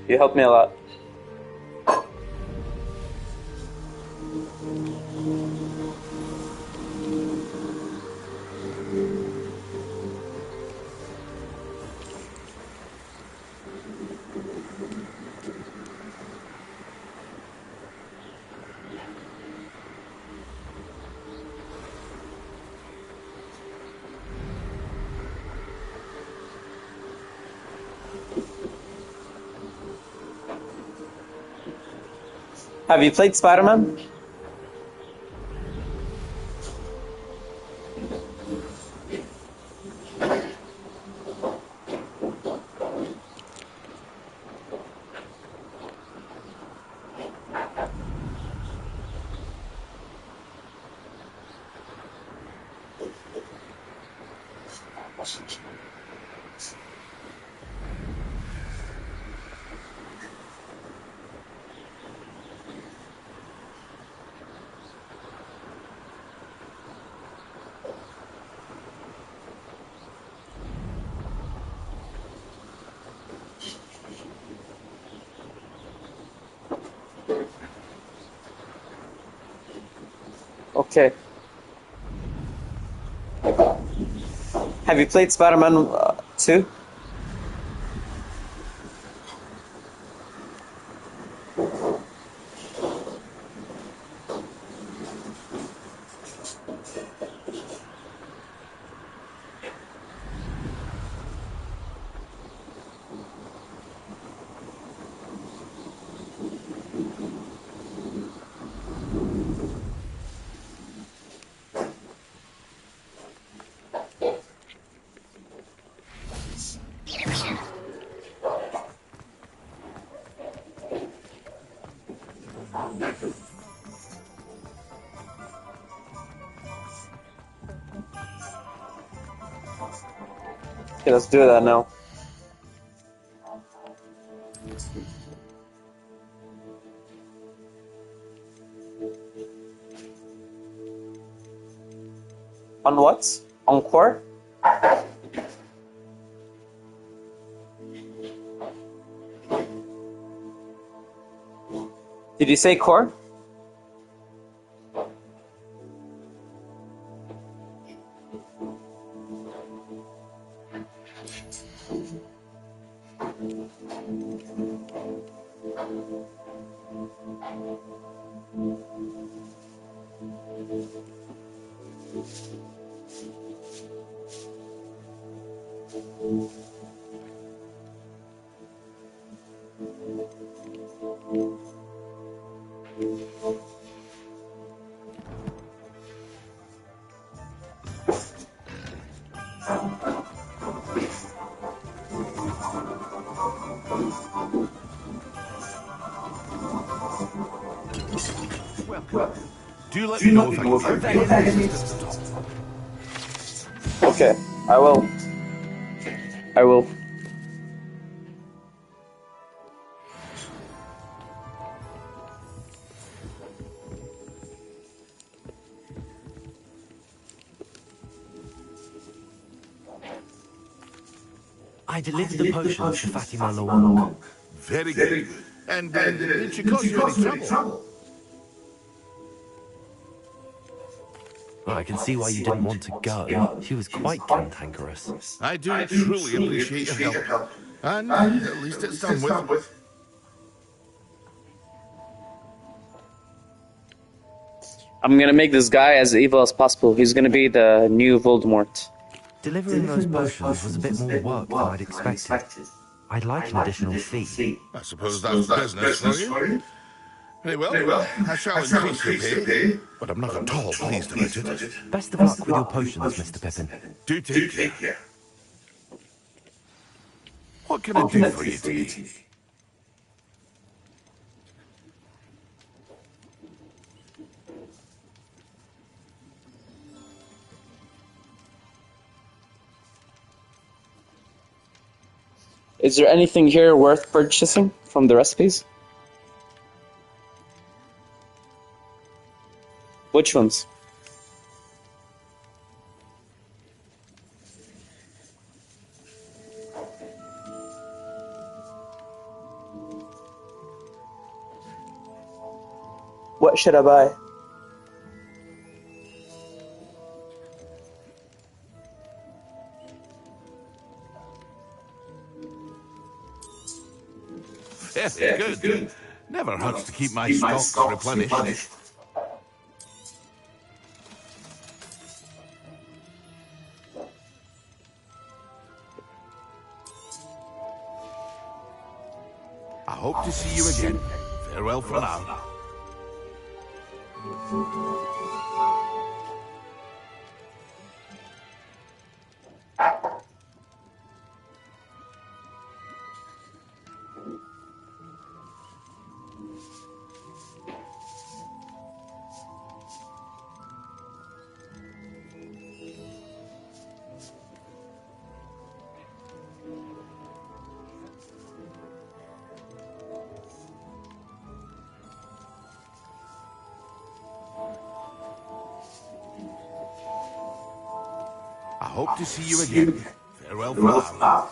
You helped me a lot. Have you played Spider-Man? Okay. Have you played Spider-Man 2? Okay, let's do that now. On what? On core? Did you say core? Do let me know if I can get any assistance at all. Okay, I will. I will. I delivered the potions to Fatima Lawang. Very good. And did she cause you any trouble? Well, I can see why you didn't want to go. She was quite cantankerous. I do truly appreciate your help. And at least it's done with. I'm gonna make this guy as evil as possible. He's gonna be the new Voldemort. Delivering those potions was a bit more work than I'd expected. I'd like an additional fee. I suppose that's business for you. Very well, I shall increase your pay, but I'm not at all pleased about it. Best of luck with your potions, Mr. Pippin. Do take care. What can I do for you today? Is there anything here worth purchasing from the recipes? Which ones? What should I buy? Very good. Never hurts to keep my stocks replenished. I hope to see you again. Farewell for now. I hope to see you again. Farewell for now.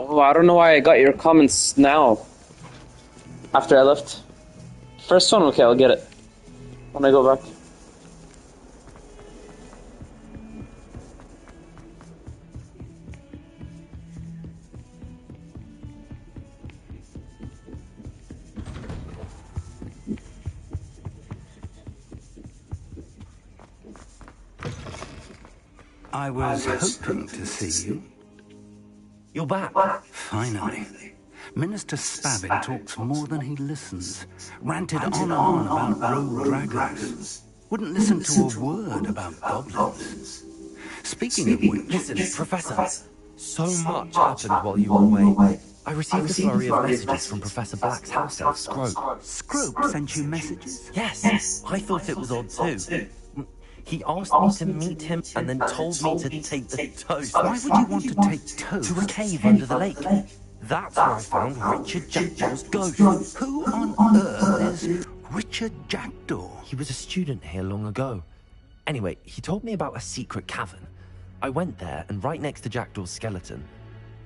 Oh, I don't know why I got your comments now. After I left. First one, okay, I'll get it. When I go back. I was hoping to see you. You're back. Finally. Minister Spavin talks more than he listens. Ranted on and on about rogue dragons. Wouldn't listen to a word about goblins. Speaking of which... Listen, Professor. So much happened while you were away. I received a flurry of messages from Professor Black's house elf, Scrope. Scrope sent you messages? Yes, I thought it was odd too. He asked me to meet him and then told me to take the toast. Why would you want to take toast? To a cave under the lake. That's where I found Richard Jackdaw's ghost. Who on earth is Richard Jackdaw? He was a student here long ago. Anyway, he told me about a secret cavern. I went there, and right next to Jackdaw's skeleton,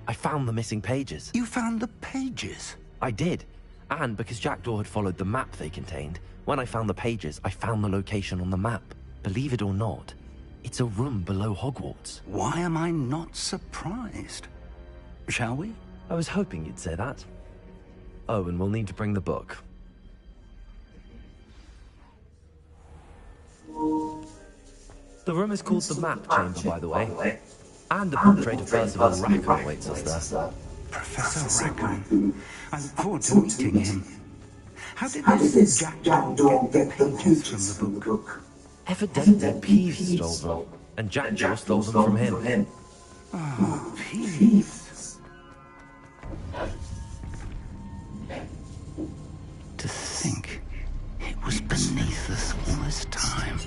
I found the missing pages. You found the pages? I did. And because Jackdaw had followed the map they contained, when I found the pages, I found the location on the map. Believe it or not, it's a room below Hogwarts. Why am I not surprised? Shall we? I was hoping you'd say that. Oh, and we'll need to bring the book. The room is called the Map Chamber, by the way. And the portrait of Percival Rackham awaits us there. Professor Rackham. I look forward to meeting him. How did this Jackdaw get the pages from the book? Evidently, Peeves stole them, and Jackdaw stole them from him. Oh, Peeves. To think it was beneath us all this time.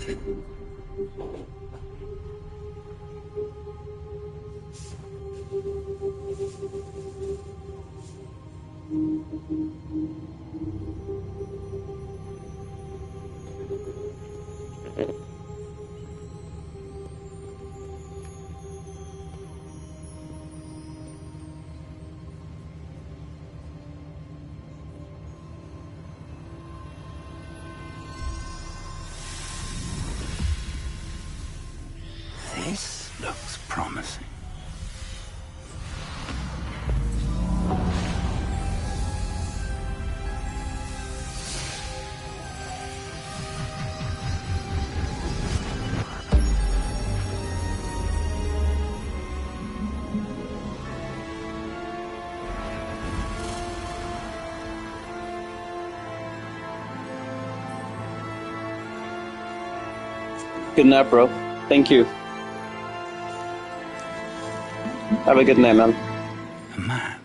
This looks promising. Good night, bro. Thank you. Have a good night, man. A map.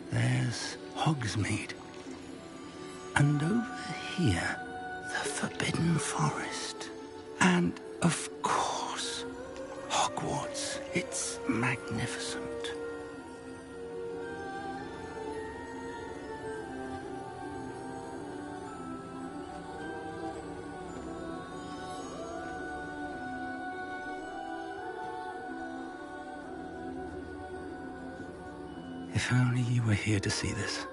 There's Hogsmeade. And over here, the Forbidden Forest. And, of course, Hogwarts. It's magnificent. If only you were here to see this.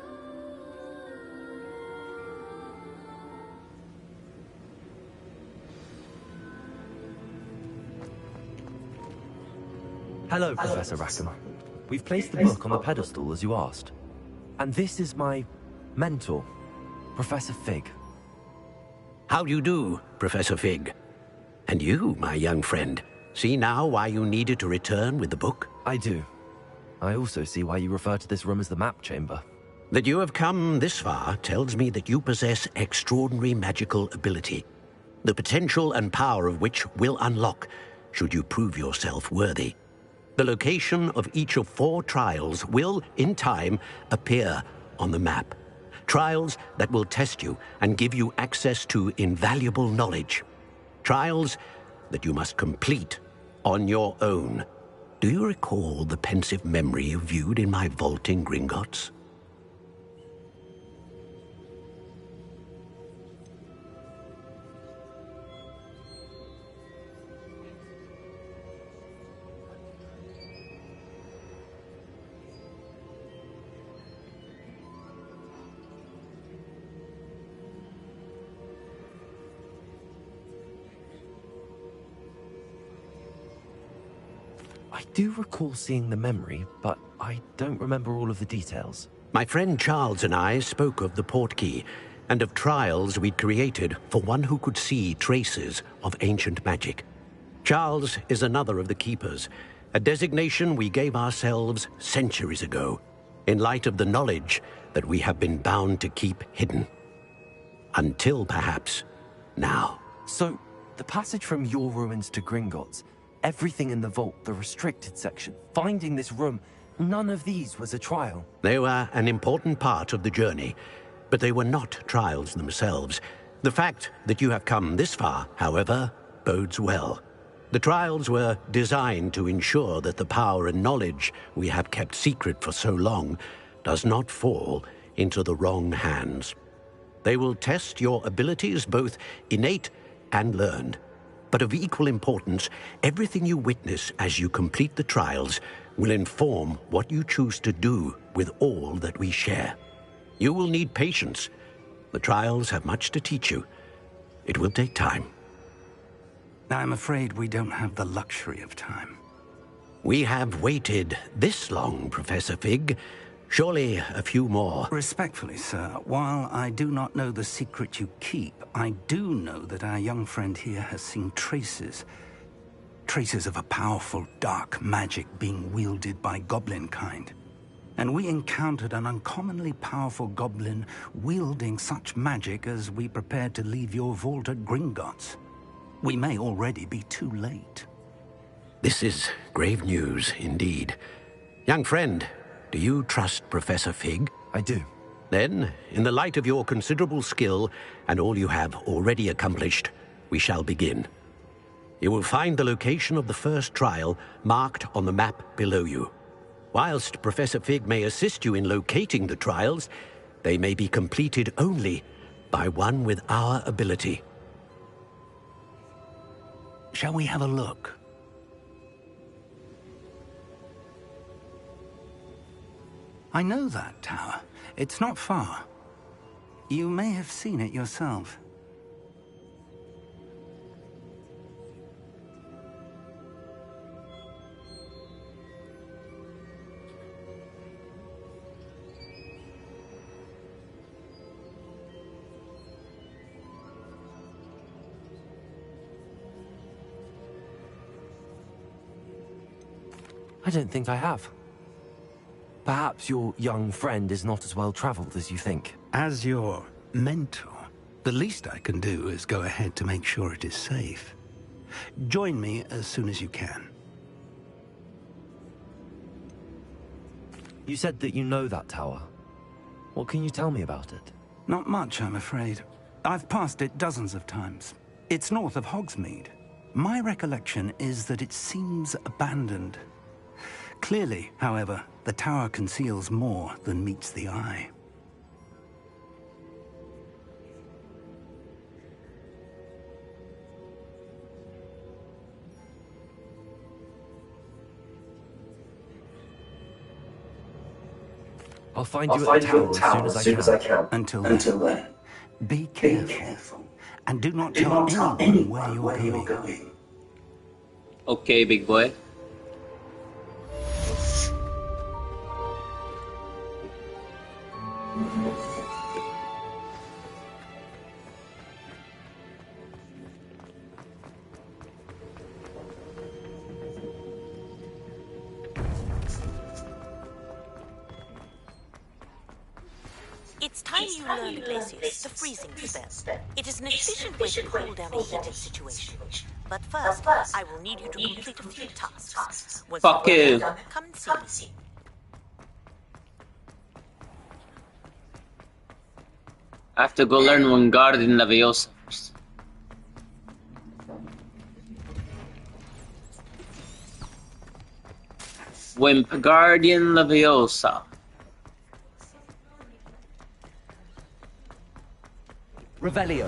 Hello, Professor Rackham. We've placed the book on the pedestal as you asked. And this is my Mentor, Professor Fig. How do you do, Professor Fig? And you, my young friend, see now why you needed to return with the book? I do. I also see why you refer to this room as the map chamber. That you have come this far tells me that you possess extraordinary magical ability, the potential and power of which will unlock should you prove yourself worthy. The location of each of 4 trials will, in time, appear on the map. Trials that will test you and give you access to invaluable knowledge. Trials that you must complete on your own. Do you recall the pensive memory you viewed in my vault in Gringotts? I do recall seeing the memory, but I don't remember all of the details. My friend Charles and I spoke of the portkey and of trials we'd created for one who could see traces of ancient magic. Charles is another of the keepers, a designation we gave ourselves centuries ago, in light of the knowledge that we have been bound to keep hidden. Until perhaps now. So, the passage from your ruins to Gringotts, everything in the vault, the restricted section, finding this room, none of these was a trial. They were an important part of the journey, but they were not trials themselves. The fact that you have come this far, however, bodes well. The trials were designed to ensure that the power and knowledge we have kept secret for so long does not fall into the wrong hands. They will test your abilities, both innate and learned. But of equal importance, everything you witness as you complete the trials will inform what you choose to do with all that we share. You will need patience. The trials have much to teach you. It will take time. I'm afraid we don't have the luxury of time. We have waited this long, Professor Fig. Surely a few more. Respectfully, sir, while I do not know the secret you keep, I do know that our young friend here has seen traces of a powerful dark magic being wielded by goblin kind. And we encountered an uncommonly powerful goblin wielding such magic as we prepared to leave your vault at Gringotts. We may already be too late. This is grave news indeed. Young friend, do you trust Professor Fig? I do. Then, in the light of your considerable skill and all you have already accomplished, we shall begin. You will find the location of the first trial marked on the map below you. Whilst Professor Fig may assist you in locating the trials, they may be completed only by one with our ability. Shall we have a look? I know that tower. It's not far. You may have seen it yourself. I don't think I have. Perhaps your young friend is not as well traveled as you think. As your mentor, the least I can do is go ahead to make sure it is safe. Join me as soon as you can. You said that you know that tower. What can you tell me about it? Not much, I'm afraid. I've passed it dozens of times. It's north of Hogsmeade. My recollection is that it seems abandoned. Clearly, however, the tower conceals more than meets the eye. I'll find you at the tower as soon as I can. Until then, be careful. And do not tell anyone where you're going. Okay, big boy. It's time you learned Glacius, the freezing spell. It is an efficient way to cool down a heated situation. But first, I will need you to complete a few tasks. Once Fuck you've you. done them, come and see me. I have to go learn Wingardium Leviosa first. Wingardium Leviosa. Revelio.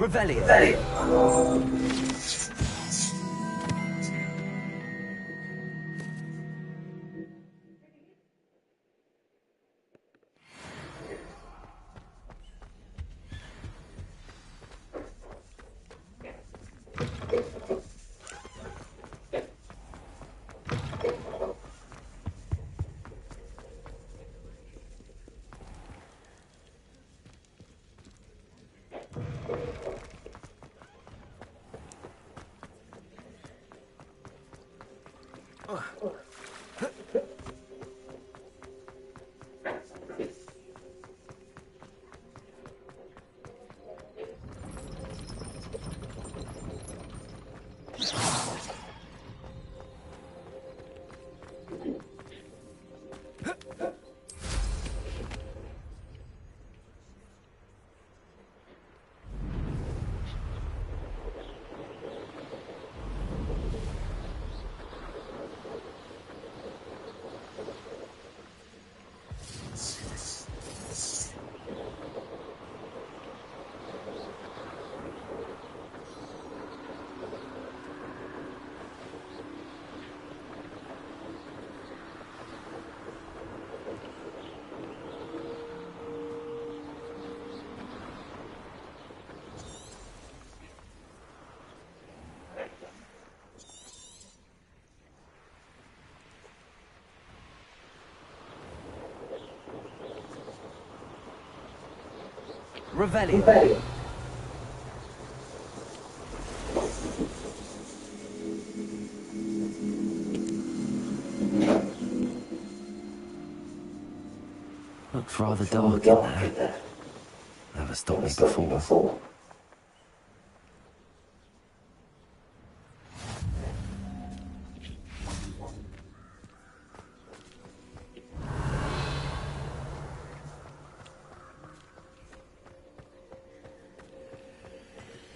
Revelio. Revelio. Looks rather dark in there. Never stopped me before.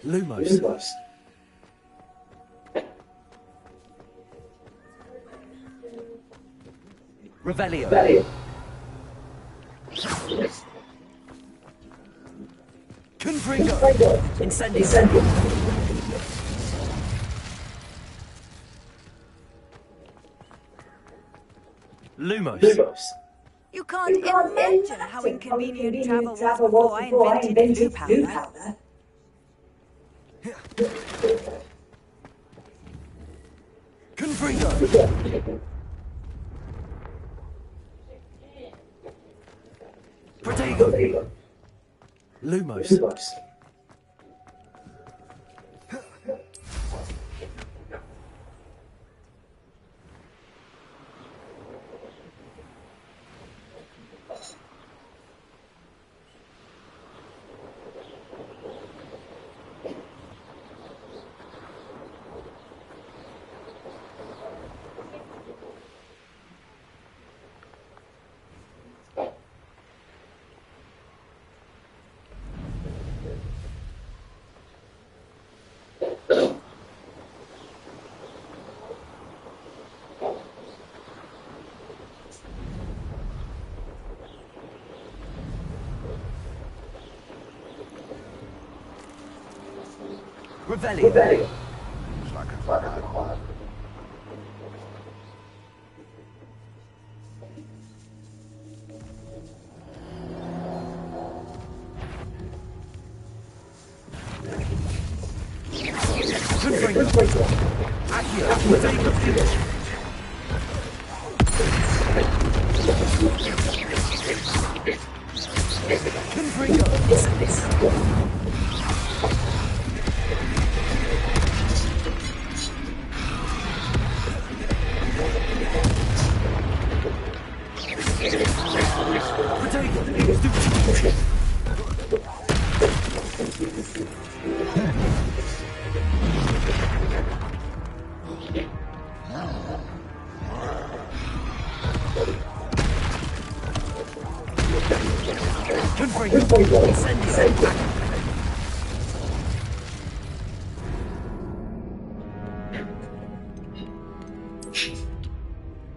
Lumos. Revelio. Confringo. Incendio. Lumos. You can't imagine how inconvenient travel was before I invented blue powder. Confringo. Protego. Lumos. Revelio. Looks like a quiet.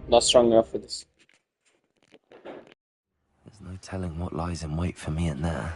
Not strong enough for this. There's no telling what lies in wait for me in there.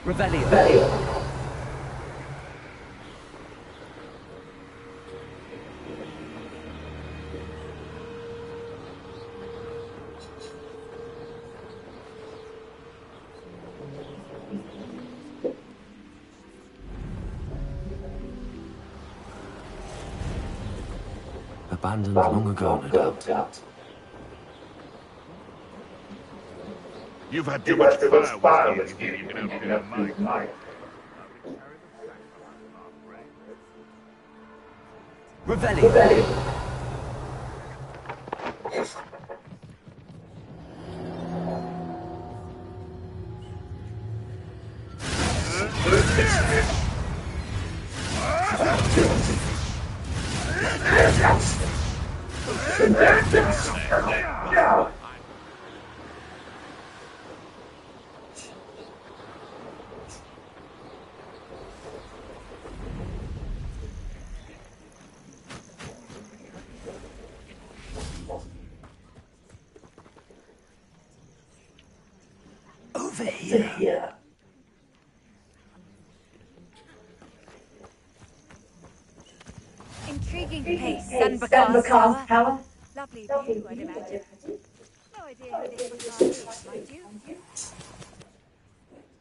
Revelio. Abandoned long ago, no doubt. You've had too much fire with you. You can open your mind. Revelio. Over here. Intriguing place, Sanbakar's tower. Lovely view, I'd imagine. No idea who this facade is, mind you.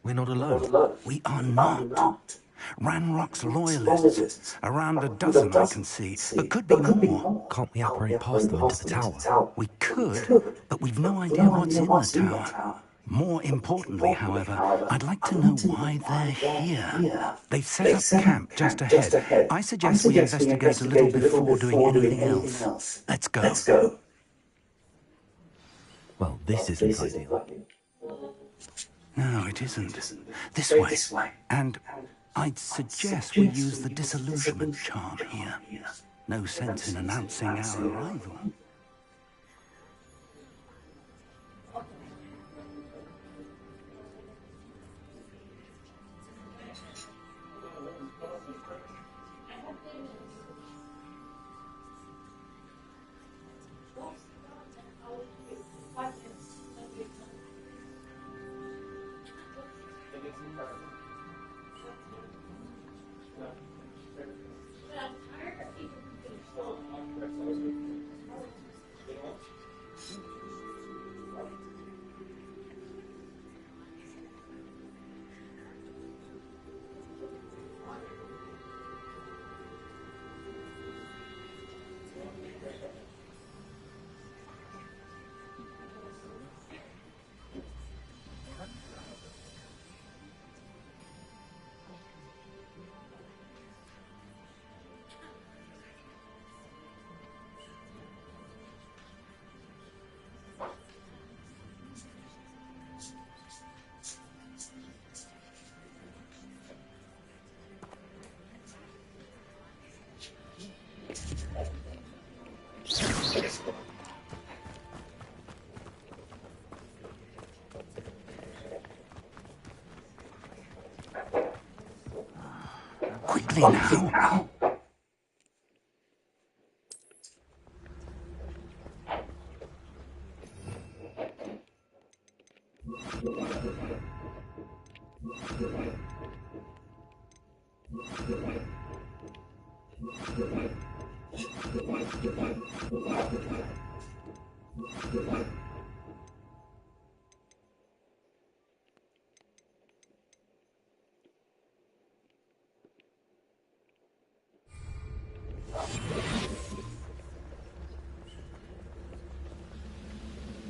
We're not alone. We are not. Ranrock's loyalists. Around a dozen I can see, but could be more. Can't we apparate past them into the tower? We could, but we've no idea what's in the tower. More importantly, however, I'd like to know why they're here. They've set up camp just ahead. I suggest we investigate a little before doing anything else. Let's go. Well, this isn't ideal. No, it isn't. This way. And I'd suggest we use the disillusionment charm here. No sense in announcing our arrival. Quickly now.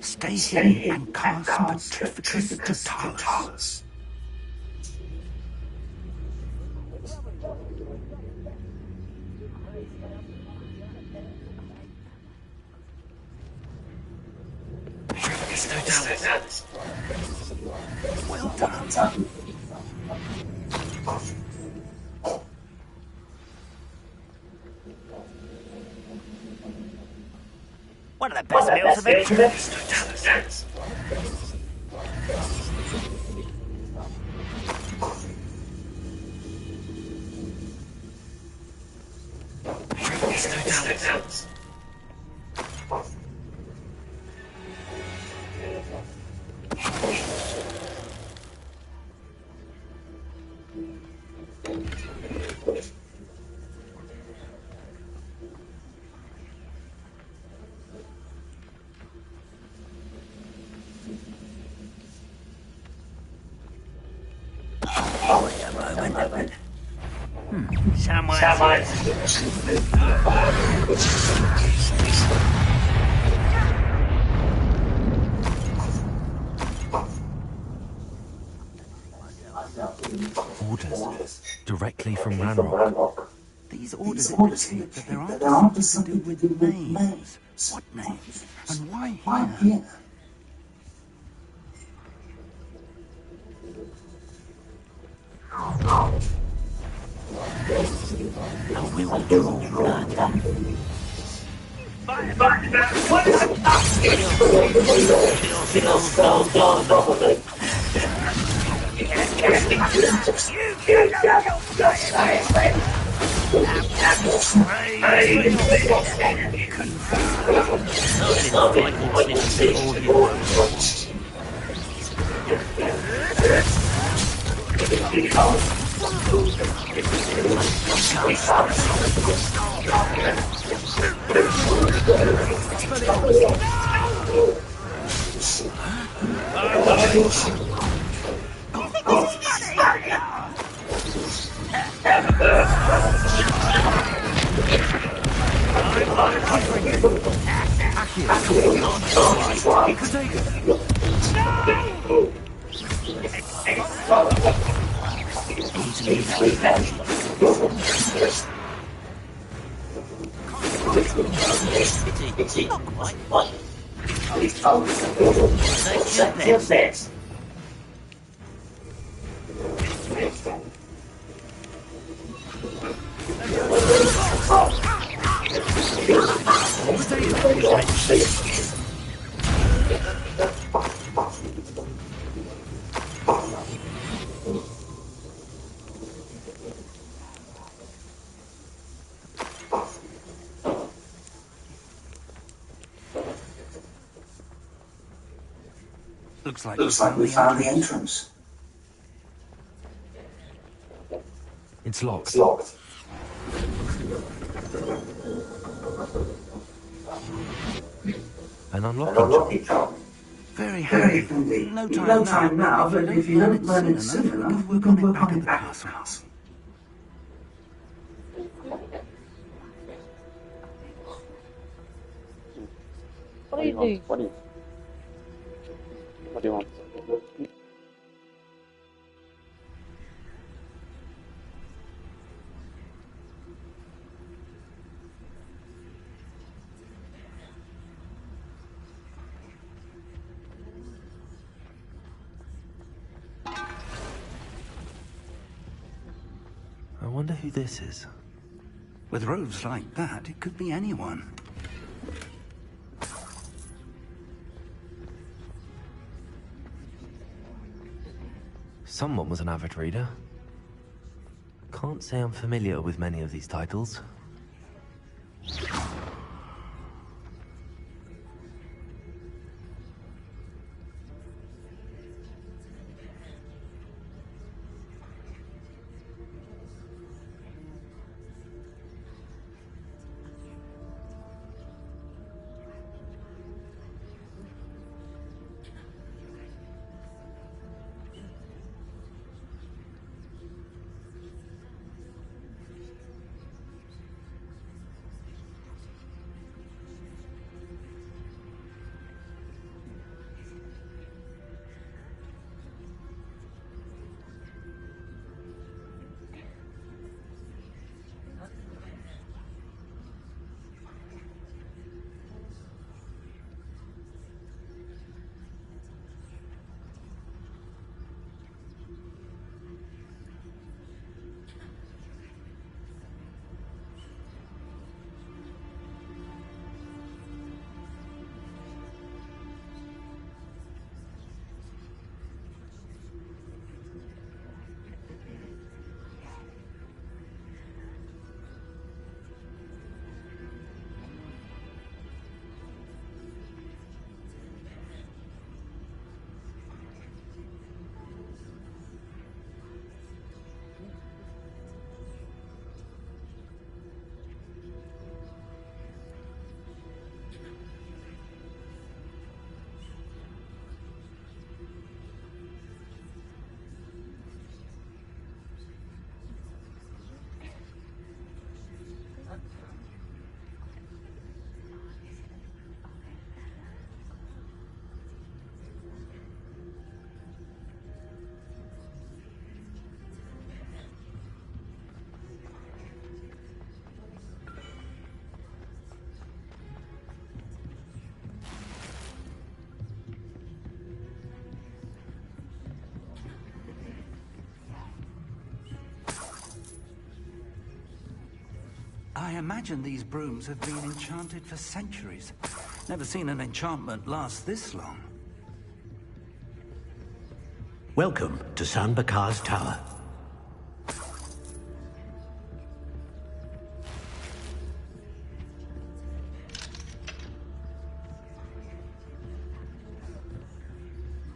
Stay hidden and cast Petrificus Totalis. Well done. One of the best meals of the trip. Orders directly from Ranrock. These orders indicate that there are something to do with names. What names? And why here? A will draw blood. Looks like we found the entrance. It's locked. It's locked. An unlocking charm. Very handy. No time now, but if you don't learn it soon enough, we'll come back at the castle. What do you do? What do you want? I wonder who this is. With robes like that, it could be anyone. Someone was an avid reader. Can't say I'm familiar with many of these titles. imagine these brooms have been enchanted for centuries. Never seen an enchantment last this long. Welcome to San Bakar's Tower.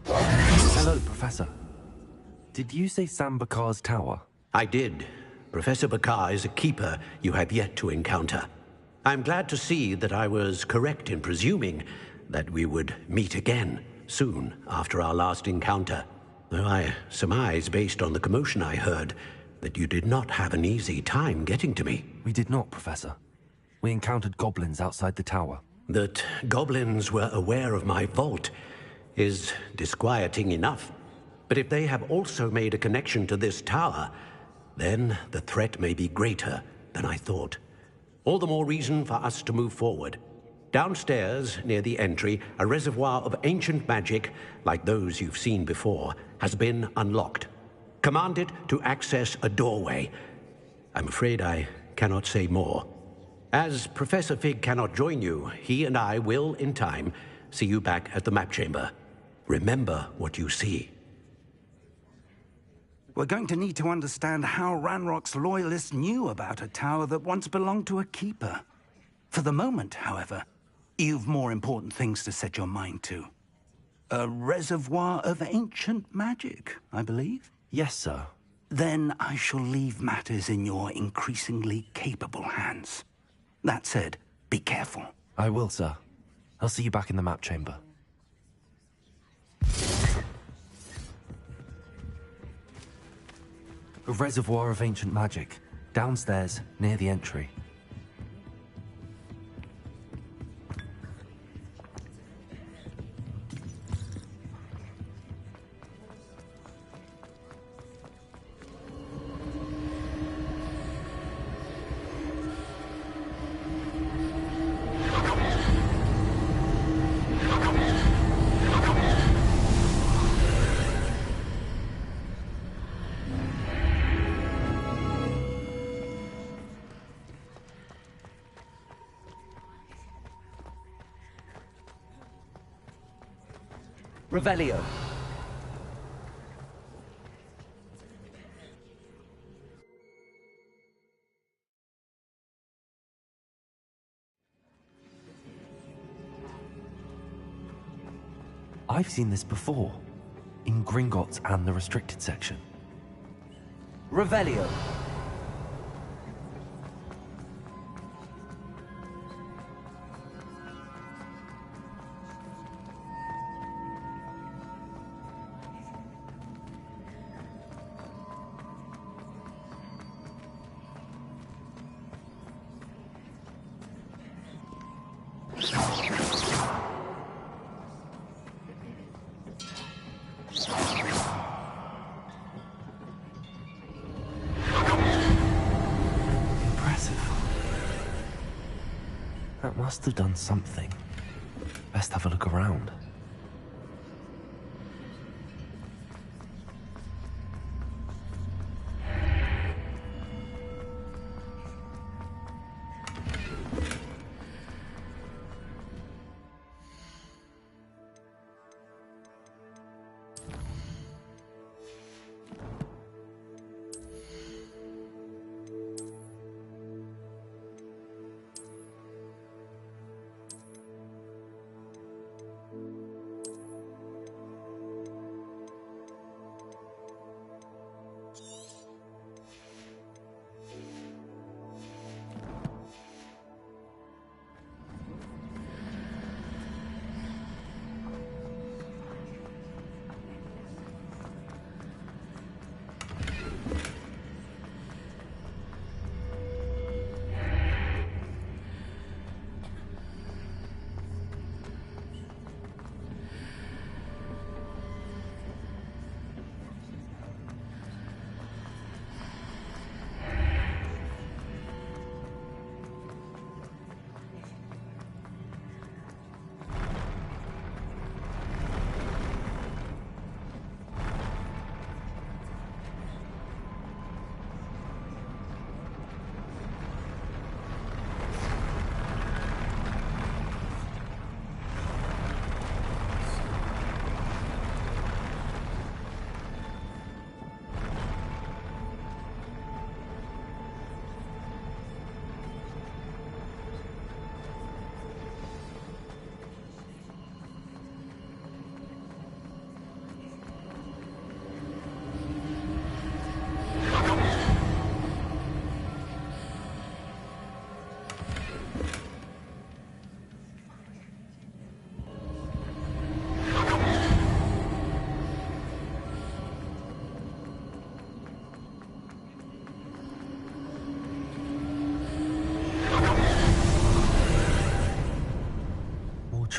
Hello, Professor. Did you say San Bakar's Tower? I did. Professor Bakar is a keeper you have yet to encounter. I'm glad to see that I was correct in presuming that we would meet again soon after our last encounter. Though I surmise, based on the commotion I heard, that you did not have an easy time getting to me. We did not, Professor. We encountered goblins outside the tower. That goblins were aware of my vault is disquieting enough. But if they have also made a connection to this tower, then the threat may be greater than I thought. All the more reason for us to move forward. Downstairs, near the entry, a reservoir of ancient magic, like those you've seen before, has been unlocked. Command it to access a doorway. I'm afraid I cannot say more. As Professor Fig cannot join you, he and I will, in time, see you back at the map chamber. Remember what you see. We're going to need to understand how Ranrock's loyalists knew about a tower that once belonged to a keeper. For the moment, however, you've more important things to set your mind to. A reservoir of ancient magic, I believe? Yes, sir. Then I shall leave matters in your increasingly capable hands. That said, be careful. I will, sir. I'll see you back in the map chamber. A reservoir of ancient magic, downstairs, near the entry. Revelio. I've seen this before, in Gringotts and the restricted section. Revelio. That must have done something. Best have a look around.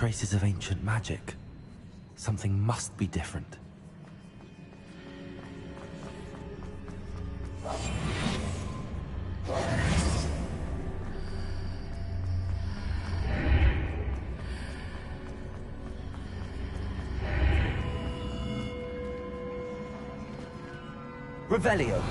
traces of ancient magic. Something must be different. Revelio.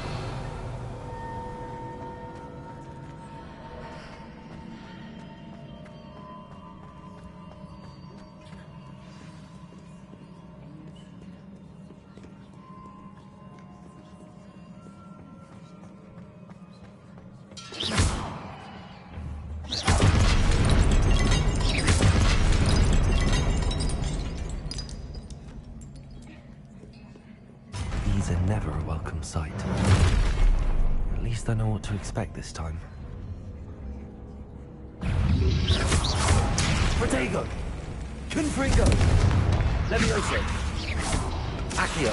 These are never a welcome sight. At least I know what to expect this time. Protego. Confringo. Levioso. Accio.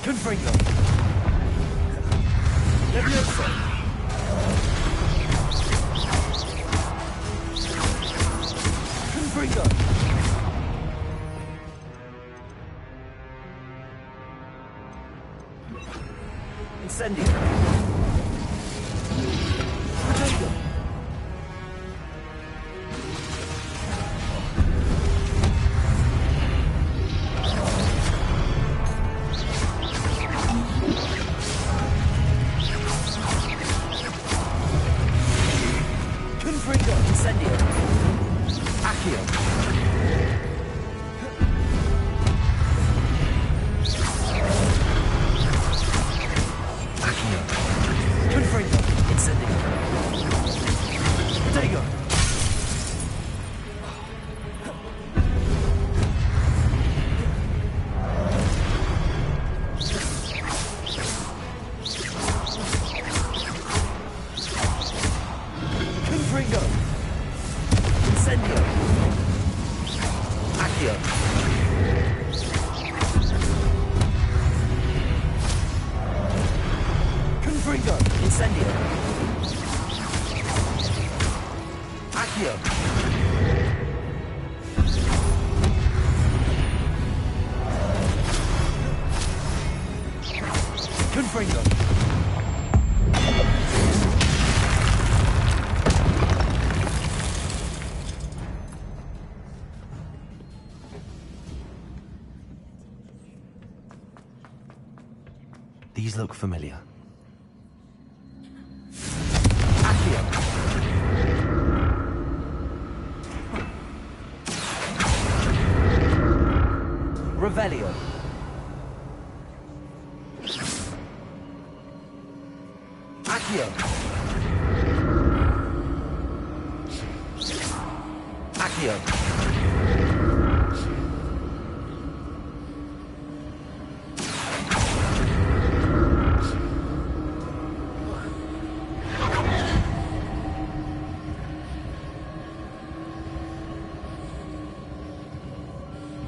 Confringo. Levioso. Confringo. Incendio. Protego. Confringo. Incendio. Accio. Confringo. Incendio. Protego. Confringo. Incendio. Accio. Confringo. Incendio. Accio. Confringo. These look familiar. Accio. Revelio. Accio. Accio.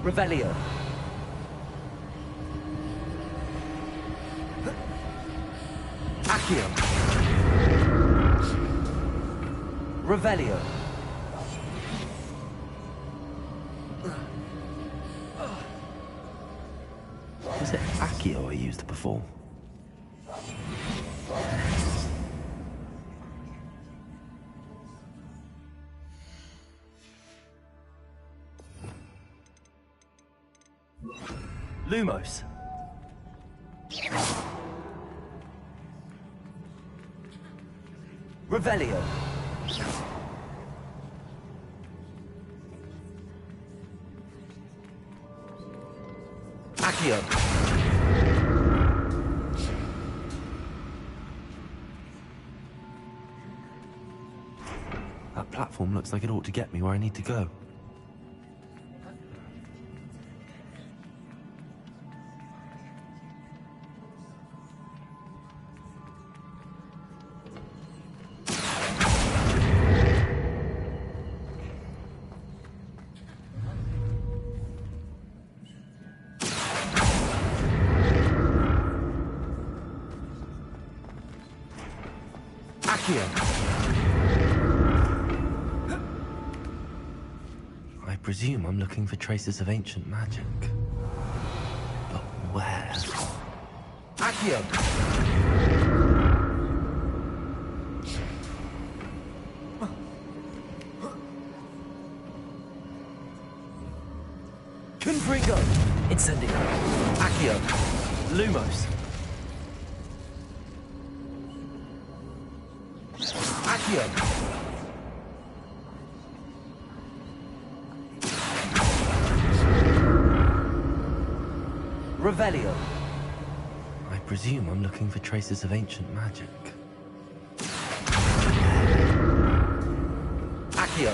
Revelio. Accio. Revelio. Was it Accio I used before? Lumos. Revelio. Accio. That platform looks like it ought to get me where I need to go. Accio. presume I'm looking for traces of ancient magic. But where? Accio! Confringo! Incendio! Accio! Lumos! Accio! Revelio! I presume I'm looking for traces of ancient magic. Accio!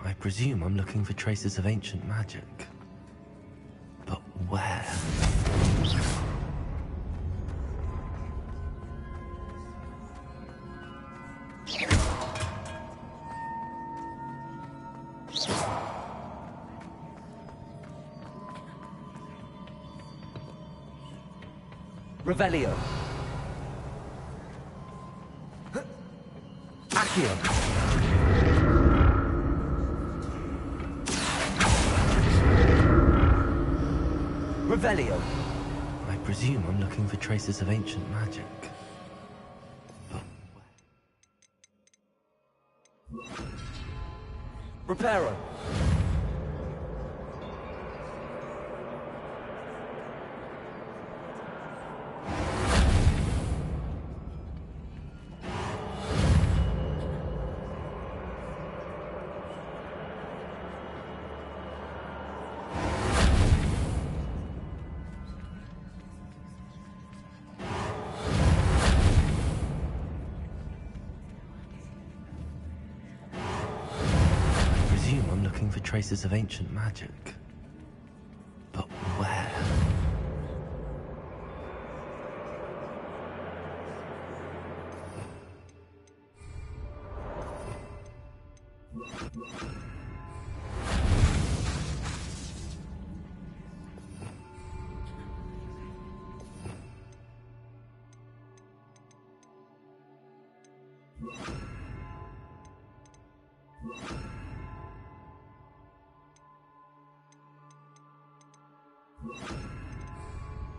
I presume I'm looking for traces of ancient magic. But where? Revelio! Accio! Revelio! I presume I'm looking for traces of ancient magic. Reparo! For traces of ancient magic. But where?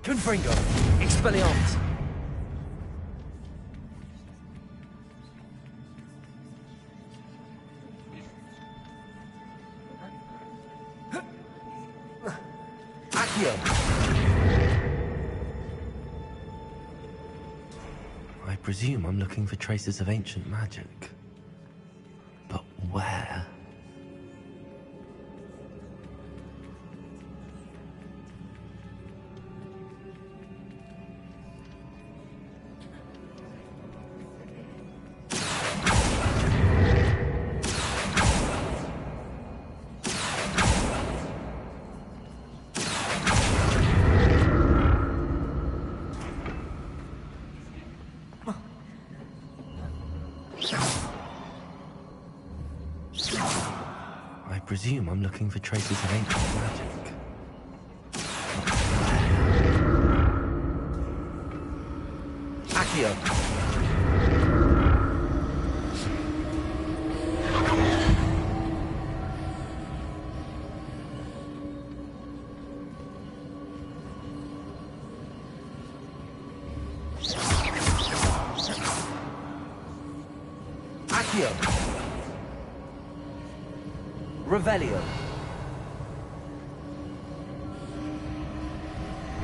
Confringo! Expelliarmus! Accio! I presume I'm looking for traces of ancient magic. But where? I presume I'm looking for traces of ancient magic. Accio! Accio! Revelio!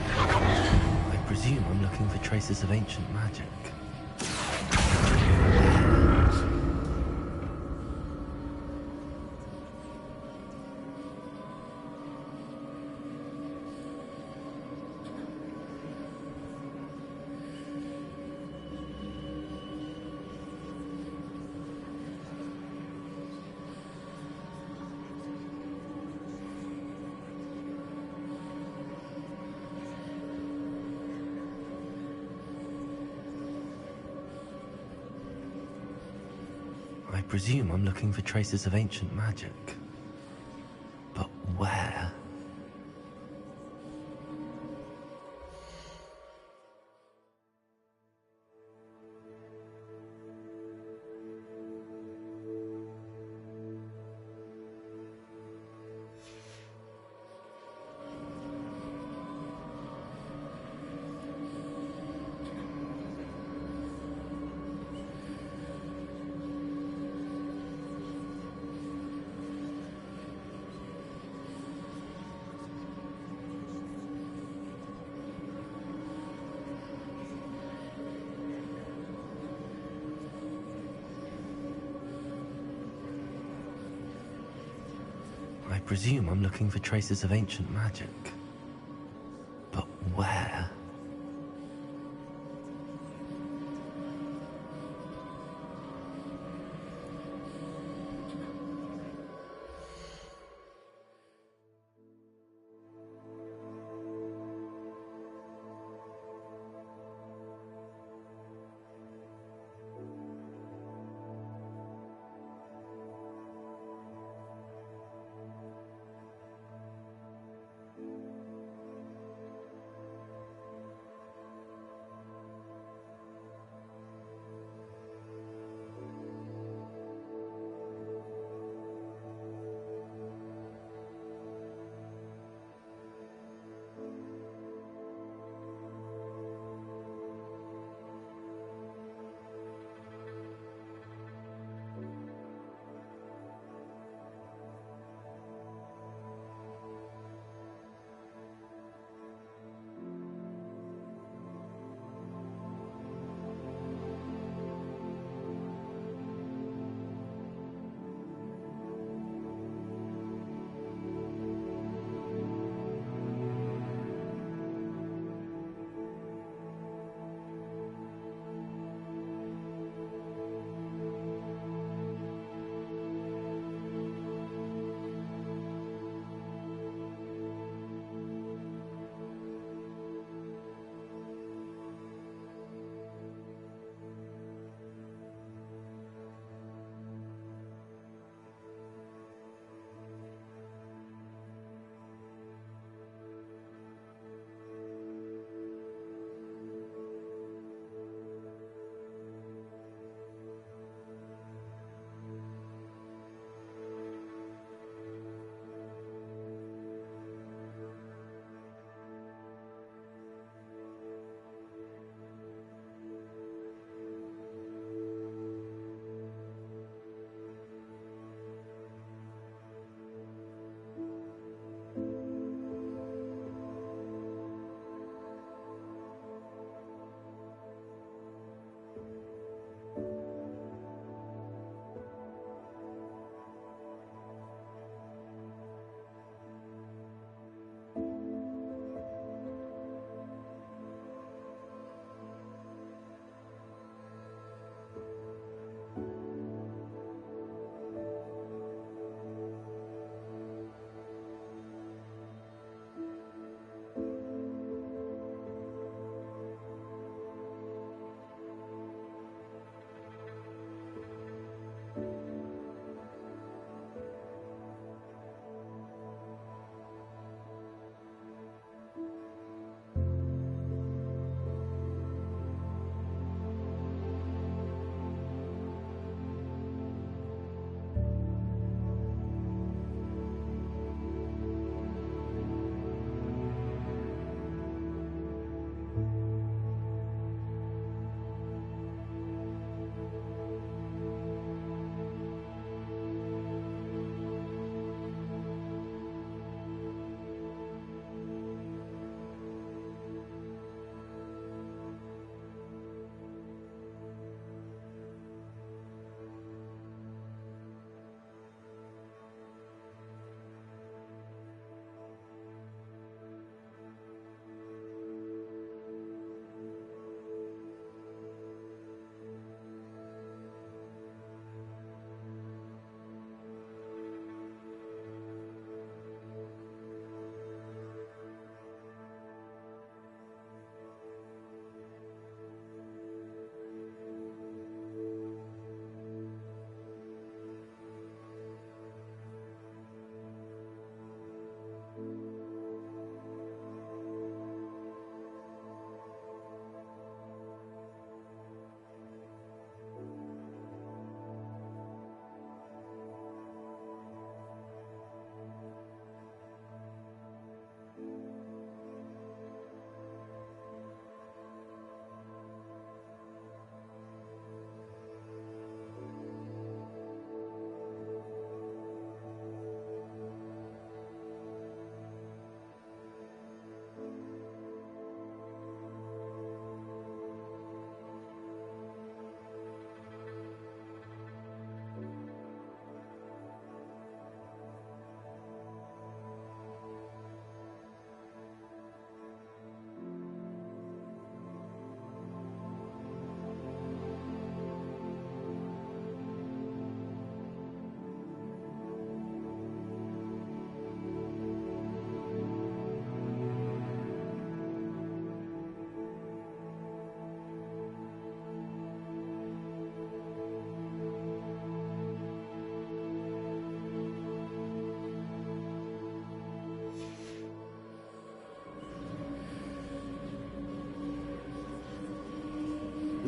I presume I'm looking for traces of ancient magic. I presume I'm looking for traces of ancient magic. But where? I presume I'm looking for traces of ancient magic. But where?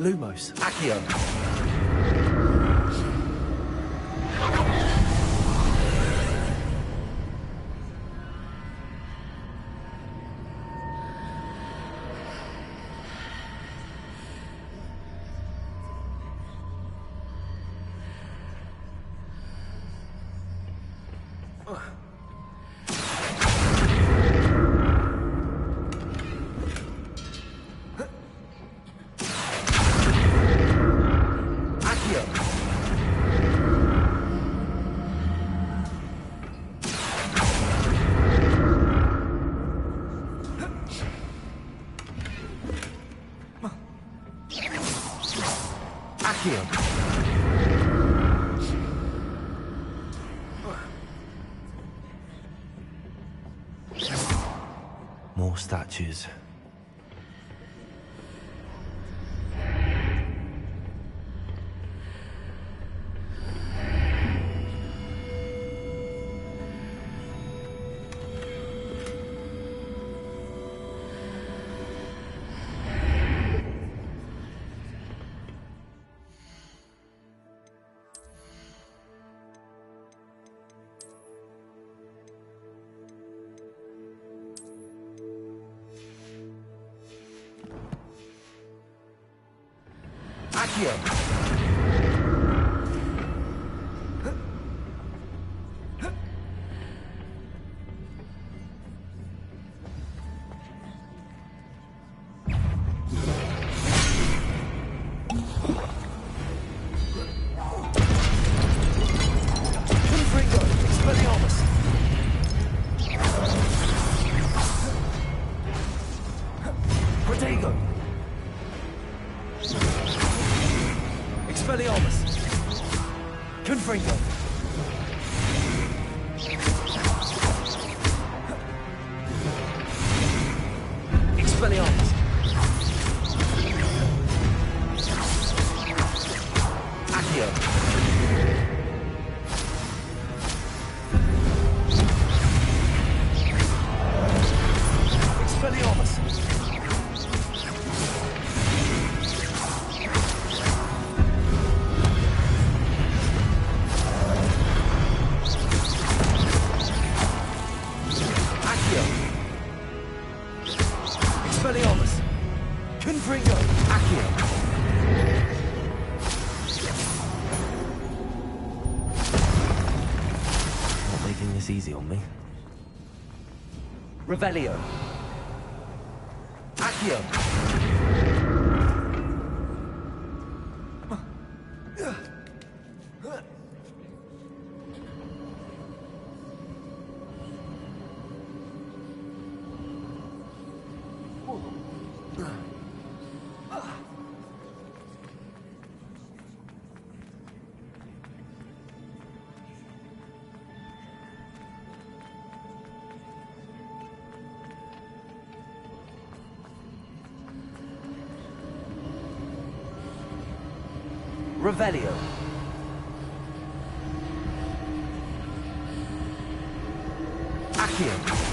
Lumos. Accio. More statues. Easy on me. Revelio. Accio. Revelio. Accio.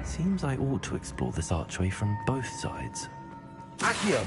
Seems I ought to explore this archway from both sides. Accio.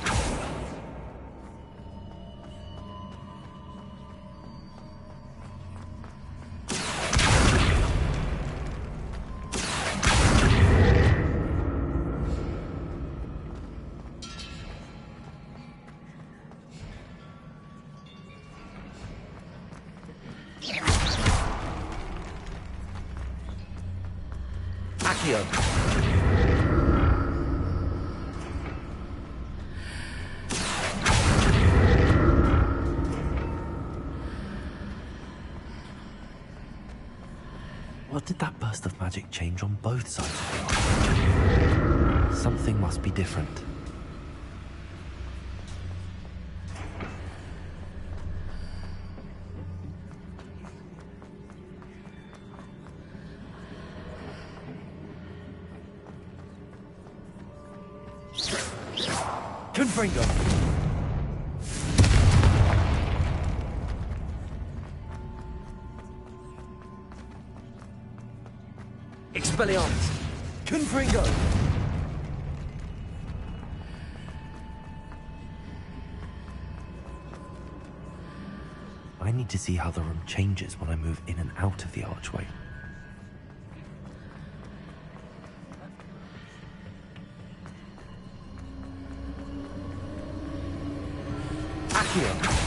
What did that burst of magic change on both sides of the archway? Something must be different. Confringo. Expelliarmus. Confringo. I need to see how the room changes when I move in and out of the archway. Accio.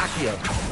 Accio.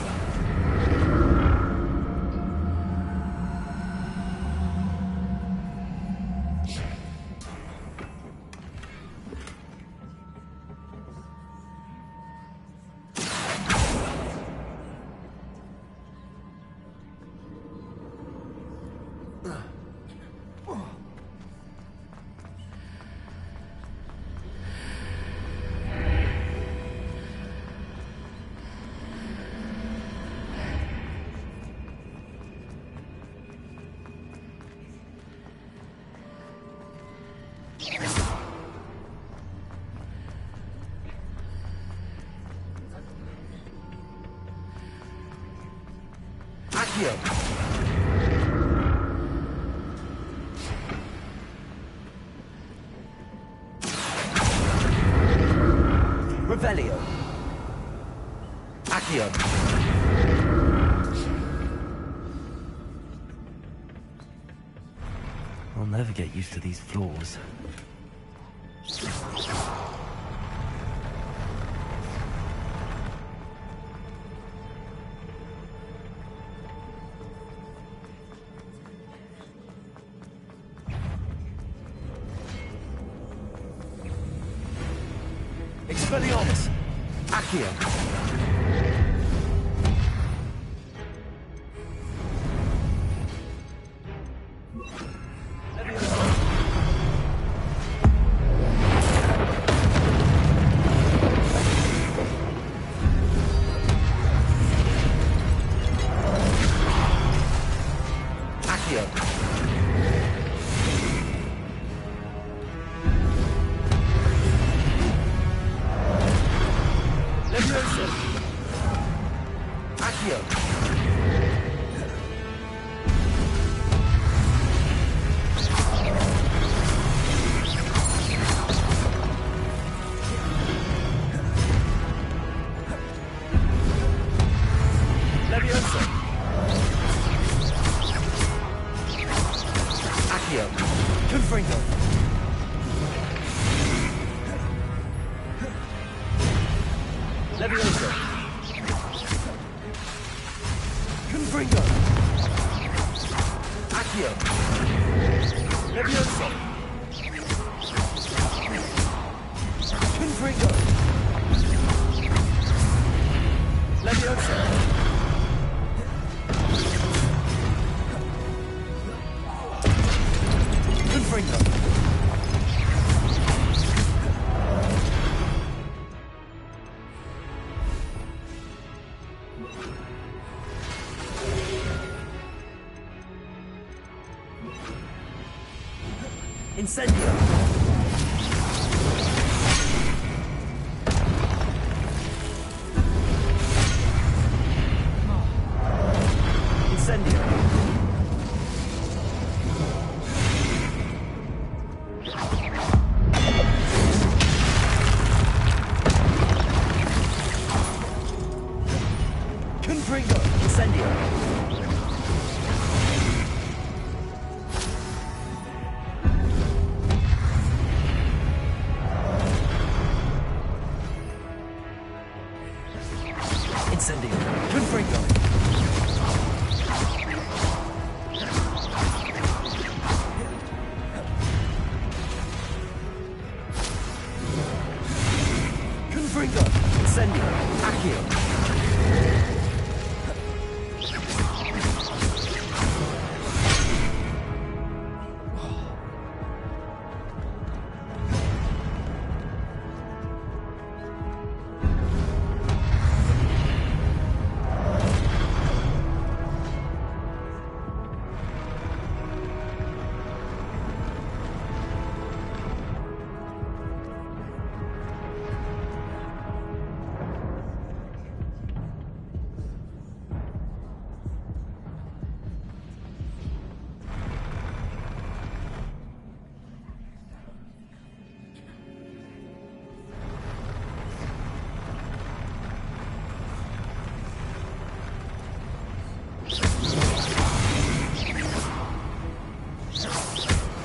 Accio. Revelio. Accio. I'll never get used to these floors. Expelliarmus. Accio. Incendio! Incendio! Confringo! Incendio! Incendio! Confringo! Confringo! Incendio! Accio!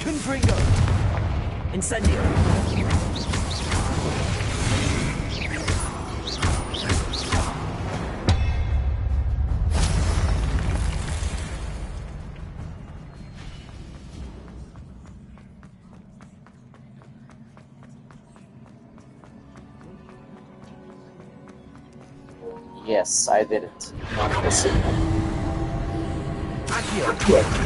Confringo! Incendio! Yes, I did it. Let's Accio!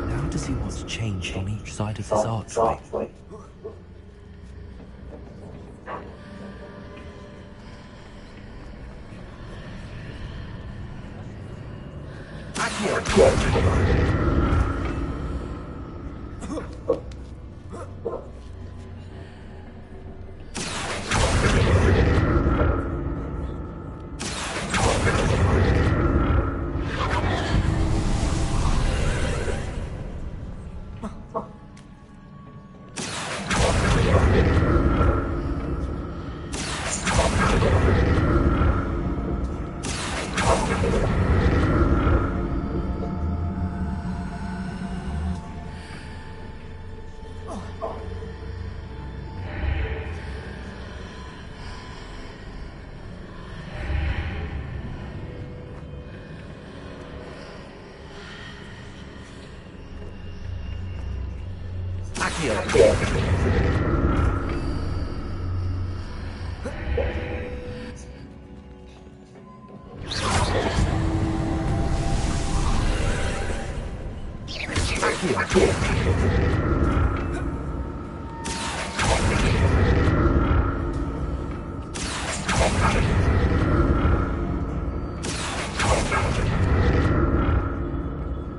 Now to see what's changed on each side of this archway.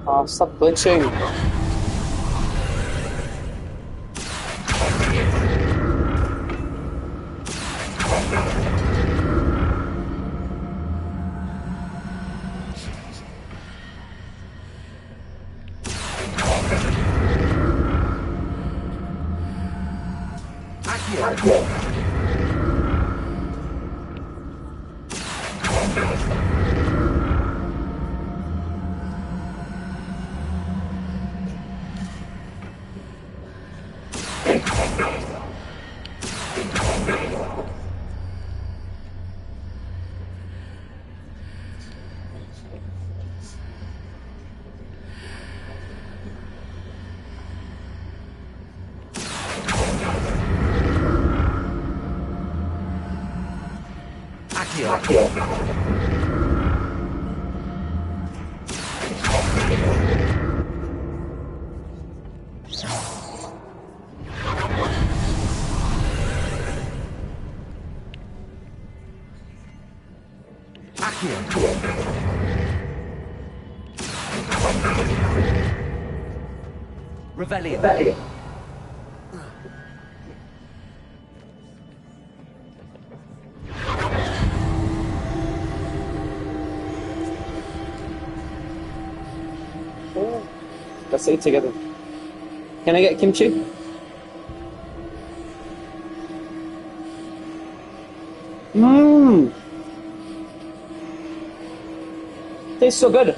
Oh, stop glitching. Revelio. Let's eat together. Can I get kimchi? Mmm. Tastes so good.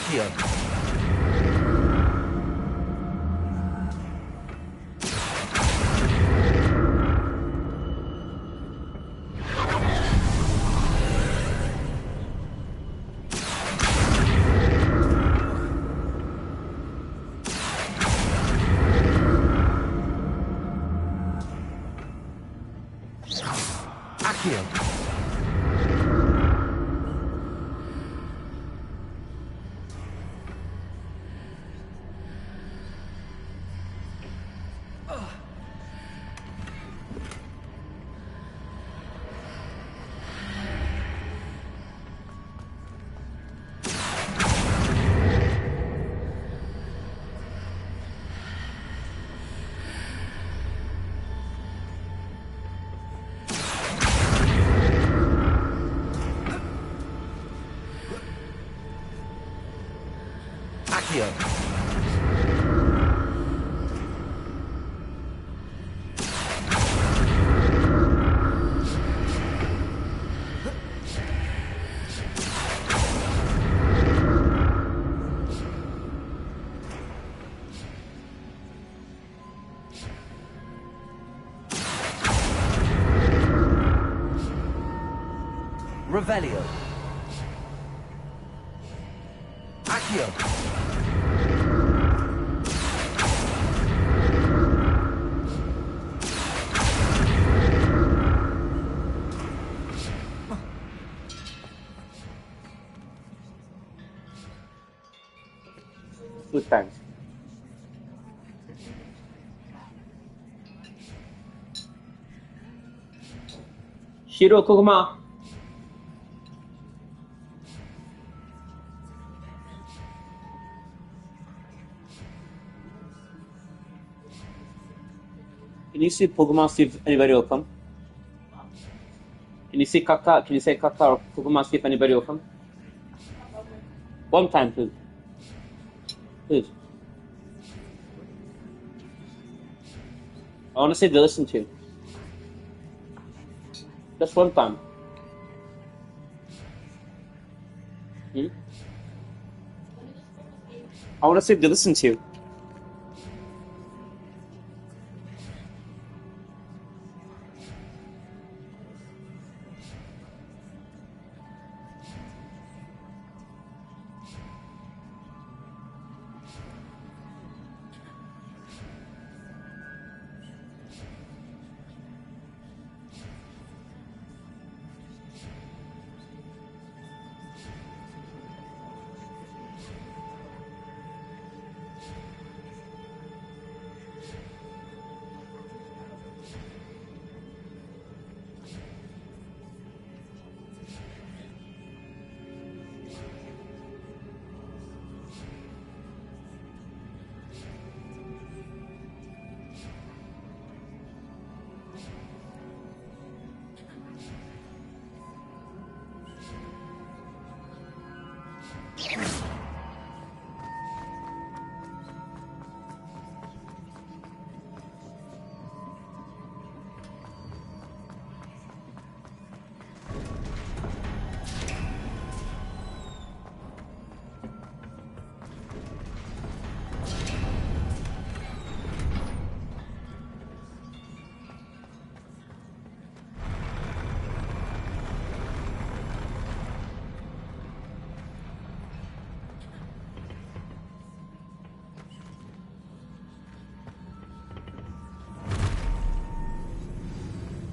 Accio. Revelio. Accio. Good times. Shiro Koguma. Can you see Pokemon, see if anybody will come? Can you see Kaka? Can you say Kaka or Pokemon, see if anybody will come? One time, please. Please. I want to see if they listen to you. Just one time. I want to see if they listen to you.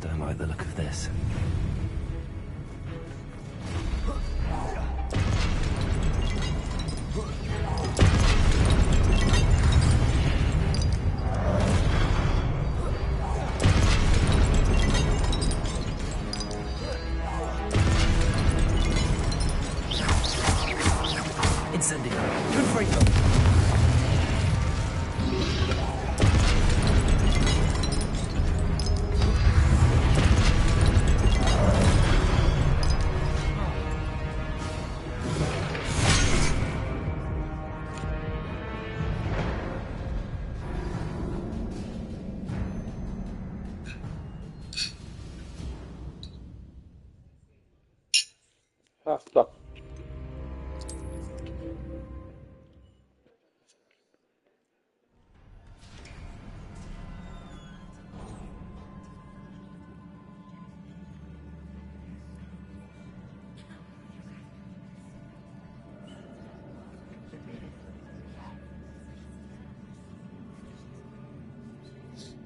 Don't like the look of this. Incendio. Good for you. Ah, fuck.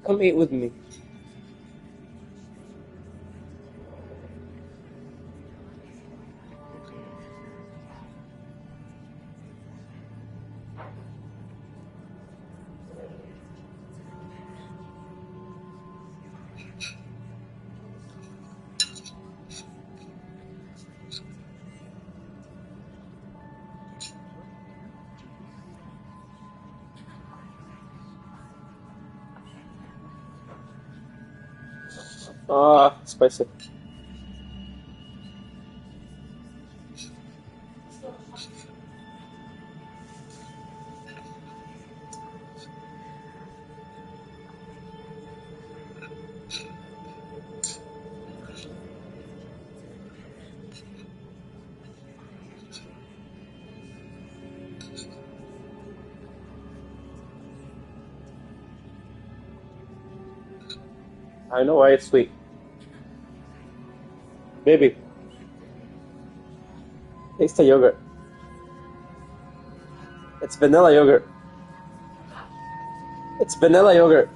Come eat with me. Ah, spicy. I know why it's sweet. Baby, taste the yogurt. It's vanilla yogurt. It's vanilla yogurt.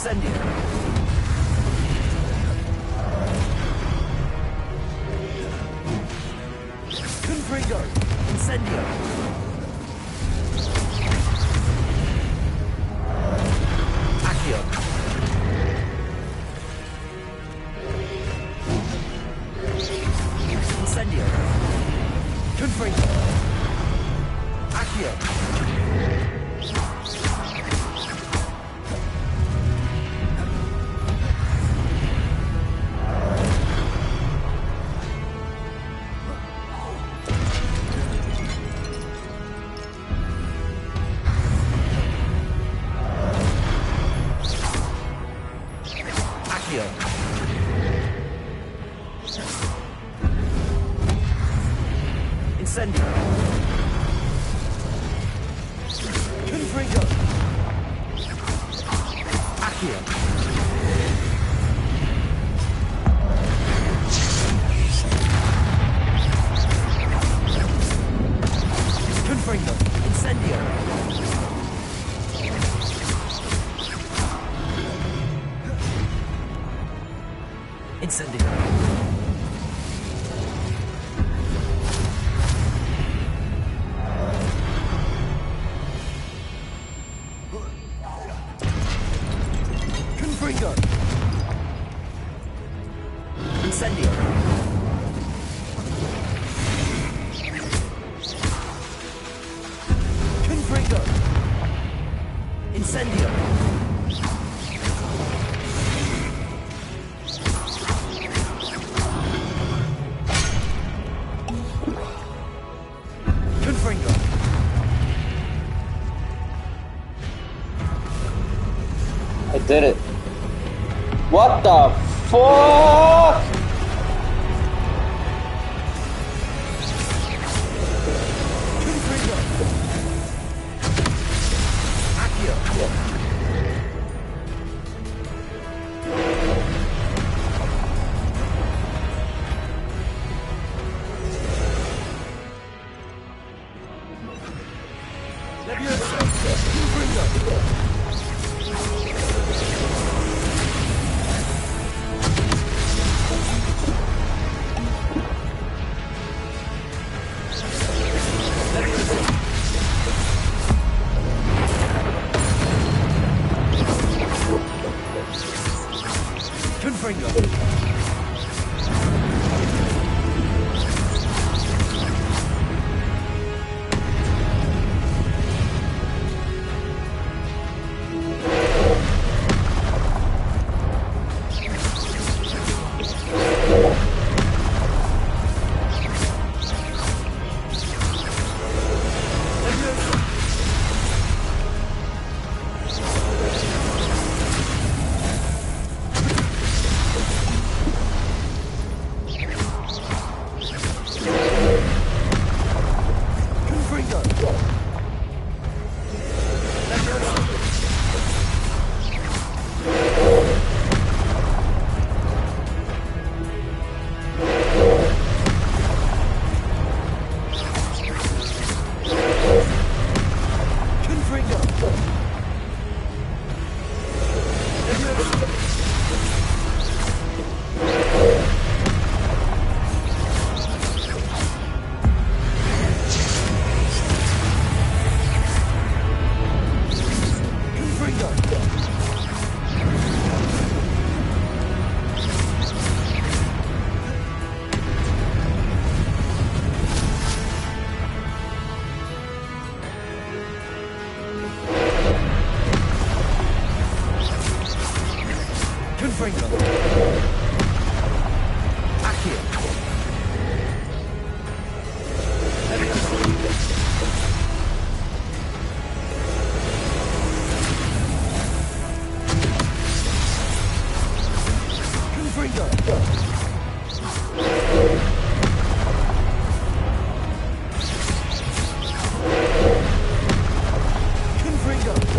Incendio. Confringo. Incendio. Accio. Incendio. Confringo. Accio. Incendio. Confringo. Accio. Confringo. Incendio. Incendio. Confringo. Incendio. Confringo. Incendio. Confringo. I did it. What the fuck? Confringo. Accio. Leviosa. Confringo. Confringo. Confringo. Accio. Confringo. Confringo.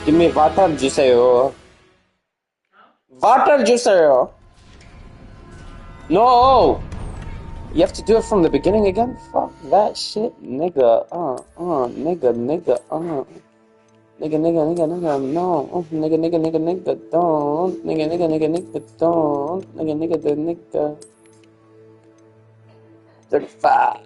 Give me water juice요. Water juice요. No! You have to do it from the beginning again? Fuck that shit, nigga. Nigga. Nigga, no. Nigga, don't. Nigga, don't. Nigga. 35.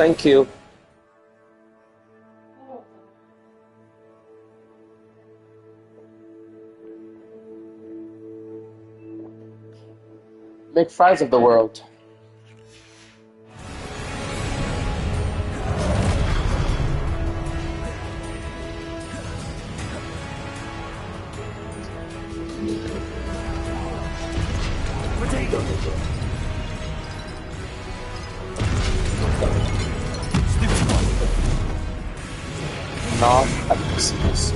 Thank you. Make fries of the world. Not at Christmas.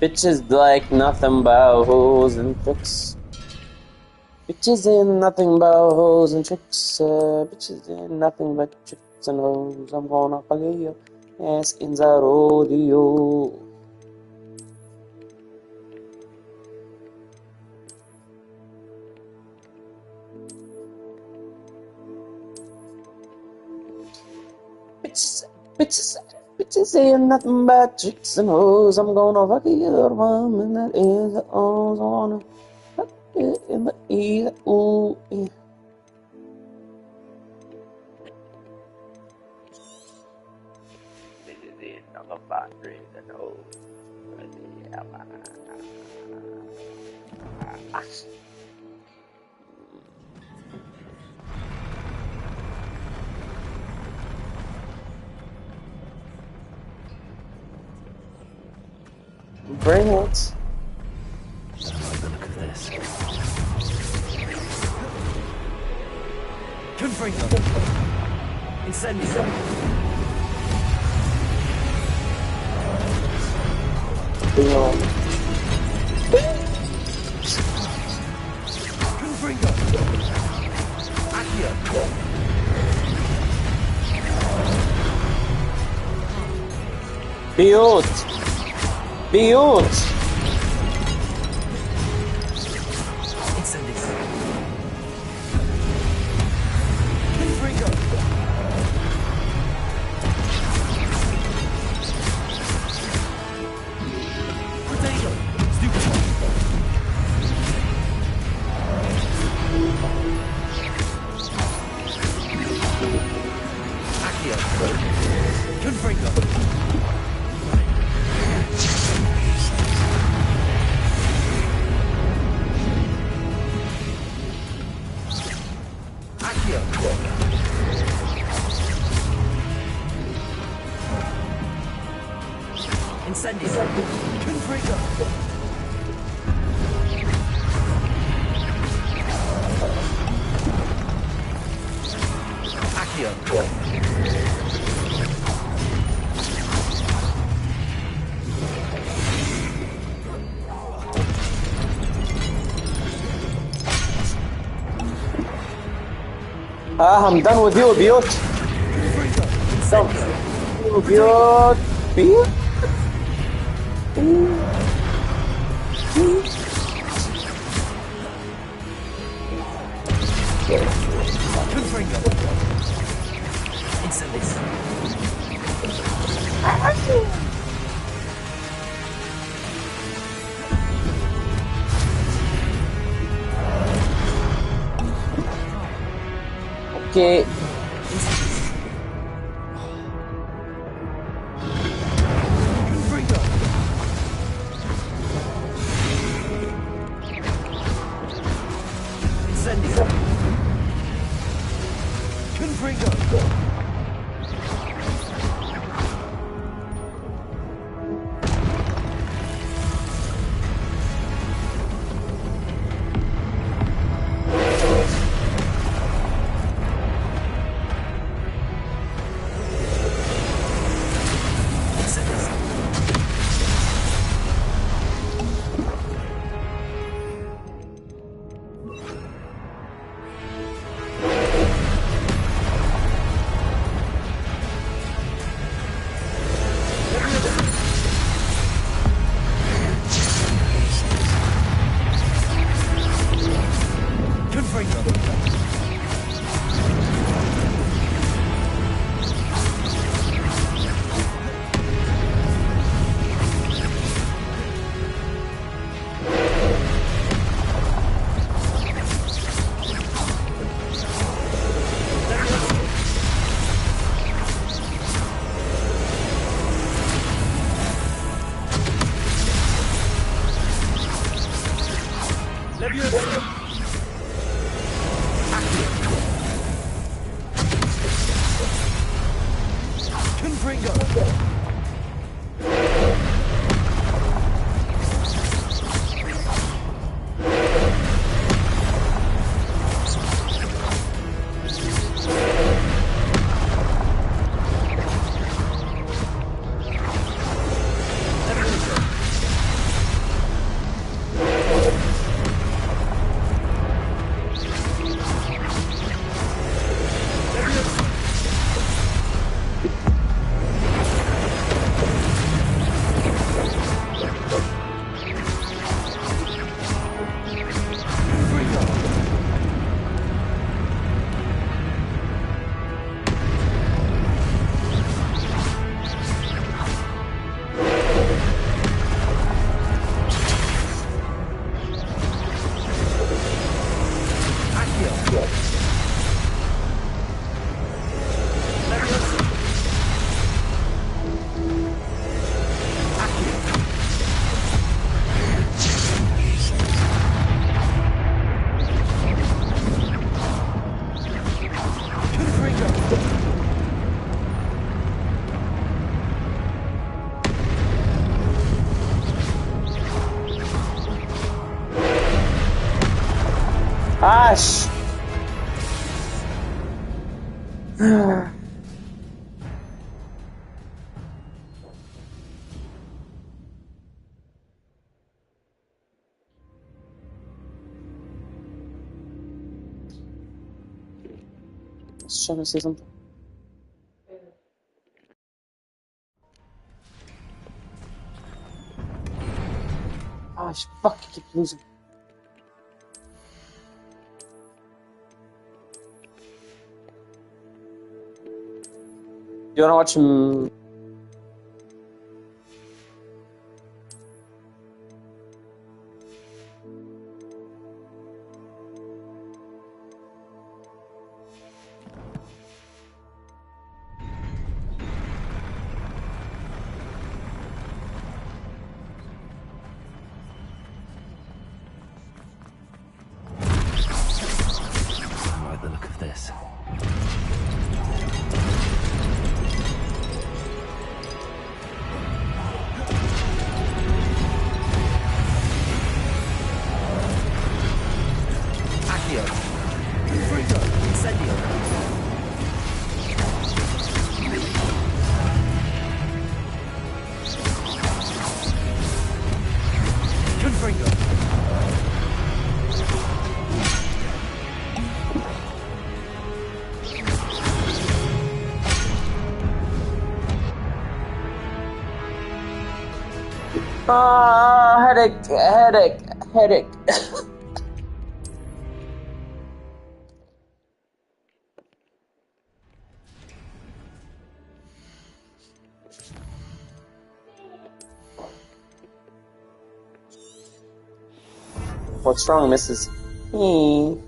Bitches like nothing but hoes and tricks. Bitches ain't nothing but hoes and tricks. Bitches ain't nothing but tricks and hoes. I'm gonna fuck your ass in the rodeo. Bitches ain't nothing but tricks and hoes. I'm gonna fuck your mom and that is the ozone. Fuck it in the ear, ooh, yeah. Bitches ain't nothing but tricks and hoes. Bring it. Let's have a look at this. Confringo. Incendio. Confringo. Accio. Biot. Incendio. Confringo. Accio. I'm done with you, Biot. Done. Biot. Biot. Confringo. Incendio. Okay. Confringo. Incendio. Confringo. Ash! Just trying to say something. Ash, fuck, you keep losing. You wanna watch him? I like the look of this. Ah, headache, headache, headache. What's wrong, Mrs. E?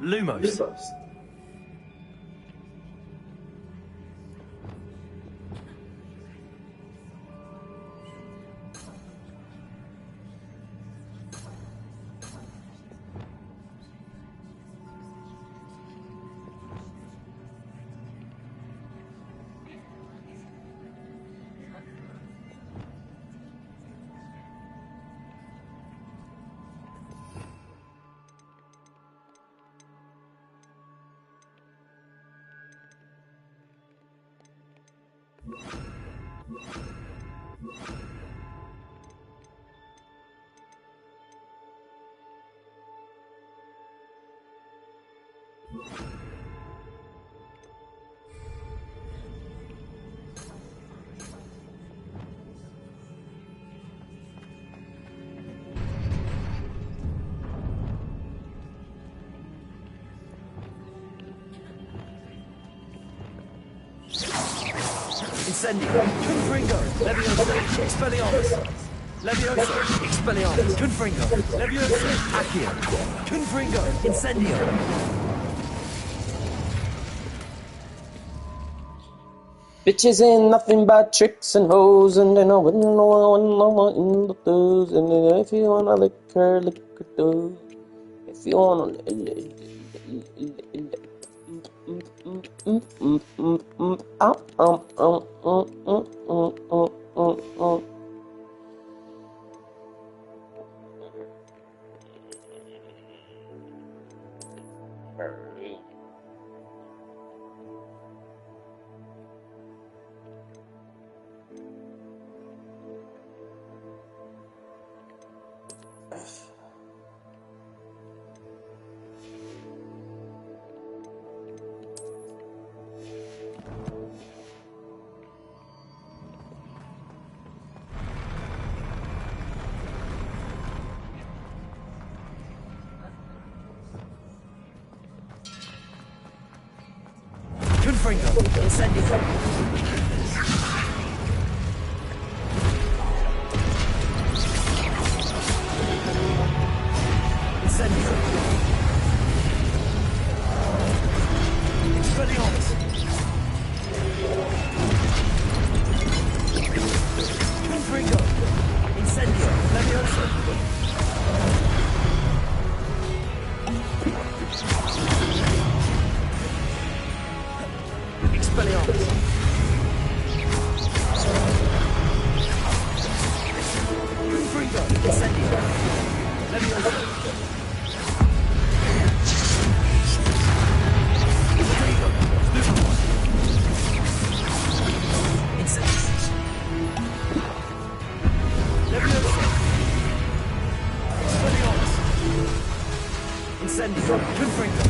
Lumos. Incendio. Confringo. Levioso. Expelliarmus. Levioso. Expelliarmus. Confringo. Levioso. Accio. Confringo. Incendio. Bitches ain't nothing but tricks and hoes, and they know what no one in the blues. And if you wanna lick her do. If you wanna. Confringo. Incendio. Incendio. Expelliarmus. Confringo. Incendio. Levioso. Expelliarmus. Confringo. Incendio. Levioso. Incendio. Confringo.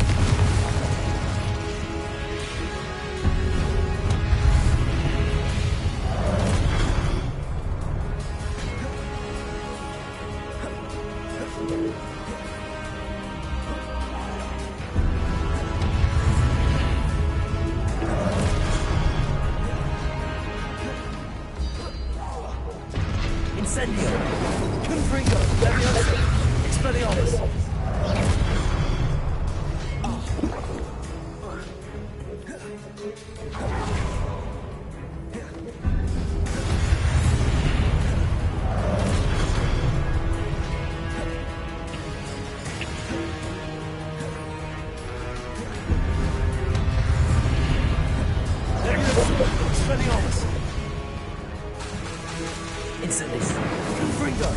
Incendio. Confringo. Levioso. Expelliarmus. Expelliarmus. Incendio. Confringo.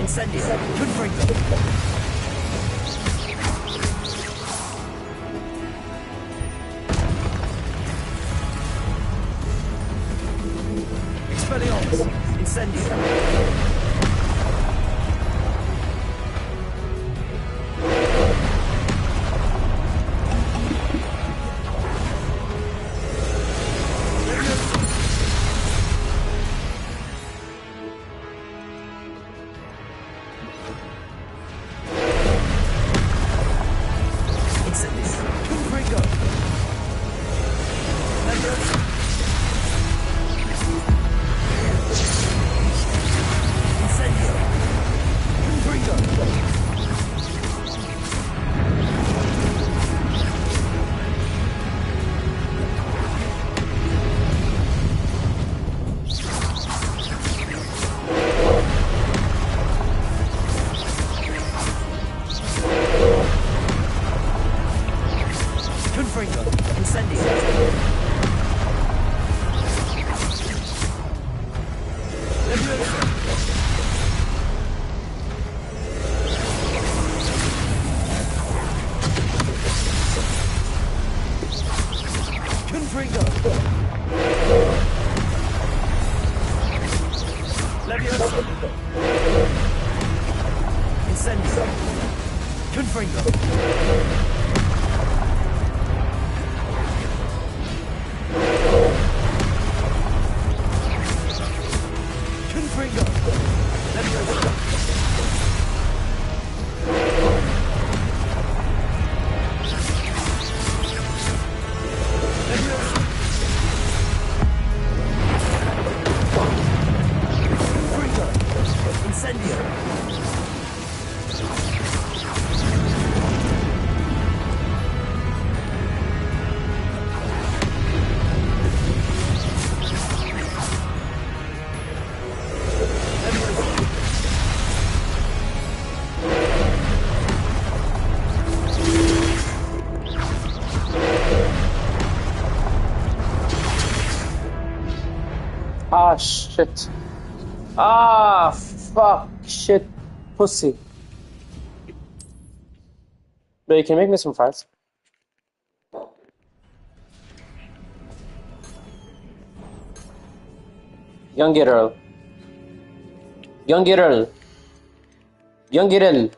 Incendio. Confringo. Expelliarmus. Incendio. Ah, shit. Ah, fuck. Shit. Pussy. But you can make me some fries. Young girl. Young girl. Young girl.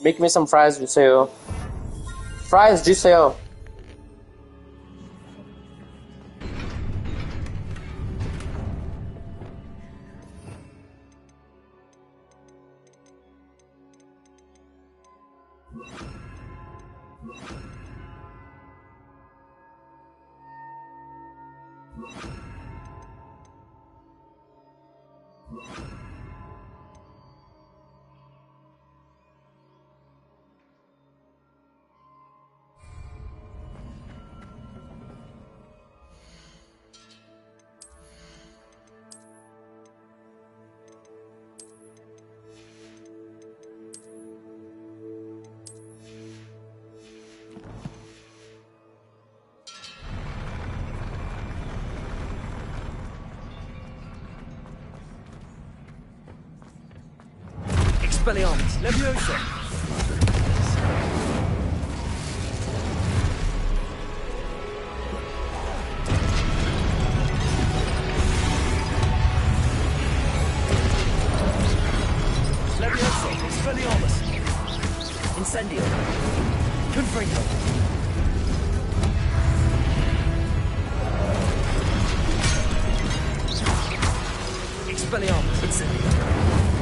Make me some fries, Juseo. Fries, Juseo. Expelliarmus. Leviosa. Leviosa. Expelliarmus. Incendio. Confringo. Expelliarmus. Incendio.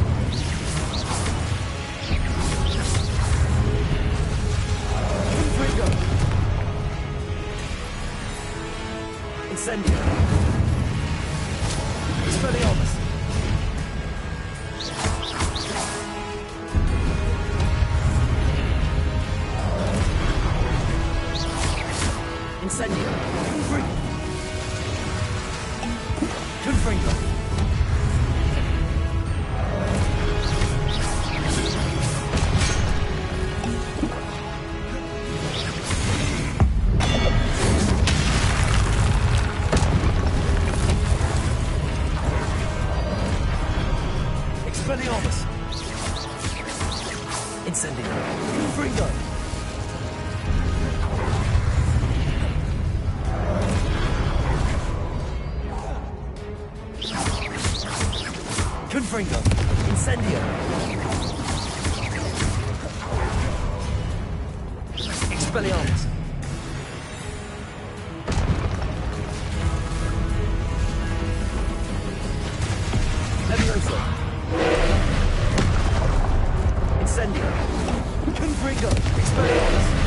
Incendio. Expelliarmus. Incendio. Confringo. Confringo. Incendio. Expelliarmus. Levioso. Incendio. Confringo. Expelliarmus.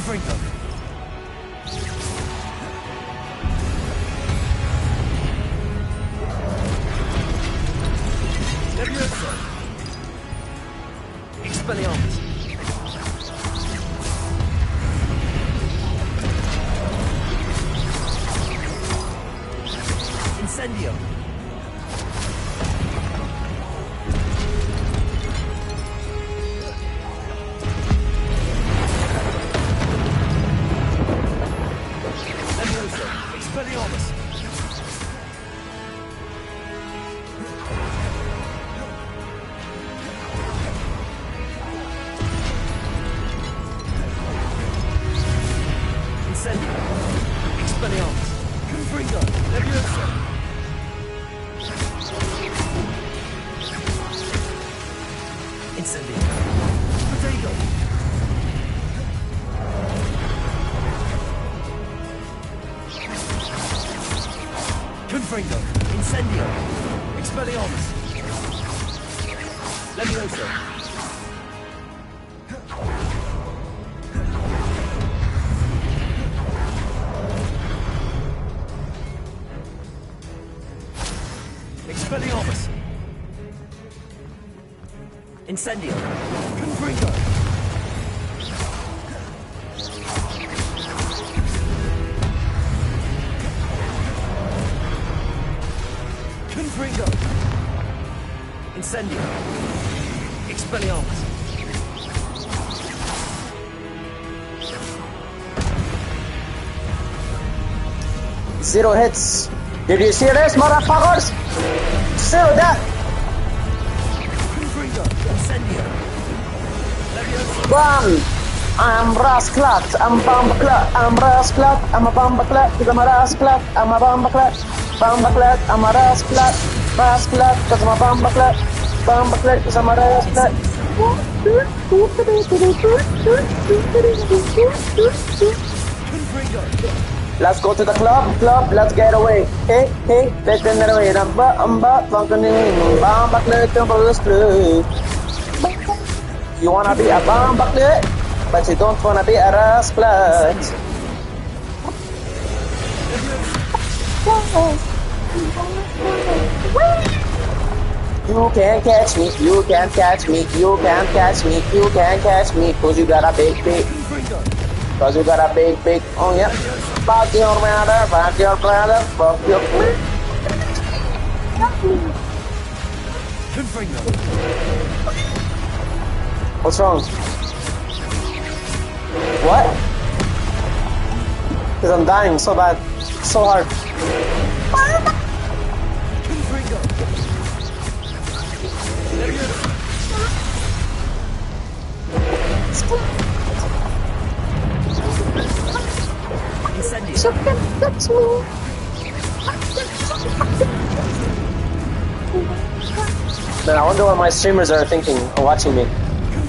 Confringo. Levioso. Expelliarmus. Incendio. Expelliarmus. Incendio. Expelliarmus. Confringo. Confringo. Levioso. Incendio. Potato. Confringo. Incendio. Expelliarmus. Levioso. Expelliarmus. Incendio. Confringo. Confringo. Incendio. Expelliarmus. Zero hits. Did you see this, motherfuckers? Zero death. Confringo. Incendio. Levioso. Bam! I'm Rasclat, I'm Bombaclat, I'm Rasclat, I'm a Bombaclat, cause I'm a Rasclat, I'm a Bombaclat, Bombaclat, I'm a Rasclat, Rasclat, cause I'm a Bombaclat, Bombaclat, cause I'm a Rasclat. Let's go to the club, let's get away. Hey, let's get away. Bombaclat, you wanna be a Bombaclat? But you don't wanna be a Rasclat. You can't catch me, you can't catch me, you can't catch me, you can't catch me, cause you got a big, cause you got a big, oh yeah. Fuck your brother, fuck your brother, fuck your What's wrong? What? Because I'm dying so bad. So hard. Man, I wonder what my streamers are thinking or watching me.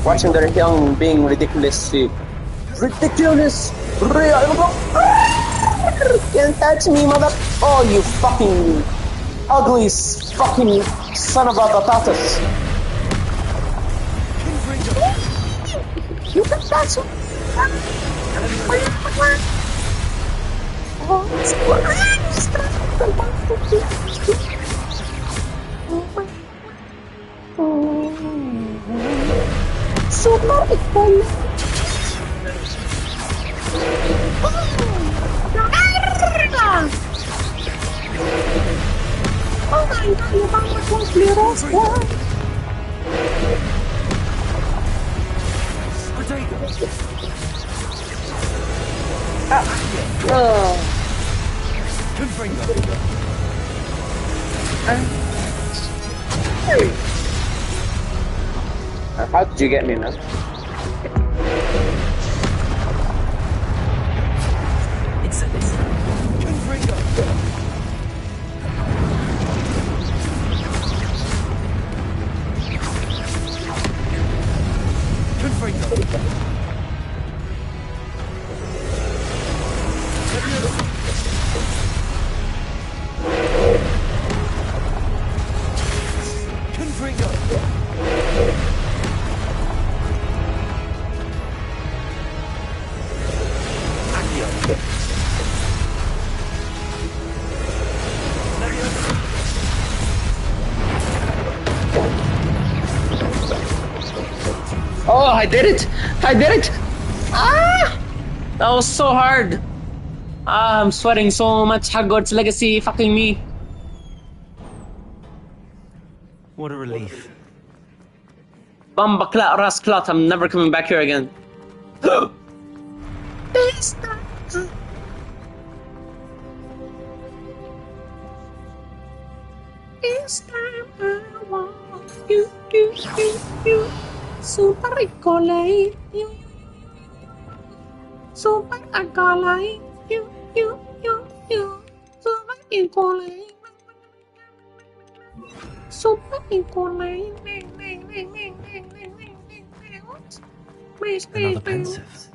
Watching their young being ridiculously ridiculous. Can't touch me, mother. Oh, you fucking ugly fucking son of a batatas. You can touch me. Super equal. Oh my god, you bang with one clearance. How did you get me, man? It's a Confringo. Confringo. Oh, I did it! I did it! Ah! That was so hard. Ah, I'm sweating so much. Hogwarts Legacy, fucking me. What a relief. Bumbaclat, rasclat, I'm never coming back here again. This time. This time I want you. Super Ecolite. Super Ecolite. You. Super Equally. Super equally. Another pensive.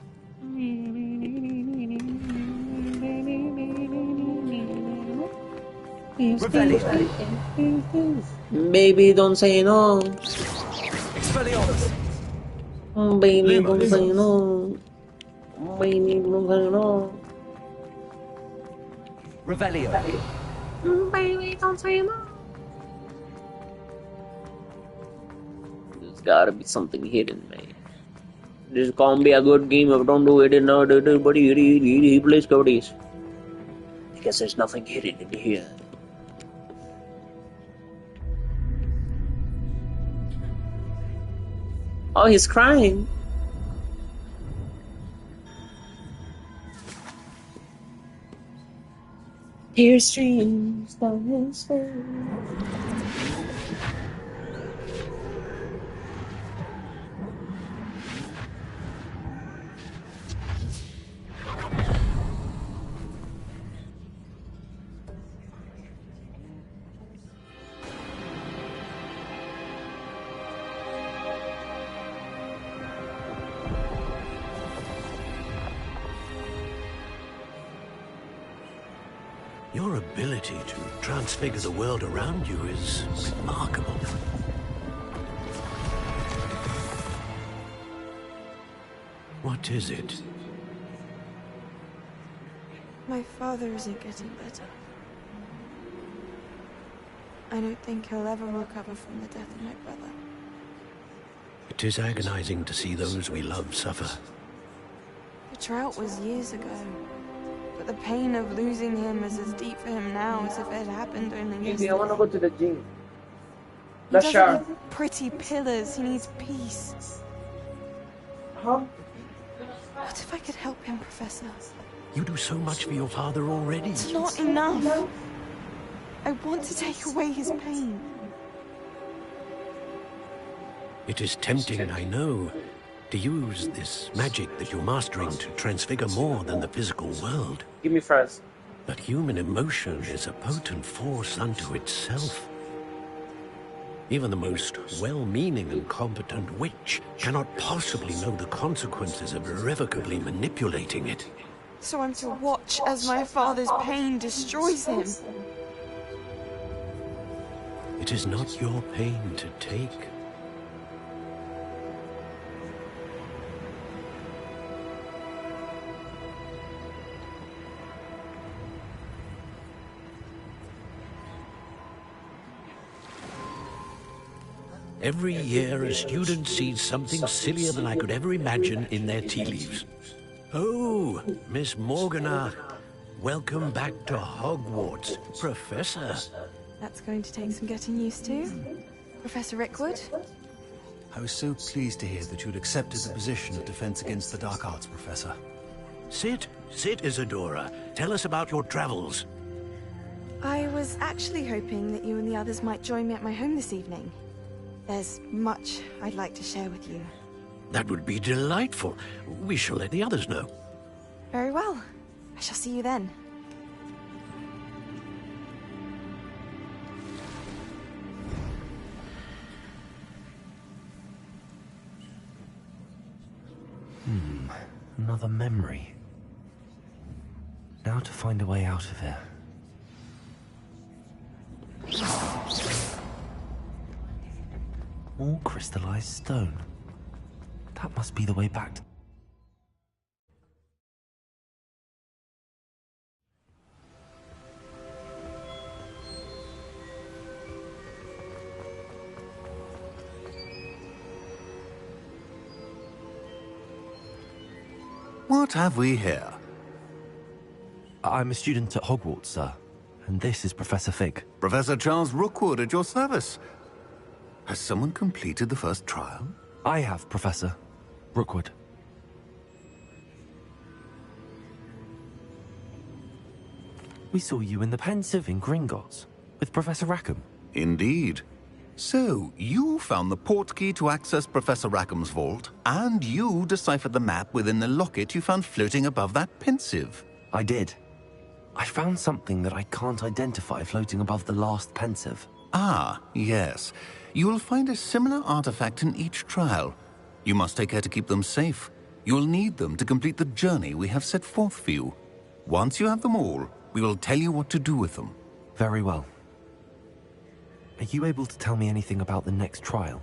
Baby, don't say no. Expelliarmus. Baby, don't say no. Baby, don't say no. Revelio. Baby, don't say no. There's gotta be something hidden, man. This can't be a good game if don't do it in order, but he plays coyotes. I guess there's nothing hidden in here. Oh, he's crying. Tears streams down his face. Your ability to transfigure the world around you is remarkable. What is it? My father isn't getting better. I don't think he'll ever recover from the death of my brother. It is agonizing to see those we love suffer. The drought was years ago. But the pain of losing him is as deep for him now as if it had happened only yesterday. I want to go to the gym. He doesn't need pretty pillars, he needs peace. Huh? What if I could help him, Professor? You do so much for your father already. It's not enough. I want to take away his pain. It is tempting, I know, to use this magic that you're mastering to transfigure more than the physical world. Give me first. But human emotion is a potent force unto itself. Even the most well-meaning and competent witch cannot possibly know the consequences of irrevocably manipulating it. So I'm to watch as my father's pain destroys him. It is not your pain to take. Every year, a student sees something sillier than I could ever imagine in their tea leaves. Oh, Miss Morgana, welcome back to Hogwarts, Professor. That's going to take some getting used to. Professor Rickwood? I was so pleased to hear that you'd accepted the position of Defense Against the Dark Arts, Professor. Sit, Isadora. Tell us about your travels. I was actually hoping that you and the others might join me at my home this evening. There's much I'd like to share with you. That would be delightful. We shall let the others know. Very well. I shall see you then. Another memory. Now to find a way out of here. More crystallized stone. That must be the way back to... What have we here? I'm a student at Hogwarts, sir. And this is Professor Fig. Professor Charles Rookwood at your service. Has someone completed the first trial? I have, Professor Rookwood. We saw you in the Pensive in Gringotts with Professor Rackham. Indeed. So, you found the portkey to access Professor Rackham's vault, and you deciphered the map within the locket you found floating above that Pensive. I did. I found something that I can't identify floating above the last pensive. Ah, yes. You will find a similar artifact in each trial. You must take care to keep them safe. You will need them to complete the journey we have set forth for you. Once you have them all, we will tell you what to do with them. Very well. Are you able to tell me anything about the next trial?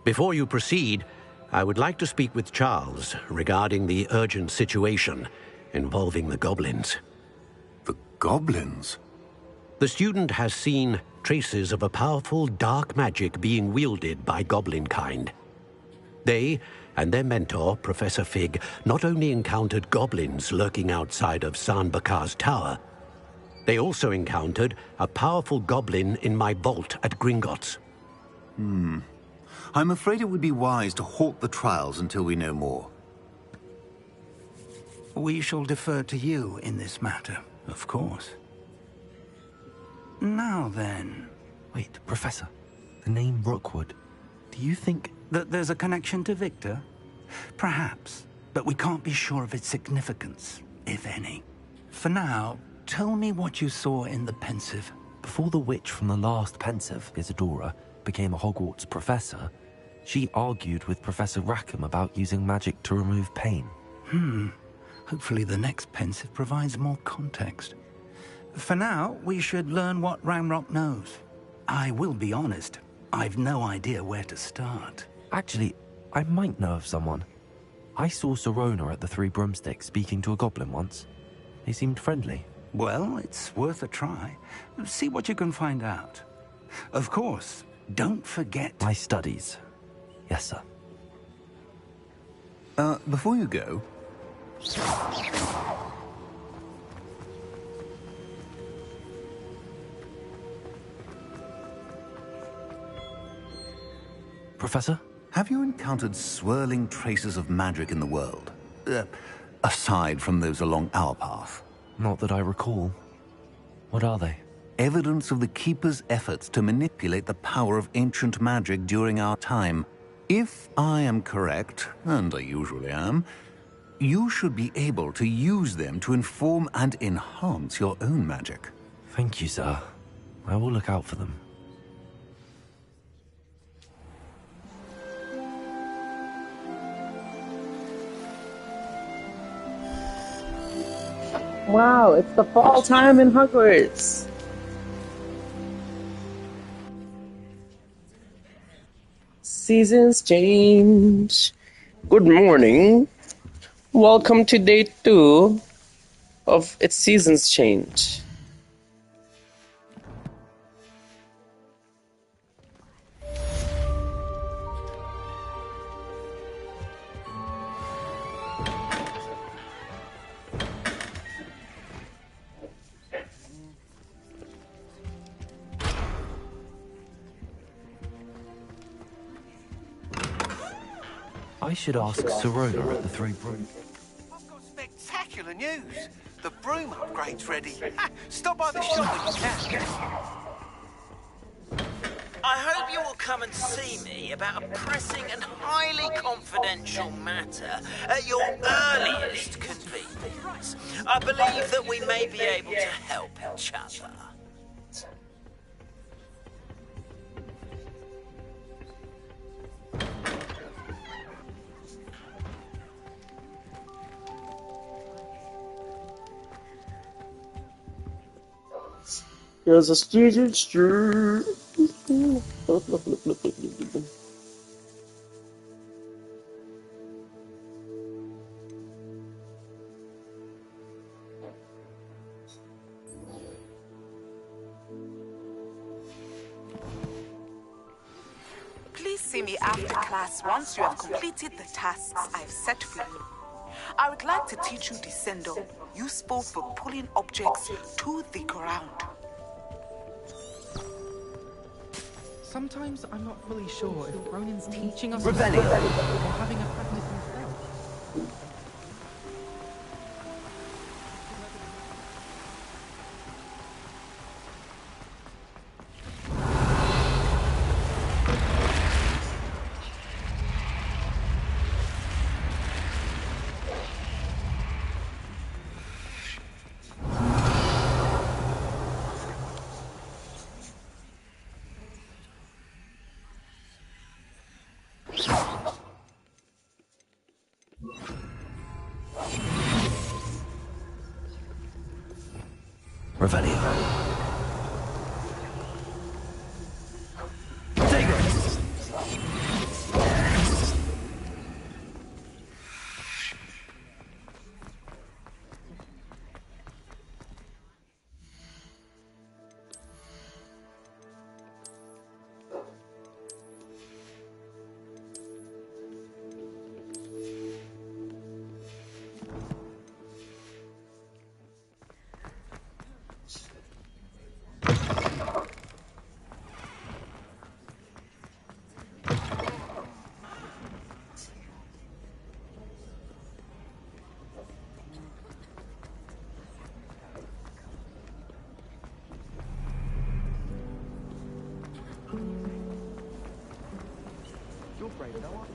Before you proceed, I would like to speak with Charles regarding the urgent situation involving the goblins. The goblins? The student has seen traces of a powerful dark magic being wielded by goblin kind. They and their mentor, Professor Fig, not only encountered goblins lurking outside of San Bakar's tower, they also encountered a powerful goblin in my vault at Gringotts. I'm afraid it would be wise to halt the trials until we know more. We shall defer to you in this matter, of course. Now then... Wait, Professor. The name Rookwood. Do you think... that there's a connection to Victor? Perhaps, but we can't be sure of its significance, if any. For now, tell me what you saw in the pensive. Before the witch from the last pensive, Isadora, became a Hogwarts professor, she argued with Professor Rackham about using magic to remove pain. Hopefully the next pensive provides more context. For now, we should learn what Ranrock knows. I will be honest, I've no idea where to start. Actually, I might know of someone. I saw Serona at the Three Broomsticks speaking to a goblin once. They seemed friendly. Well, it's worth a try. See what you can find out. Of course, don't forget... My studies. Yes, sir. Before you go... Professor? Have you encountered swirling traces of magic in the world? Aside from those along our path? Not that I recall. What are they? Evidence of the Keeper's efforts to manipulate the power of ancient magic during our time. If I am correct, and I usually am, you should be able to use them to inform and enhance your own magic. Thank you, sir. I will look out for them. Wow, it's the fall time in Hogwarts. Seasons change. Good morning. Welcome to day 2 of Its Seasons Change. I should ask Serona at the Three Broom. I've got spectacular news. The broom upgrade's ready. Stop by the shop when you can. I hope you will come and see me about a pressing and highly confidential matter at your earliest convenience. I believe that we may be able to help each other. There's a student street. Please see me after class once you have completed the tasks I've set for you. I would like to teach you Descendo, useful for pulling objects to the ground. Sometimes I'm not fully sure if Ronin's teaching us Revelio. or having a practice himself. Revelio. Take it! You're brave, though, aren't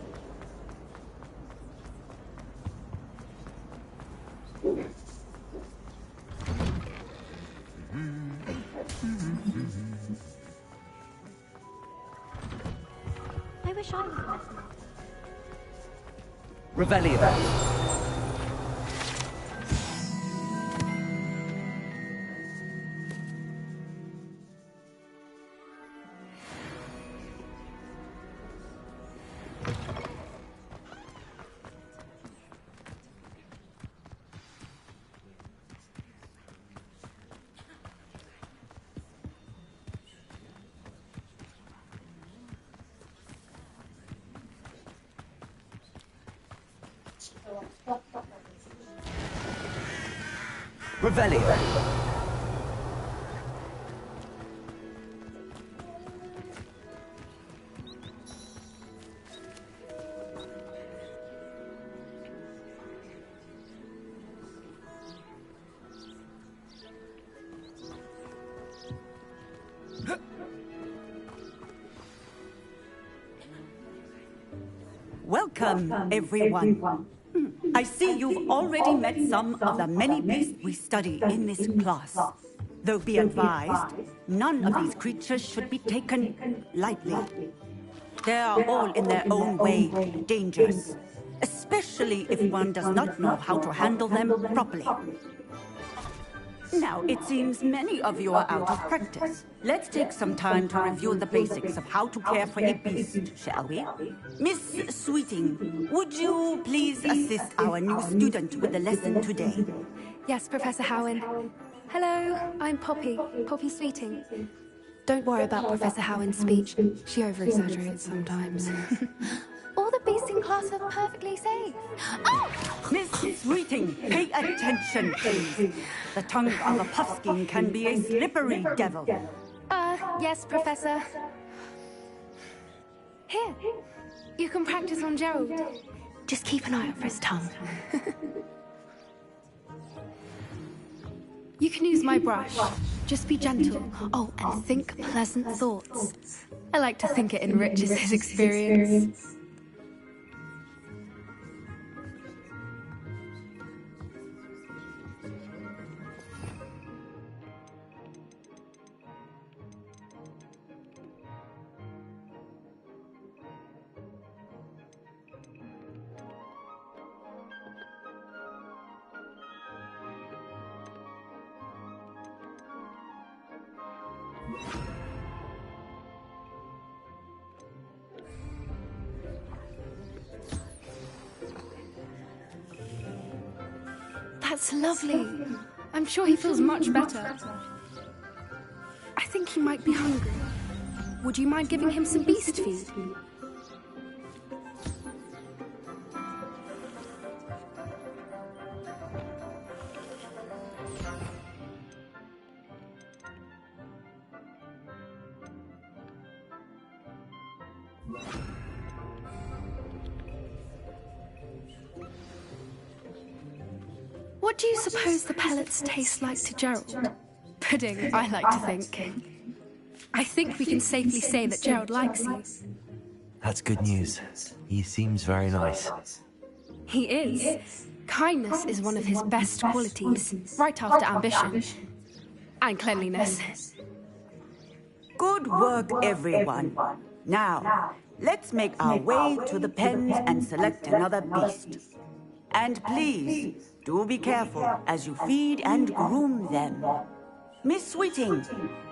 I wish I was the best man. Revelio. Revelio. Welcome, everyone. I see you've already met some of the many beasts we study in this class. Though be advised, none of these creatures should be taken lightly. They are all in their own way dangerous, especially if one does not know how to handle them properly. Now, it seems many of you are out of practice. Let's take some time to review the basics of how to care for a beast, shall we? Miss Sweeting, would you please assist our new student with the lesson today? Yes, Professor Howen. Hello, I'm Poppy Sweeting. Don't worry about Professor Howen's speech. She over-exaggerates sometimes. All the beasts in class are perfectly safe. Oh! Miss Sweeting, pay attention, please. The tongue of a puffskein can be a slippery devil. Yes, Professor. Here, you can practice on Gerald. Just keep an eye out for his tongue. You can use my brush. Just be gentle. Oh, and think pleasant thoughts. I like to think it enriches his experience. That's lovely. I'm sure he feels much better. I think he might be hungry. Would you mind giving him some beast feed? What do you suppose the pellets taste like to Gerald? Pudding, I like to think. I think we can safely say that Gerald likes you. That's good news. He seems very nice. He is. Kindness is one of his best qualities, right after ambition. And cleanliness. Good work, everyone. Now, let's make our way to the pens and select another beast. And please, do be careful as you feed and groom them. Miss Sweeting,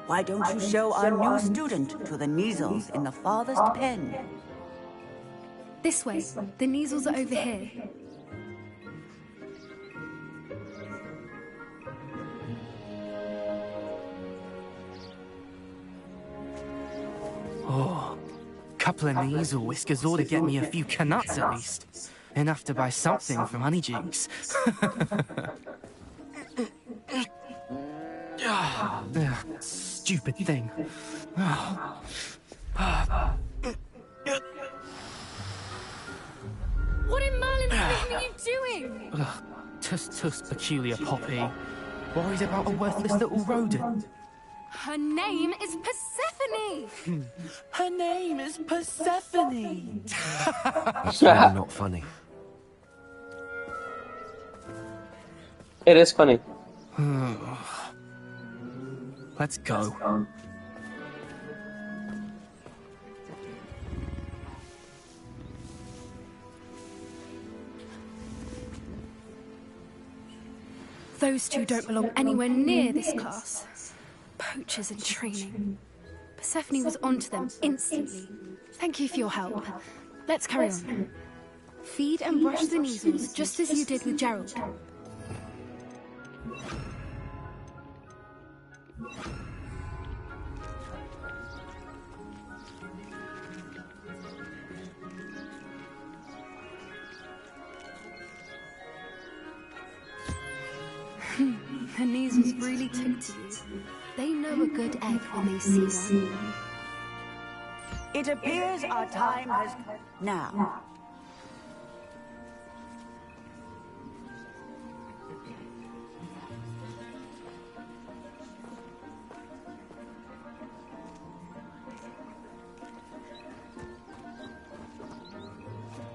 why don't you show our new student to the Neasels in the farthest pen? This way. The Neasels are over here. Oh, couple of Neasel whiskers ought to get me a few canuts at least. Enough to buy something from Honeydukes. Stupid thing. What in Merlin's name are you doing? Tuss, peculiar Poppy. Worried about a worthless little rodent. Her name is Persephone! Her name is Persephone! It's really not funny. It is funny. Let's go. Those two don't belong anywhere near this class. Poachers in training. Persephone was onto them instantly. Thank you for your help. Let's carry on. Feed and brush the Neasels, just as you did with Gerald. The Neasels really took to you. They know a good egg when they see one. It appears our time has come now.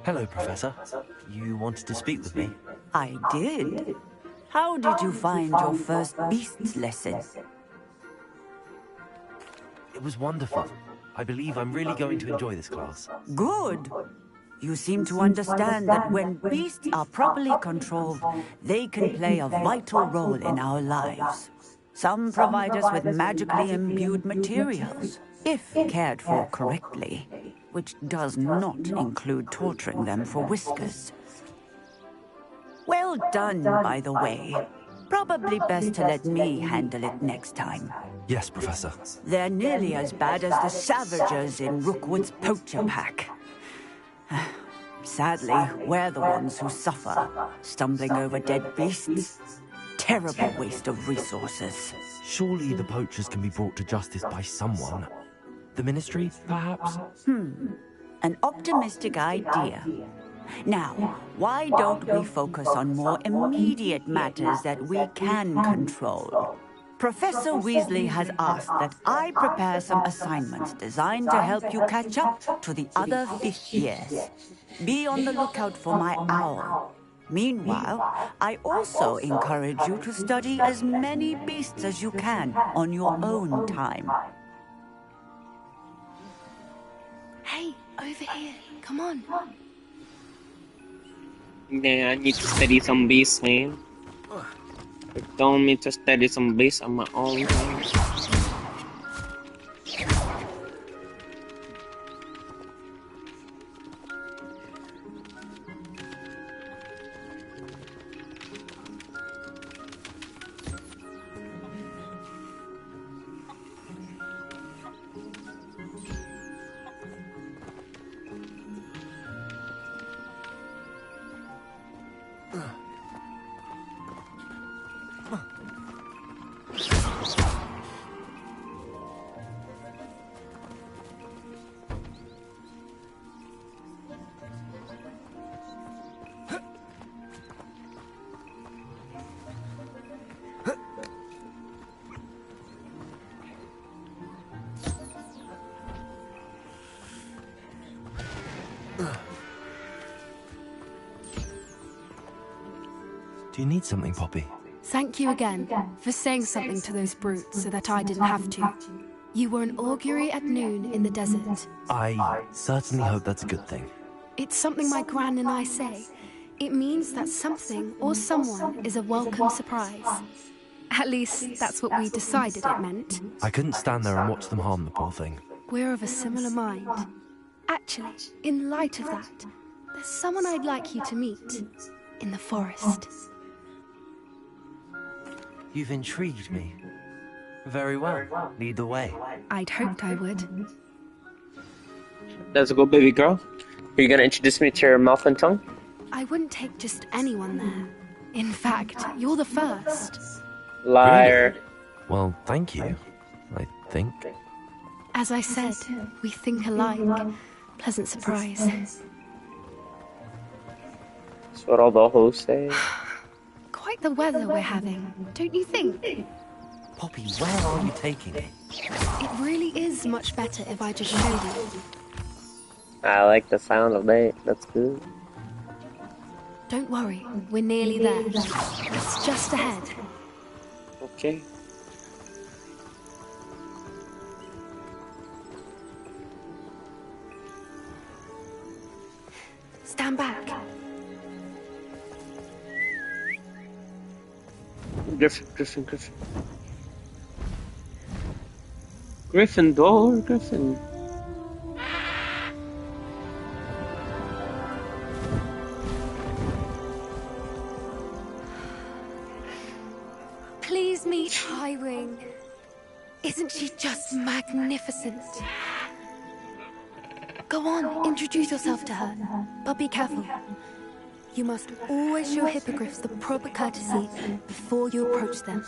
Hello, Professor. You wanted to speak with me? I did. How did you find your first beasts lesson? It was wonderful. I believe I'm really going to enjoy this class. Good. You seem to understand that when beasts are properly controlled, they can play a vital role in our lives. Some provide us with magically imbued materials, if cared for correctly, which does not include torturing them for whiskers. Well done, by the way. Probably best to let me handle it next time. Yes, Professor. They're nearly as bad as the Savagers in Rookwood's poacher pack. Sadly, we're the ones who suffer, stumbling over dead beasts. Terrible waste of resources. Surely the poachers can be brought to justice by someone. The Ministry, perhaps? An optimistic idea. Now, why don't we focus on more immediate matters that we can control? Professor Weasley has asked that I prepare some assignments designed to help you catch up to the other 5th years. Be on the lookout for my owl. Meanwhile, I also encourage you to study as many beasts as you can on your own time. Hey, over here. Come on. Yeah, I need to study some beasts, man. They told me to study some beasts on my own time. Do you need something, Poppy? Thank you again for saying something to those brutes so that I didn't have to. You were an augury at noon in the desert. I certainly hope that's a good thing. It's something my gran and I say. It means that something or someone is a welcome surprise. At least that's what we decided it meant. I couldn't stand there and watch them harm the poor thing. We're of a similar mind. Actually, in light of that, there's someone I'd like you to meet in the forest. You've intrigued me. Very well. Lead the way. I'd hoped I would. Let's go, baby girl. Are you gonna introduce me to your mouth and tongue? I wouldn't take just anyone there. In fact, you're the first. Liar. Really? Well, thank you, I think. As I said, we think alike. Pleasant surprise. That's what all the hoes say. Quite the weather we're having, don't you think? Poppy, where are you taking me? It really is much better if I just showed you. I like the sound of that. That's good. Don't worry, we're nearly there. It's just ahead. Okay. Stand back. Griffin. Gryffindor, Griffin. Please meet Highwing. Isn't she just magnificent? Go on, introduce yourself to her, but be careful. You must always show hippogriffs the proper courtesy before you approach them.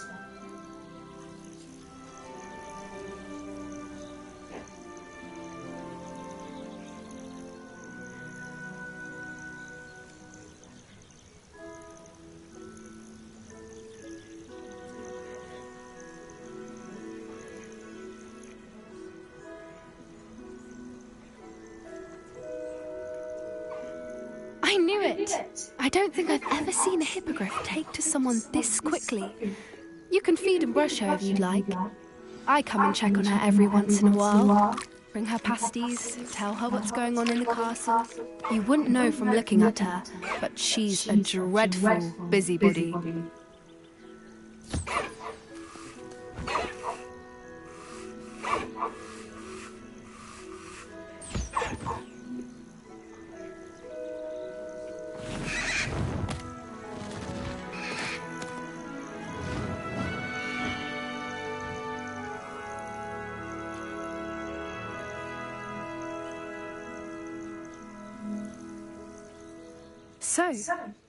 I knew it! I don't think I've ever seen a hippogriff take to someone this quickly. You can feed and brush her if you'd like. I come and check on her every once in a while. Bring her pasties, tell her what's going on in the castle. You wouldn't know from looking at her, but she's a dreadful busybody. So,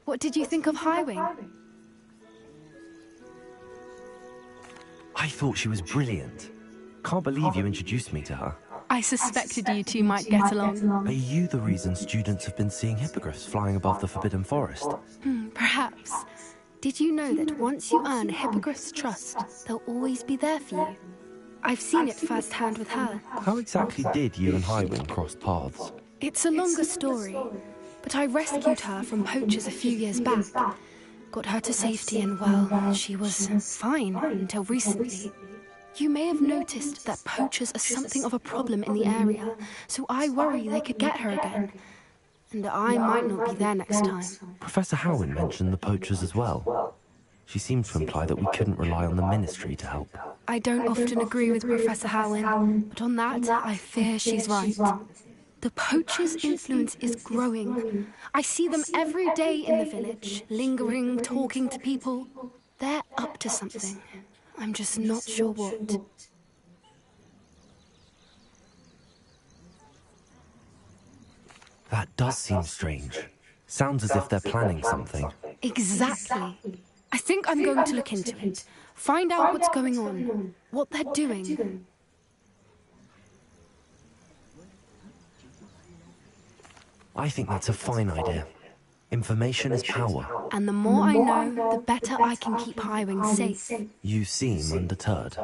what did you think of Highwing? I thought she was brilliant. Can't believe you introduced me to her. I suspected you two might get along. Are you the reason students have been seeing hippogriffs flying above the Forbidden Forest? Perhaps. Did you know that once you earn a hippogriff's trust, they'll always be there for you? I've seen it firsthand with her. How exactly did you and Highwing cross paths? It's a longer story, but I rescued her from poachers a few years back. Got her to safety and, well, she was fine until recently. You may have noticed that poachers are something of a problem in the area, so I worry they could get her again. And I might not be there next time. Professor Howin mentioned the poachers as well. She seemed to imply that we couldn't rely on the Ministry to help. I don't often agree with Professor Howin, but on that, I fear she's right. The poachers' influence is growing. I see them every day in the village, lingering, talking to people. They're up to something. I'm just not sure what. That does seem strange. Sounds as if they're planning something. Exactly. I think I'm going to look into it. Find out what's going on, what they're doing. I think that's a fine idea. Information is power. And the more I know, the better I can keep Highwing safe. You seem undeterred.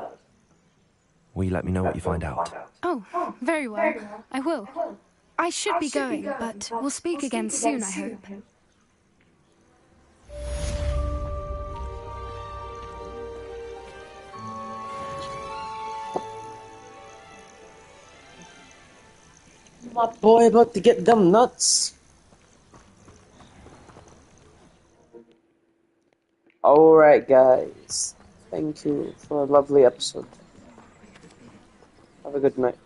Will you let me know what you find out? Oh, very well. I will. I should be going, but we'll speak again soon, I hope. My boy about to get them nuts. Alright guys, Thank you for a lovely episode. Have a good night.